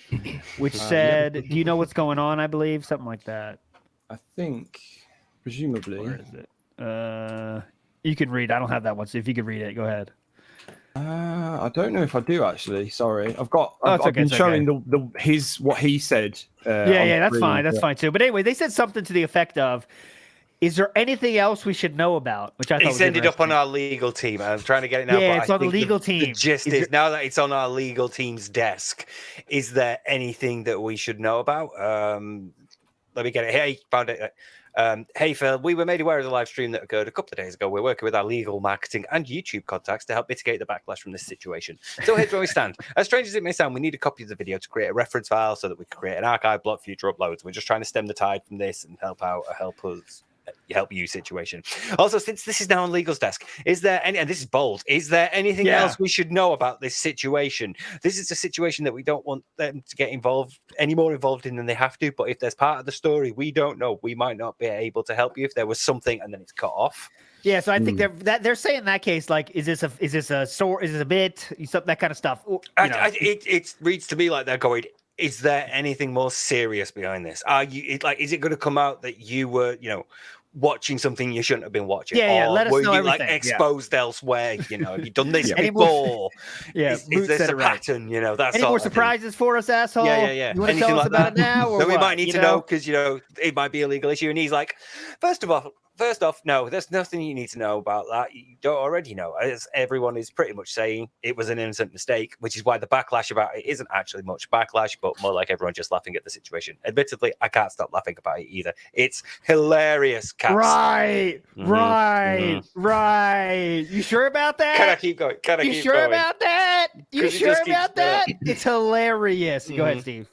which said, do you know what's going on, I believe? Something like that. I think, presumably. Where is it? You can read. I don't have that one, so if you could read it, go ahead. I don't know if I do, actually. Sorry. I've been showing what he said. That's fine. That's fine, too. But anyway, they said something to the effect of, is there anything else we should know about? Which I thought it's ended up on our legal team. I'm trying to get it now. Yeah, but it's I on the think legal team. The gist is now that it's on our legal team's desk, is there anything that we should know about? Let me get it. Hey, found it. Hey, Phil, we were made aware of the live stream that occurred a couple of days ago. We're working with our legal, marketing, and YouTube contacts to help mitigate the backlash from this situation. So here's where we stand. As strange as it may sound, we need a copy of the video to create a reference file so that we can create an archive block for future uploads. We're just trying to stem the tide from this and help you situation. Also, since this is now on legal's desk, is there any, and this is bold, is there anything else we should know about this situation? This is a situation that we don't want them to get any more involved in than they have to, but if there's part of the story we don't know, we might not be able to help you if there was something and then it's cut off. Yeah, so I think they're saying in that case, like, is this a bit, that kind of stuff? It reads to me like they're going, is there anything more serious behind this? Is it going to come out that you were, watching something you shouldn't have been watching? Yeah, or let us were know you everything. exposed elsewhere? Have you done this Any before? Is this a pattern? That's any more surprises for us, asshole? Yeah. You want to Anything tell us like about that? it now? Or that we what? might need to know because it might be a legal issue. And he's like, first off, no, there's nothing you need to know about that. You don't already know. As everyone is pretty much saying, it was an innocent mistake, which is why the backlash about it isn't actually much backlash, but more like everyone just laughing at the situation. Admittedly, I can't stop laughing about it either. It's hilarious, Caps. Right. You sure about that? Can I keep going? You sure about that? It's hilarious. Go ahead, Steve.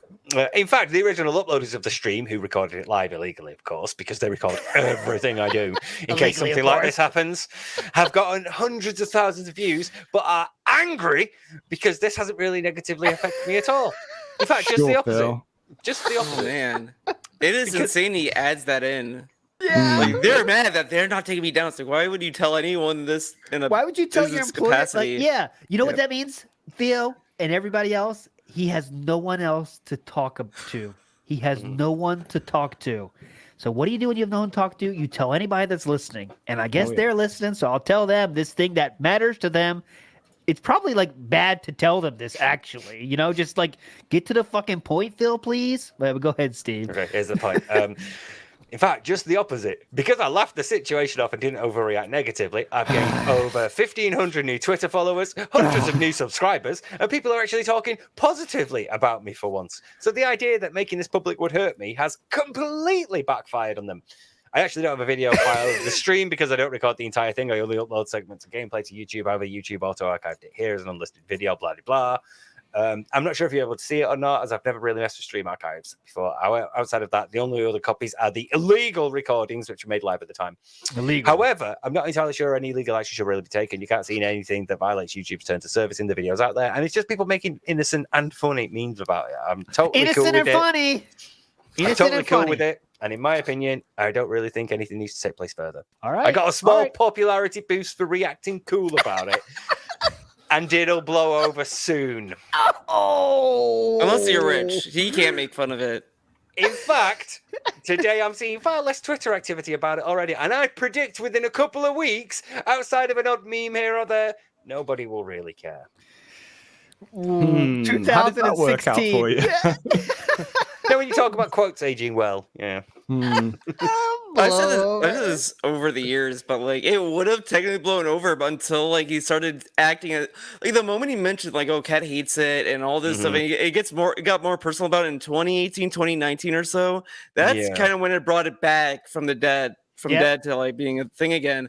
In fact, the original uploaders of the stream, who recorded it live illegally, of course, because they record everything I do in case something like this happens, have gotten hundreds of thousands of views, but are angry because this hasn't really negatively affected me at all. In fact, just the opposite. Phil. Just the opposite. Oh, man. It is insane he adds that in. Yeah. Like, they're mad that they're not taking me down. It's like, why would you tell anyone this in a Why would you tell your business employer? capacity? You know what that means, Theo, and everybody else? He has no one else to talk to. He has no one to talk to. So what do you do when you have no one to talk to? You tell anybody that's listening. And I guess they're listening, so I'll tell them this thing that matters to them. It's probably like bad to tell them this, actually. Just like get to the fucking point, Phil, please. But go ahead, Steve. Okay, here's the point. In fact, just the opposite. Because I laughed the situation off and didn't overreact negatively, I've gained over 1,500 new Twitter followers, hundreds of new subscribers, and people are actually talking positively about me for once. So the idea that making this public would hurt me has completely backfired on them. I actually don't have a video file of the stream because I don't record the entire thing. I only upload segments of gameplay to YouTube. However, YouTube auto-archived it here as an unlisted video, blah, blah, blah. I'm not sure if you're able to see it or not, as I've never really messed with stream archives before. Outside of that, the only other copies are the illegal recordings, which were made live at the time. Illegal. However, I'm not entirely sure any legal action should really be taken. You can't see anything that violates YouTube's terms of service in the videos out there, and it's just people making innocent and funny memes about it. I'm totally innocent cool with and it. Funny. I'm totally cool with it. And in my opinion, I don't really think anything needs to take place further. All right. I got a small popularity boost for reacting cool about it. And it'll blow over soon. Oh! Unless you're rich. He can't make fun of it. In fact, today I'm seeing far less Twitter activity about it already. And I predict within a couple of weeks, outside of an odd meme here or there, nobody will really care. 2016. How did that work out for you? Now, when you talk about quotes aging well, yeah. I've said this over the years, but like it would have technically blown over, but until like he started acting like the moment he mentioned like, oh, Cat hates it and all this stuff, and it got more personal about it in 2018, 2019 or so. That's kind of when it brought it back from dead to like being a thing again.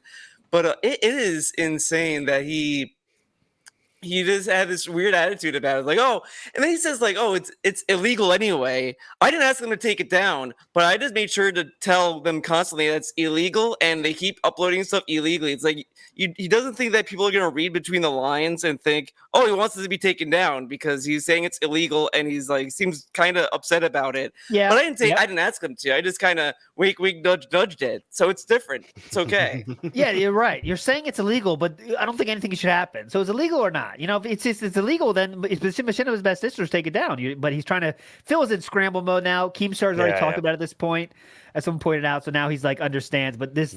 But it is insane that he just had this weird attitude about it, like, oh, and then he says, like, oh, it's illegal anyway. I didn't ask them to take it down, but I just made sure to tell them constantly that's illegal, and they keep uploading stuff illegally. It's like he doesn't think that people are gonna read between the lines and think, oh, he wants it to be taken down because he's saying it's illegal, and he's like seems kind of upset about it. Yeah, but I didn't ask him to. I just kind of wink, nudged it. So it's different. It's okay. Yeah, you're right. You're saying it's illegal, but I don't think anything should happen. So is it illegal or not? If it's illegal, then it's Machinima's best sisters take it down. But he's trying to. Phil is in scramble mode now. Keemstar's already talked about it at this point, as someone pointed out. So now he's like understands. But this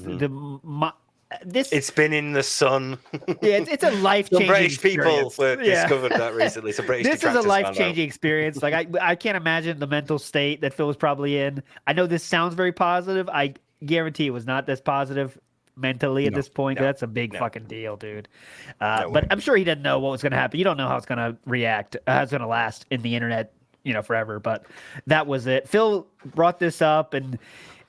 it's been in the sun. Yeah, it's a life-changing British experience. people discovered that recently. So British this is a life-changing experience. Like I can't imagine the mental state that Phil was probably in. I know this sounds very positive. I guarantee it was not this positive mentally at this point. That's a big fucking deal, dude. But I'm sure he didn't know what was going to happen. You don't know how it's going to react, how it's going to last in the internet forever. But that was it. Phil brought this up and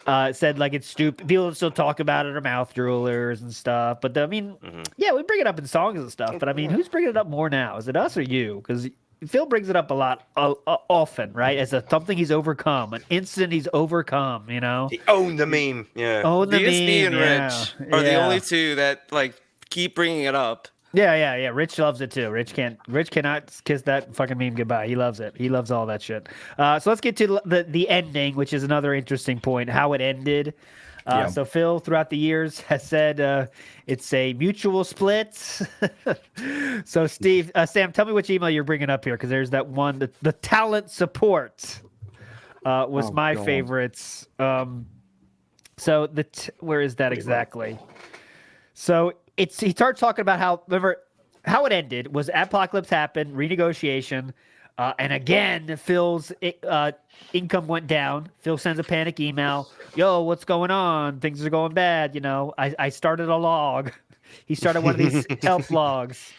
said like it's stupid. People still talk about it or mouth droolers and stuff. But I mean, yeah, we bring it up in songs and stuff. But I mean, who's bringing it up more now? Is it us or you? Because Phil brings it up a lot, often, right? As something he's overcome, an incident he's overcome. He owned the meme. Yeah. Own the DSP meme. and Rich are the only two that like keep bringing it up. Yeah. Rich loves it too. Rich cannot kiss that fucking meme goodbye. He loves it. He loves all that shit. So let's get to the ending, which is another interesting point. How it ended. So Phil, throughout the years, has said it's a mutual split. So Steve, Sam, tell me which email you're bringing up here, because there's that one. The talent support was my favorites. So where is that exactly? So he started talking about how it ended was Apocalypse happened, renegotiation, and again Phil's income went down. Phil sends a panic email. Yo, what's going on? Things are going bad. I started a log. He started one of these help logs,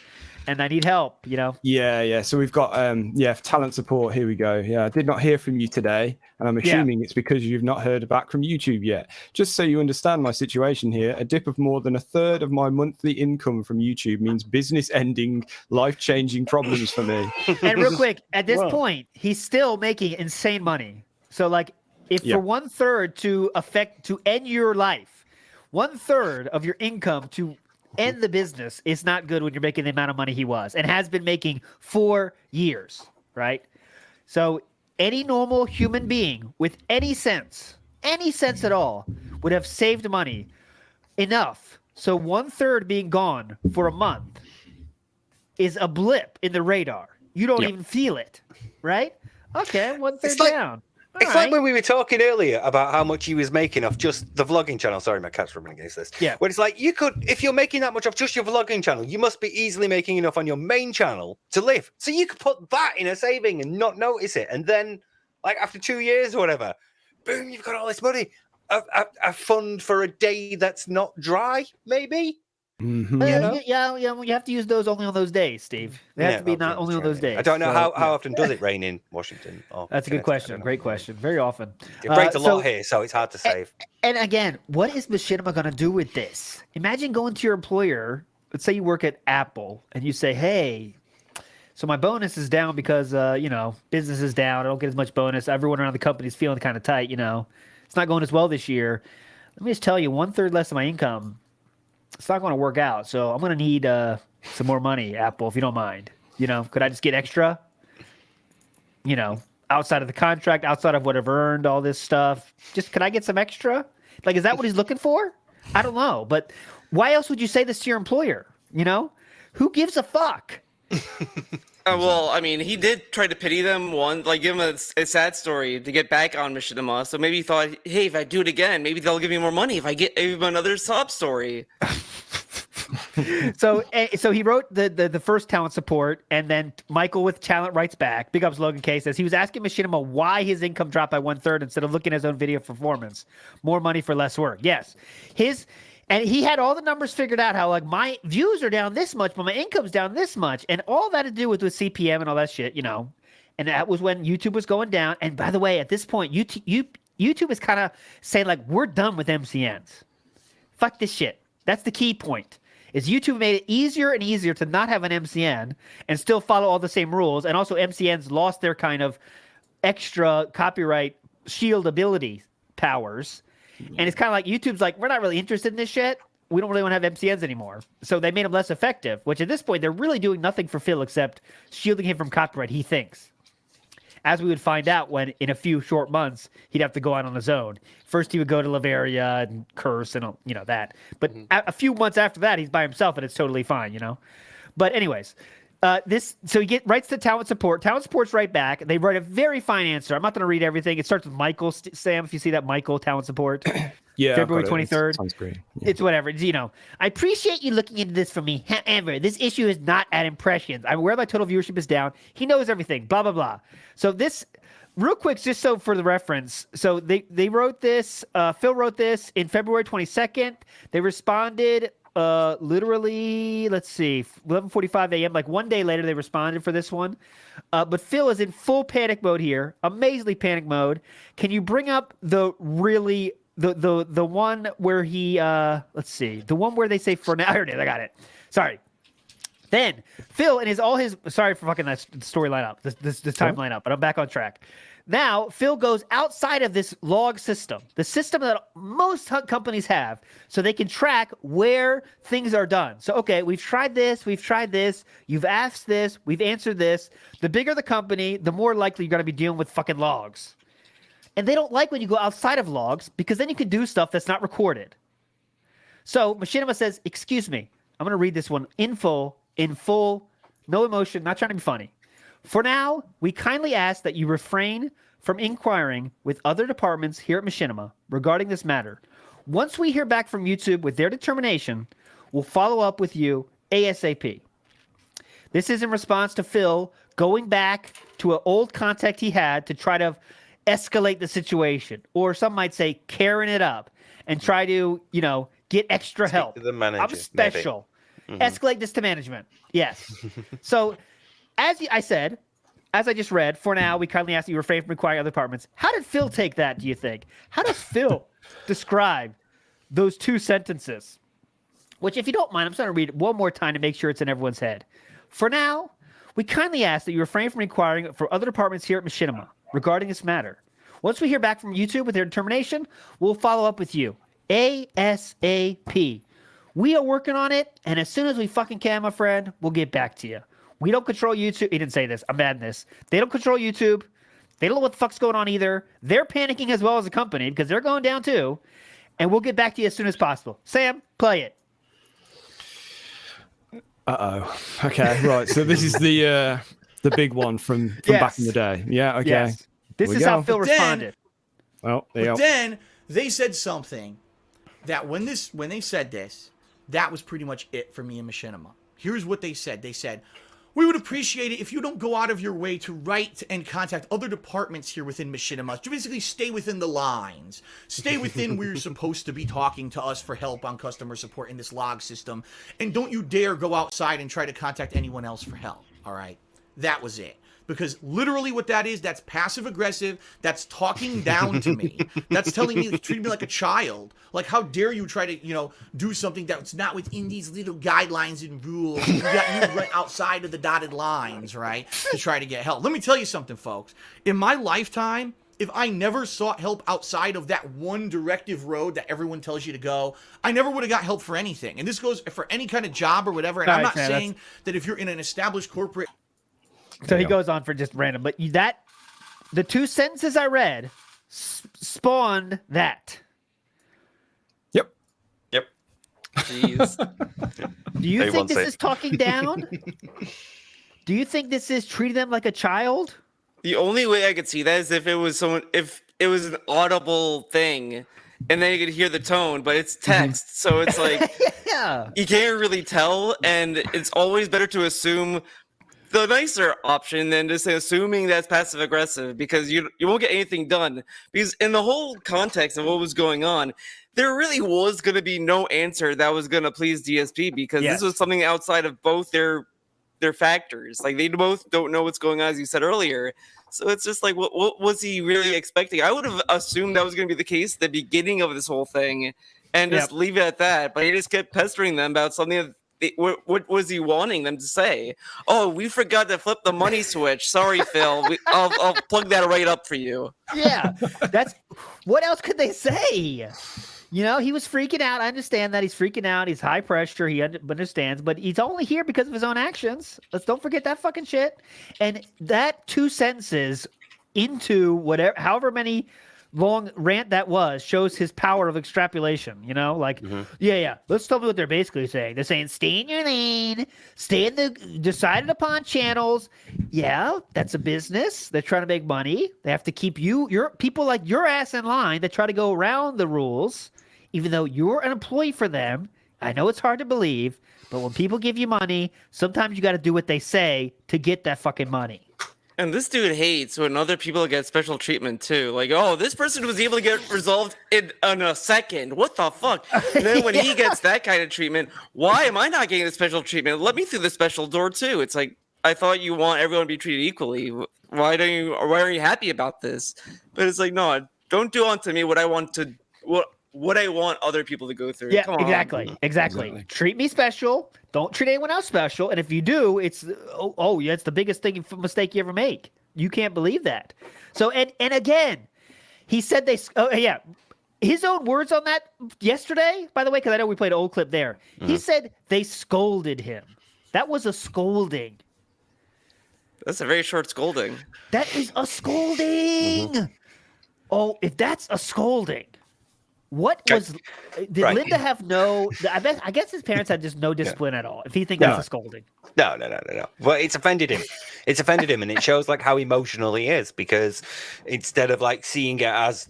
and I need help. Yeah. So we've got talent support. Here we go. Yeah, I did not hear from you today, and I'm assuming it's because you've not heard back from YouTube yet. Just so you understand my situation here, a dip of more than a third of my monthly income from YouTube means business ending, life-changing problems for me. And real quick, at this point, he's still making insane money. So like, if for 1/3 to end your life, 1/3 of your income to end the business is not good when you're making the amount of money he was and has been making for years, right? So any normal human being with any sense at all would have saved money enough. So 1/3 being gone for a month is a blip in the radar. You don't even feel it, right? Okay, 1/3 down. It's like when we were talking earlier about how much he was making off just the vlogging channel. Sorry, my cat's rubbing against this. Yeah. When it's like, if you're making that much off just your vlogging channel, you must be easily making enough on your main channel to live. So you could put that in a saving and not notice it. And then, like, after 2 years or whatever, boom, you've got all this money. A fund for a day that's not dry, maybe? Mm-hmm. Yeah. You have to use those only on those days, Steve. They have to be not only on those days. I don't know how often does it rain in Washington. That's a good question. Great question. Very often. It rains a lot here, so it's hard to save. And again, what is Machinima going to do with this? Imagine going to your employer. Let's say you work at Apple, and you say, "Hey, so my bonus is down because business is down. I don't get as much bonus. Everyone around the company is feeling kind of tight. It's not going as well this year. Let me just tell you, 1/3 less of my income. It's not going to work out. So I'm going to need some more money, Apple, if you don't mind. Could I just get extra? Outside of the contract, outside of what I've earned, all this stuff. Just could I get some extra? Like, is that what he's looking for? I don't know. But why else would you say this to your employer? Who gives a fuck? Well, I mean, he did try to pity them give him a sad story to get back on Machinima. So maybe he thought, hey, if I do it again, maybe they'll give me more money if I give him another sob story. So he wrote the first talent support, and then Michael with talent writes back. Big ups Logan K says he was asking Machinima why his income dropped by 1/3 instead of looking at his own video performance. More money for less work. Yes. And he had all the numbers figured out how, like, my views are down this much, but my income's down this much. And all that to do with CPM and all that shit, And that was when YouTube was going down. And by the way, at this point, YouTube is kind of saying, like, we're done with MCNs. Fuck this shit. That's the key point. Is YouTube made it easier and easier to not have an MCN and still follow all the same rules. And also MCNs lost their kind of extra copyright shield ability powers. And it's kind of like YouTube's like, we're not really interested in this shit. We don't really want to have MCNs anymore. So they made him less effective, which at this point, they're really doing nothing for Phil except shielding him from copyright, he thinks. As we would find out when, in a few short months, he'd have to go out on his own. First, he would go to Lavaria and curse and, that. But a few months after that, he's by himself and it's totally fine, But anyways, so he writes to talent support. Talent support's right back. They write a very fine answer. I'm not going to read everything. It starts with Michael, Sam, if you see that, Michael, talent support. Yeah, February 23rd. Sounds great. Yeah. It's whatever. I appreciate you looking into this for me. However, this issue is not at impressions. I'm aware my total viewership is down. He knows everything. Blah, blah, blah. So this real quick, just so for the reference. So they wrote this. Phil wrote this in February 22nd. They responded literally, let's see, 11:45 a.m. Like one day later, they responded for this one. But Phil is in full panic mode here, amazingly panic mode. Can you bring up the really the one where he let's see, the one where they say for now? Here it is. I got it. Sorry. Then Phil and sorry for fucking that storyline up, this timeline up, but I'm back on track. Now Phil goes outside of this log system, the system that most companies have, so they can track where things are done. So okay, we've tried this, you've asked this, we've answered this. The bigger the company, the more likely you're going to be dealing with fucking logs. And they don't like when you go outside of logs because then you can do stuff that's not recorded. So Machinima says, excuse me, I'm going to read this one in full, no emotion, not trying to be funny. For now, we kindly ask that you refrain from inquiring with other departments here at Machinima regarding this matter. Once we hear back from YouTube with their determination, we'll follow up with you ASAP. This is in response to Phil going back to an old contact he had to try to escalate the situation, or some might say Karen it up and try to, get extra help. To the manager, I'm special. Escalate this to management. Yes. So, as I just read, for now, we kindly ask that you refrain from requiring other departments. How did Phil take that, do you think? How does Phil describe those two sentences? Which, if you don't mind, I'm just going to read it one more time to make sure it's in everyone's head. For now, we kindly ask that you refrain from inquiring for other departments here at Machinima regarding this matter. Once we hear back from YouTube with their determination, we'll follow up with you ASAP. We are working on it, and as soon as we fucking can, my friend, we'll get back to you. We don't control YouTube. He didn't say this. I'm mad at this. They don't control YouTube. They don't know what the fuck's going on either. They're panicking as well as a company because they're going down too. And we'll get back to you as soon as possible. Sam, play it. Uh-oh. Okay, right. So this is the big one from back in the day. Yeah, okay. Yes. This is how Phil responded. Well, then they said something that when they said this, that was pretty much it for me and Machinima. Here's what they said. They said, we would appreciate it if you don't go out of your way to write and contact other departments here within Machinima. To basically stay within the lines. Stay within where you're supposed to be talking to us for help on customer support in this log system. And don't you dare go outside and try to contact anyone else for help. All right? That was it. Because literally what that is, that's passive aggressive. That's talking down to me. That's telling me, treating me like a child. Like, how dare you try to, do something that's not within these little guidelines and rules. You got you right outside of the dotted lines, right, to try to get help. Let me tell you something, folks. In my lifetime, if I never sought help outside of that one directive road that everyone tells you to go, I never would have got help for anything. And this goes for any kind of job or whatever. And I'm not saying that if you're in an established corporate... So he goes on for just random, but the two sentences I read spawned that. Yep. Jeez. Do you think this is talking down? Do you think this is treating them like a child? The only way I could see that is if it was an audible thing, and then you could hear the tone, but it's text, so it's like you can't really tell, and it's always better to assume the nicer option than just assuming that's passive aggressive, because you won't get anything done. Because in the whole context of what was going on, there really was going to be no answer that was going to please DSP, because this was something outside of both their factors. Like, they both don't know what's going on, as you said earlier. So it's just like, what was he really expecting? I would have assumed that was going to be the case at the beginning of this whole thing and just leave it at that. But he just kept pestering them about something that what was he wanting them to say? Oh, we forgot to flip the money switch. Sorry, Phil. I'll plug that right up for you. Yeah, that's what else could they say? He was freaking out. I understand that he's freaking out. He's high pressure. He understands, but he's only here because of his own actions. Don't forget that fucking shit. And that two sentences into however many long rant that was shows his power of extrapolation, let's tell me what they're basically saying. They're saying, stay in your lane, stay in the decided upon channels. Yeah, that's a business. They're trying to make money. They have to keep your people like your ass in line that try to go around the rules, even though you're an employee for them. I know it's hard to believe, but when people give you money, sometimes you got to do what they say to get that fucking money. And this dude hates when other people get special treatment too. Like, oh, this person was able to get resolved in a second. What the fuck? And then when he gets that kind of treatment, why am I not getting the special treatment? Let me through the special door too. It's like, I thought you want everyone to be treated equally. Why are you happy about this? But it's like, no, don't do unto me what I want other people to go through. Yeah, Come on. exactly. Treat me special. Don't treat anyone else special. And if you do, it's yeah, it's the biggest mistake you ever make. You can't believe that. So and again, he said his own words on that yesterday. By the way, because I know we played an old clip there. He said they scolded him. That was a scolding. That's a very short scolding. That is a scolding. Oh, if that's a scolding. What was did Linda have no? I guess his parents had just no discipline at all. If he thinks that's a scolding, no. Well, it's offended him. It's offended him, and it shows like how emotional he is. Because instead of like seeing it as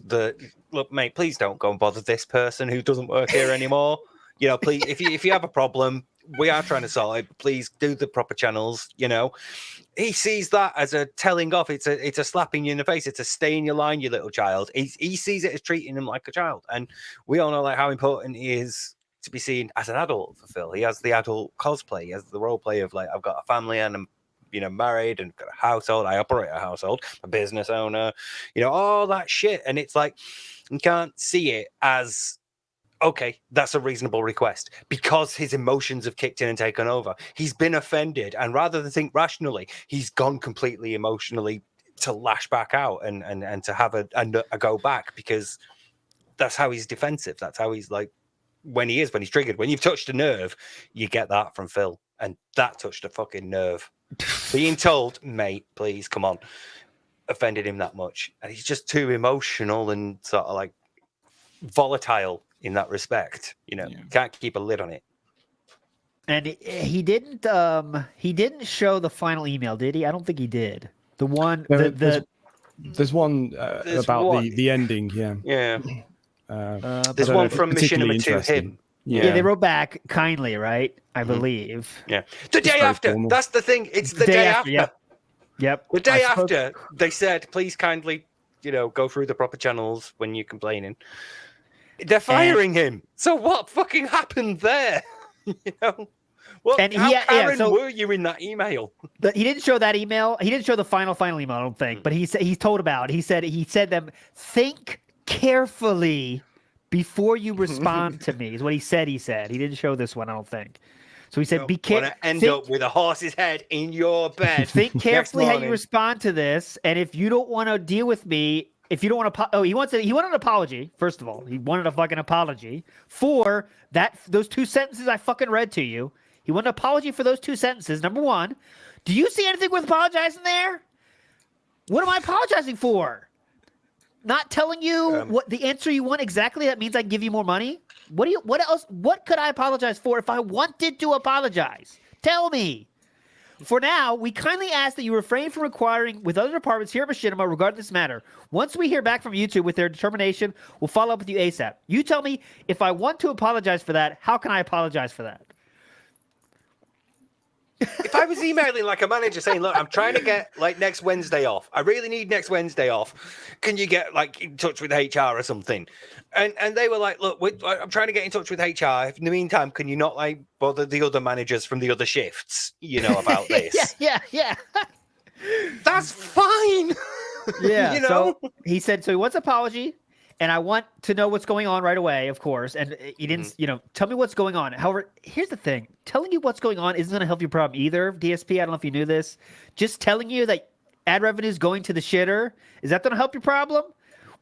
look, mate, please don't go and bother this person who doesn't work here anymore. You know, please, if you have a problem, we are trying to solve it. Please do the proper channels. You know, he sees that as a telling off. It's a slapping you in the face. It's a stay in your line, you little child. He sees it as treating him like a child, and we all know like how important he is to be seen as an adult for Phil. He has the adult cosplay. He has the role play of like, I've got a family and I'm married and got a household. I operate a household, a business owner. You know, all that shit, and it's like you can't see it as, okay, that's a reasonable request because his emotions have kicked in and taken over. He's been offended, and rather than think rationally, he's gone completely emotionally to lash back out and to have a go back, because that's how he's defensive. That's how he's like when he's triggered. When you've touched a nerve, you get that from Phil, and that touched a fucking nerve. Being told, mate, please come on, offended him that much, and he's just too emotional and sort of like volatile in that respect. You know, can't keep a lid on it. And he didn't show the final email, did he? I don't think he did. The one there's one about the ending. Yeah. There's one from Machinima to him. Yeah, they wrote back kindly, right? I believe. Yeah. The day after. Formal. That's the thing. It's the day after. Yep. The day after, they said, please kindly, go through the proper channels when you're complaining. They're firing him. So what fucking happened there? How were you in that email? He didn't show that email. He didn't show the final email, I don't think. But he told about it. He said them, think carefully before you respond to me, is what he said. He didn't show this one, I don't think. So he said, be careful. End up with a horse's head in your bed. Think carefully how you respond to this. And if you don't want to deal with me, if you don't want to, he wanted an apology. First of all, he wanted a fucking apology for those two sentences I fucking read to you. He wanted an apology for those two sentences. Number one, do you see anything worth apologizing there? What am I apologizing for? Not telling you what the answer you want exactly. That means I can give you more money. What else? What could I apologize for if I wanted to apologize? Tell me. For now, we kindly ask that you refrain from inquiring with other departments here at Machinima regarding this matter. Once we hear back from YouTube with their determination, we'll follow up with you ASAP. You tell me, if I want to apologize for that, how can I apologize for that? If I was emailing like a manager saying, look, I'm trying to get like next Wednesday off. I really need next Wednesday off. Can you get like in touch with HR or something? And they were like, look, I'm trying to get in touch with HR. In the meantime, can you not like bother the other managers from the other shifts, about this? Yeah. That's fine. Yeah. So he said, so he wants an apology. And I want to know what's going on right away, of course. And he didn't, tell me what's going on. However, here's the thing. Telling you what's going on isn't going to help your problem either, DSP. I don't know if you knew this. Just telling you that ad revenue is going to the shitter, is that going to help your problem?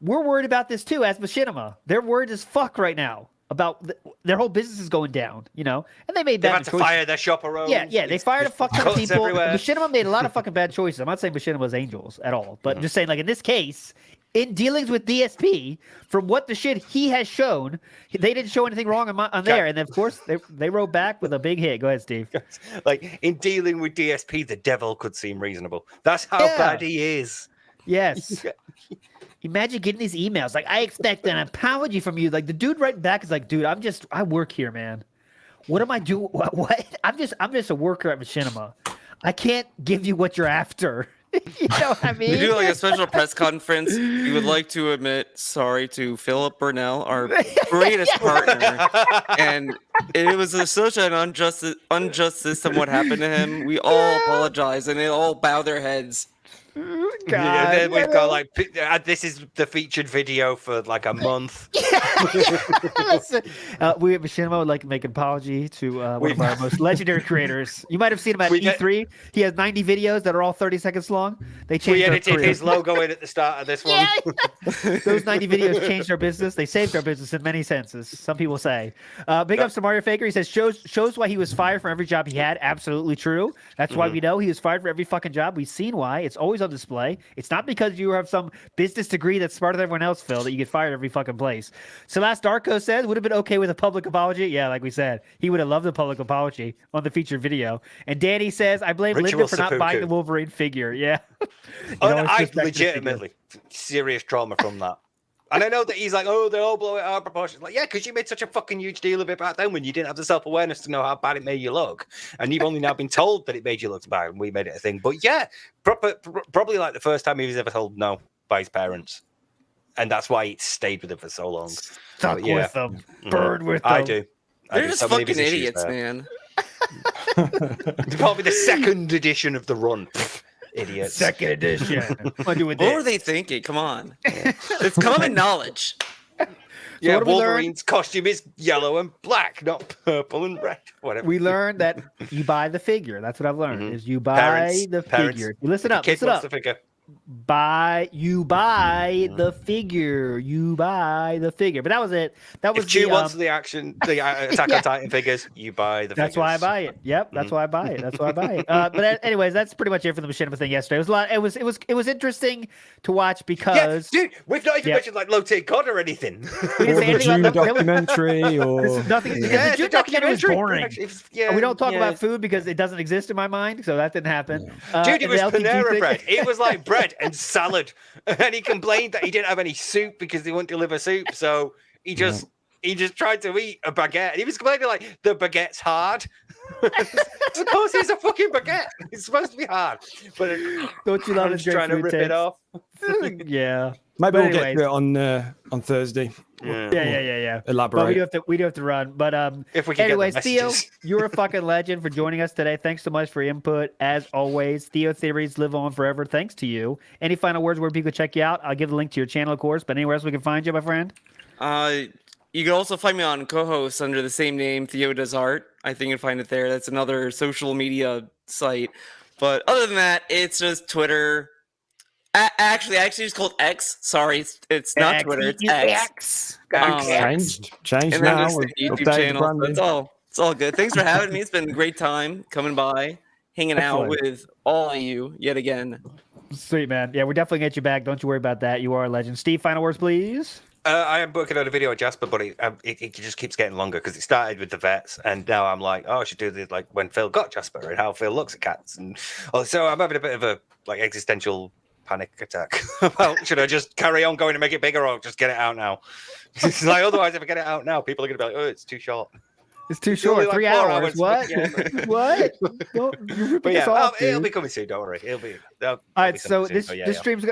We're worried about this too as Machinima. They're worried as fuck right now about their whole business is going down, and they made bad choices. They had to fire their shopper. Yeah, they fired a fuck ton of people. Everywhere. Machinima made a lot of fucking bad choices. I'm not saying Machinima was angels at all, but just saying, like in this case, in dealings with DSP, from what the shit he has shown, they didn't show anything wrong on there. And of course, they wrote back with a big hit. Go ahead, Steve. Like in dealing with DSP, the devil could seem reasonable. That's how bad he is. Yes. Imagine getting these emails. Like, I expect an apology from you. Like the dude right back is like, dude, I work here, man. What am I doing? What? I'm just a worker at Machinima. I can't give you what you're after. You know what I mean? We do like a special press conference. We would like to admit sorry to Philip Burnell, our greatest partner, and it was such an unjust system what happened to him. We all apologize, and they all bow their heads. Yeah, then we've got like this is the featured video for like a month. Listen, we at Machinima would like to make an apology to one of our most legendary creators. You might have seen him at E3. He has 90 videos that are all 30 seconds long. They changed. We edited his logo in at the start of this one. Those 90 videos changed our business. They saved our business in many senses. Some people say. Big ups to Mario Faker. He says shows why he was fired from every job he had. Absolutely true. That's why we know he was fired for every fucking job. We've seen why. It's always on display. It's not because you have some business degree that's smarter than everyone else, Phil, that you get fired every fucking place. Celeste Darko says, would have been okay with a public apology. Yeah, like we said, he would have loved a public apology on the featured video. And Danny says, I blame Linda for not buying the Wolverine figure. Yeah. I legitimately serious trauma from that. And I know that he's like, oh, they all blow it out of proportion. Like, yeah, because you made such a fucking huge deal of it back then when you didn't have the self-awareness to know how bad it made you look. And you've only now been told that it made you look bad and we made it a thing. But yeah, probably like the first time he was ever told no by his parents. And that's why it stayed with him for so long. Stuck with them. Burned with them. I do. They're just fucking idiots, man. Probably the second edition of the run. Idiots. Second edition. What were they thinking? Come on. It's common knowledge. Yeah, Wolverine's costume is yellow and black, not purple and red. Whatever. We learned that you buy the figure. That's what I've learned. Is you buy the figure. Listen up. Listen up. The figure. You buy the figure. You buy the figure. But that was it. That was if Chew wants the Attack on Titan figures, you buy the figures. That's why I buy it. Yep, that's why I buy it. That's why I buy it. But anyways, that's pretty much it for the Machinima thing yesterday. It was a lot. It was interesting to watch because dude, we've not even mentioned like Lotte COD or anything. We didn't say anything June about documentary or nothing. The June documentary was boring. We don't talk about food because it doesn't exist in my mind, so that didn't happen. Dude, it was Panera bread. It was like bread and salad, and he complained that he didn't have any soup because they wouldn't deliver soup, so he just tried to eat a baguette, and he was complaining like the baguette's hard. Of course, it's a fucking baguette. It's supposed to be hard, but don't you love it? Trying to rip it off. Yeah, maybe we'll get to it on Thursday. Yeah. Elaborate. But we do have to run. But if we can anyways, Theo, you're a fucking legend for joining us today. Thanks so much for your input. As always, Theo Theories live on forever. Thanks to you. Any final words where people check you out? I'll give the link to your channel, of course. But anywhere else we can find you, my friend? You can also find me on co-host under the same name, Theo Does Art. I think you can find it there. That's another social media site. But other than that, it's just Twitter. Actually, it's called X. Sorry, it's not Twitter. It's X. Changed and now. Then the YouTube channel. So it's all good. Thanks for having me. It's been a great time coming by, hanging out with all of you yet again. Sweet, man. Yeah, we're definitely get you back. Don't you worry about that. You are a legend. Steve, final words, please. I am working on a video of Jasper, but it just keeps getting longer because it started with the vets, and now I'm like, oh, I should do this like when Phil got Jasper and how Phil looks at cats, and so I'm having a bit of a like existential panic attack about should I just carry on going to make it bigger or just get it out now? It's like otherwise, if I get it out now, people are going to be like, oh, it's too short. It's too short. 3 hours. What? What? Well, but yeah, it'll be coming soon. Don't worry. All right. So this stream's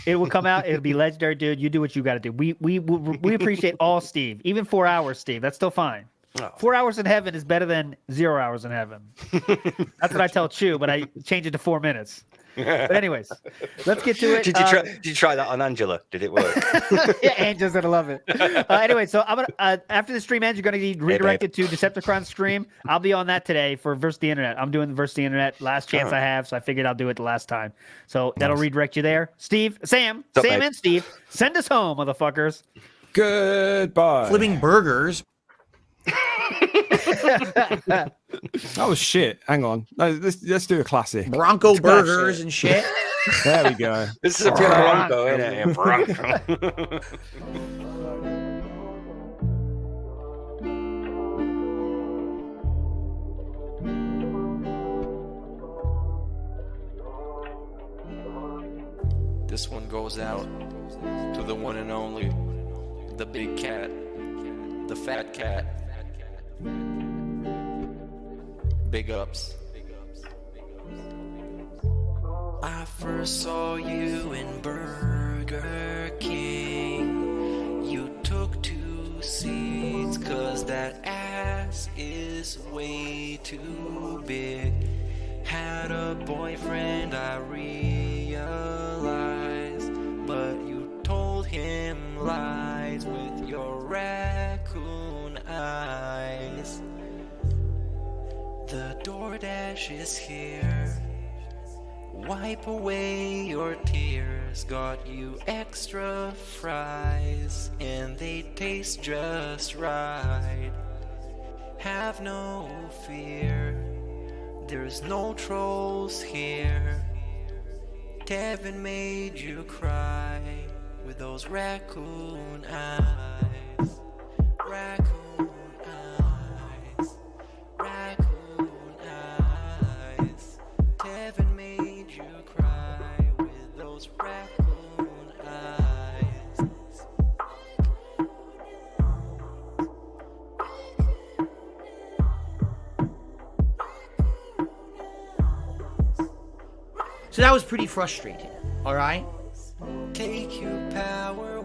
it will come out. It'll be legendary, dude. You do what you got to do. We appreciate all Steve. Even 4 hours, Steve. That's still fine. 4 hours in heaven is better than 0 hours in heaven. That's what I tell Chew, but I change it to 4 minutes. But anyways, let's get to it. Did you try that on Angela? Did it work? Yeah, Angela's gonna love it. Anyway, so I'm gonna after the stream ends, you're gonna be redirected to Decepticon stream. I'll be on that today for Versus the Internet. I'm doing the Versus the Internet last chance I have, so I figured I'll do it the last time. So that'll redirect you there. Sam, and Steve, send us home, motherfuckers. Goodbye. Flipping burgers. That was shit. Hang on. No, let's do a classic. Bronco burgers and shit. There we go. This is a pure Bronco, isn't it? Bronco. This one goes out to the one and only, the big cat, the fat cat. Big ups. I first saw you in Burger King. You took 2 seats, cause that ass is way too big. Had a boyfriend, I realized, but you told him lies with your raccoon eyes. The DoorDash is here. Wipe away your tears. Got you extra fries, and they taste just right. Have no fear, there's no trolls here. Devin made you cry with those raccoon eyes. Raccoon eyes. Raccoon eyes. Devin made you cry with those raccoon eyes. So that was pretty frustrating. All right. Take your power.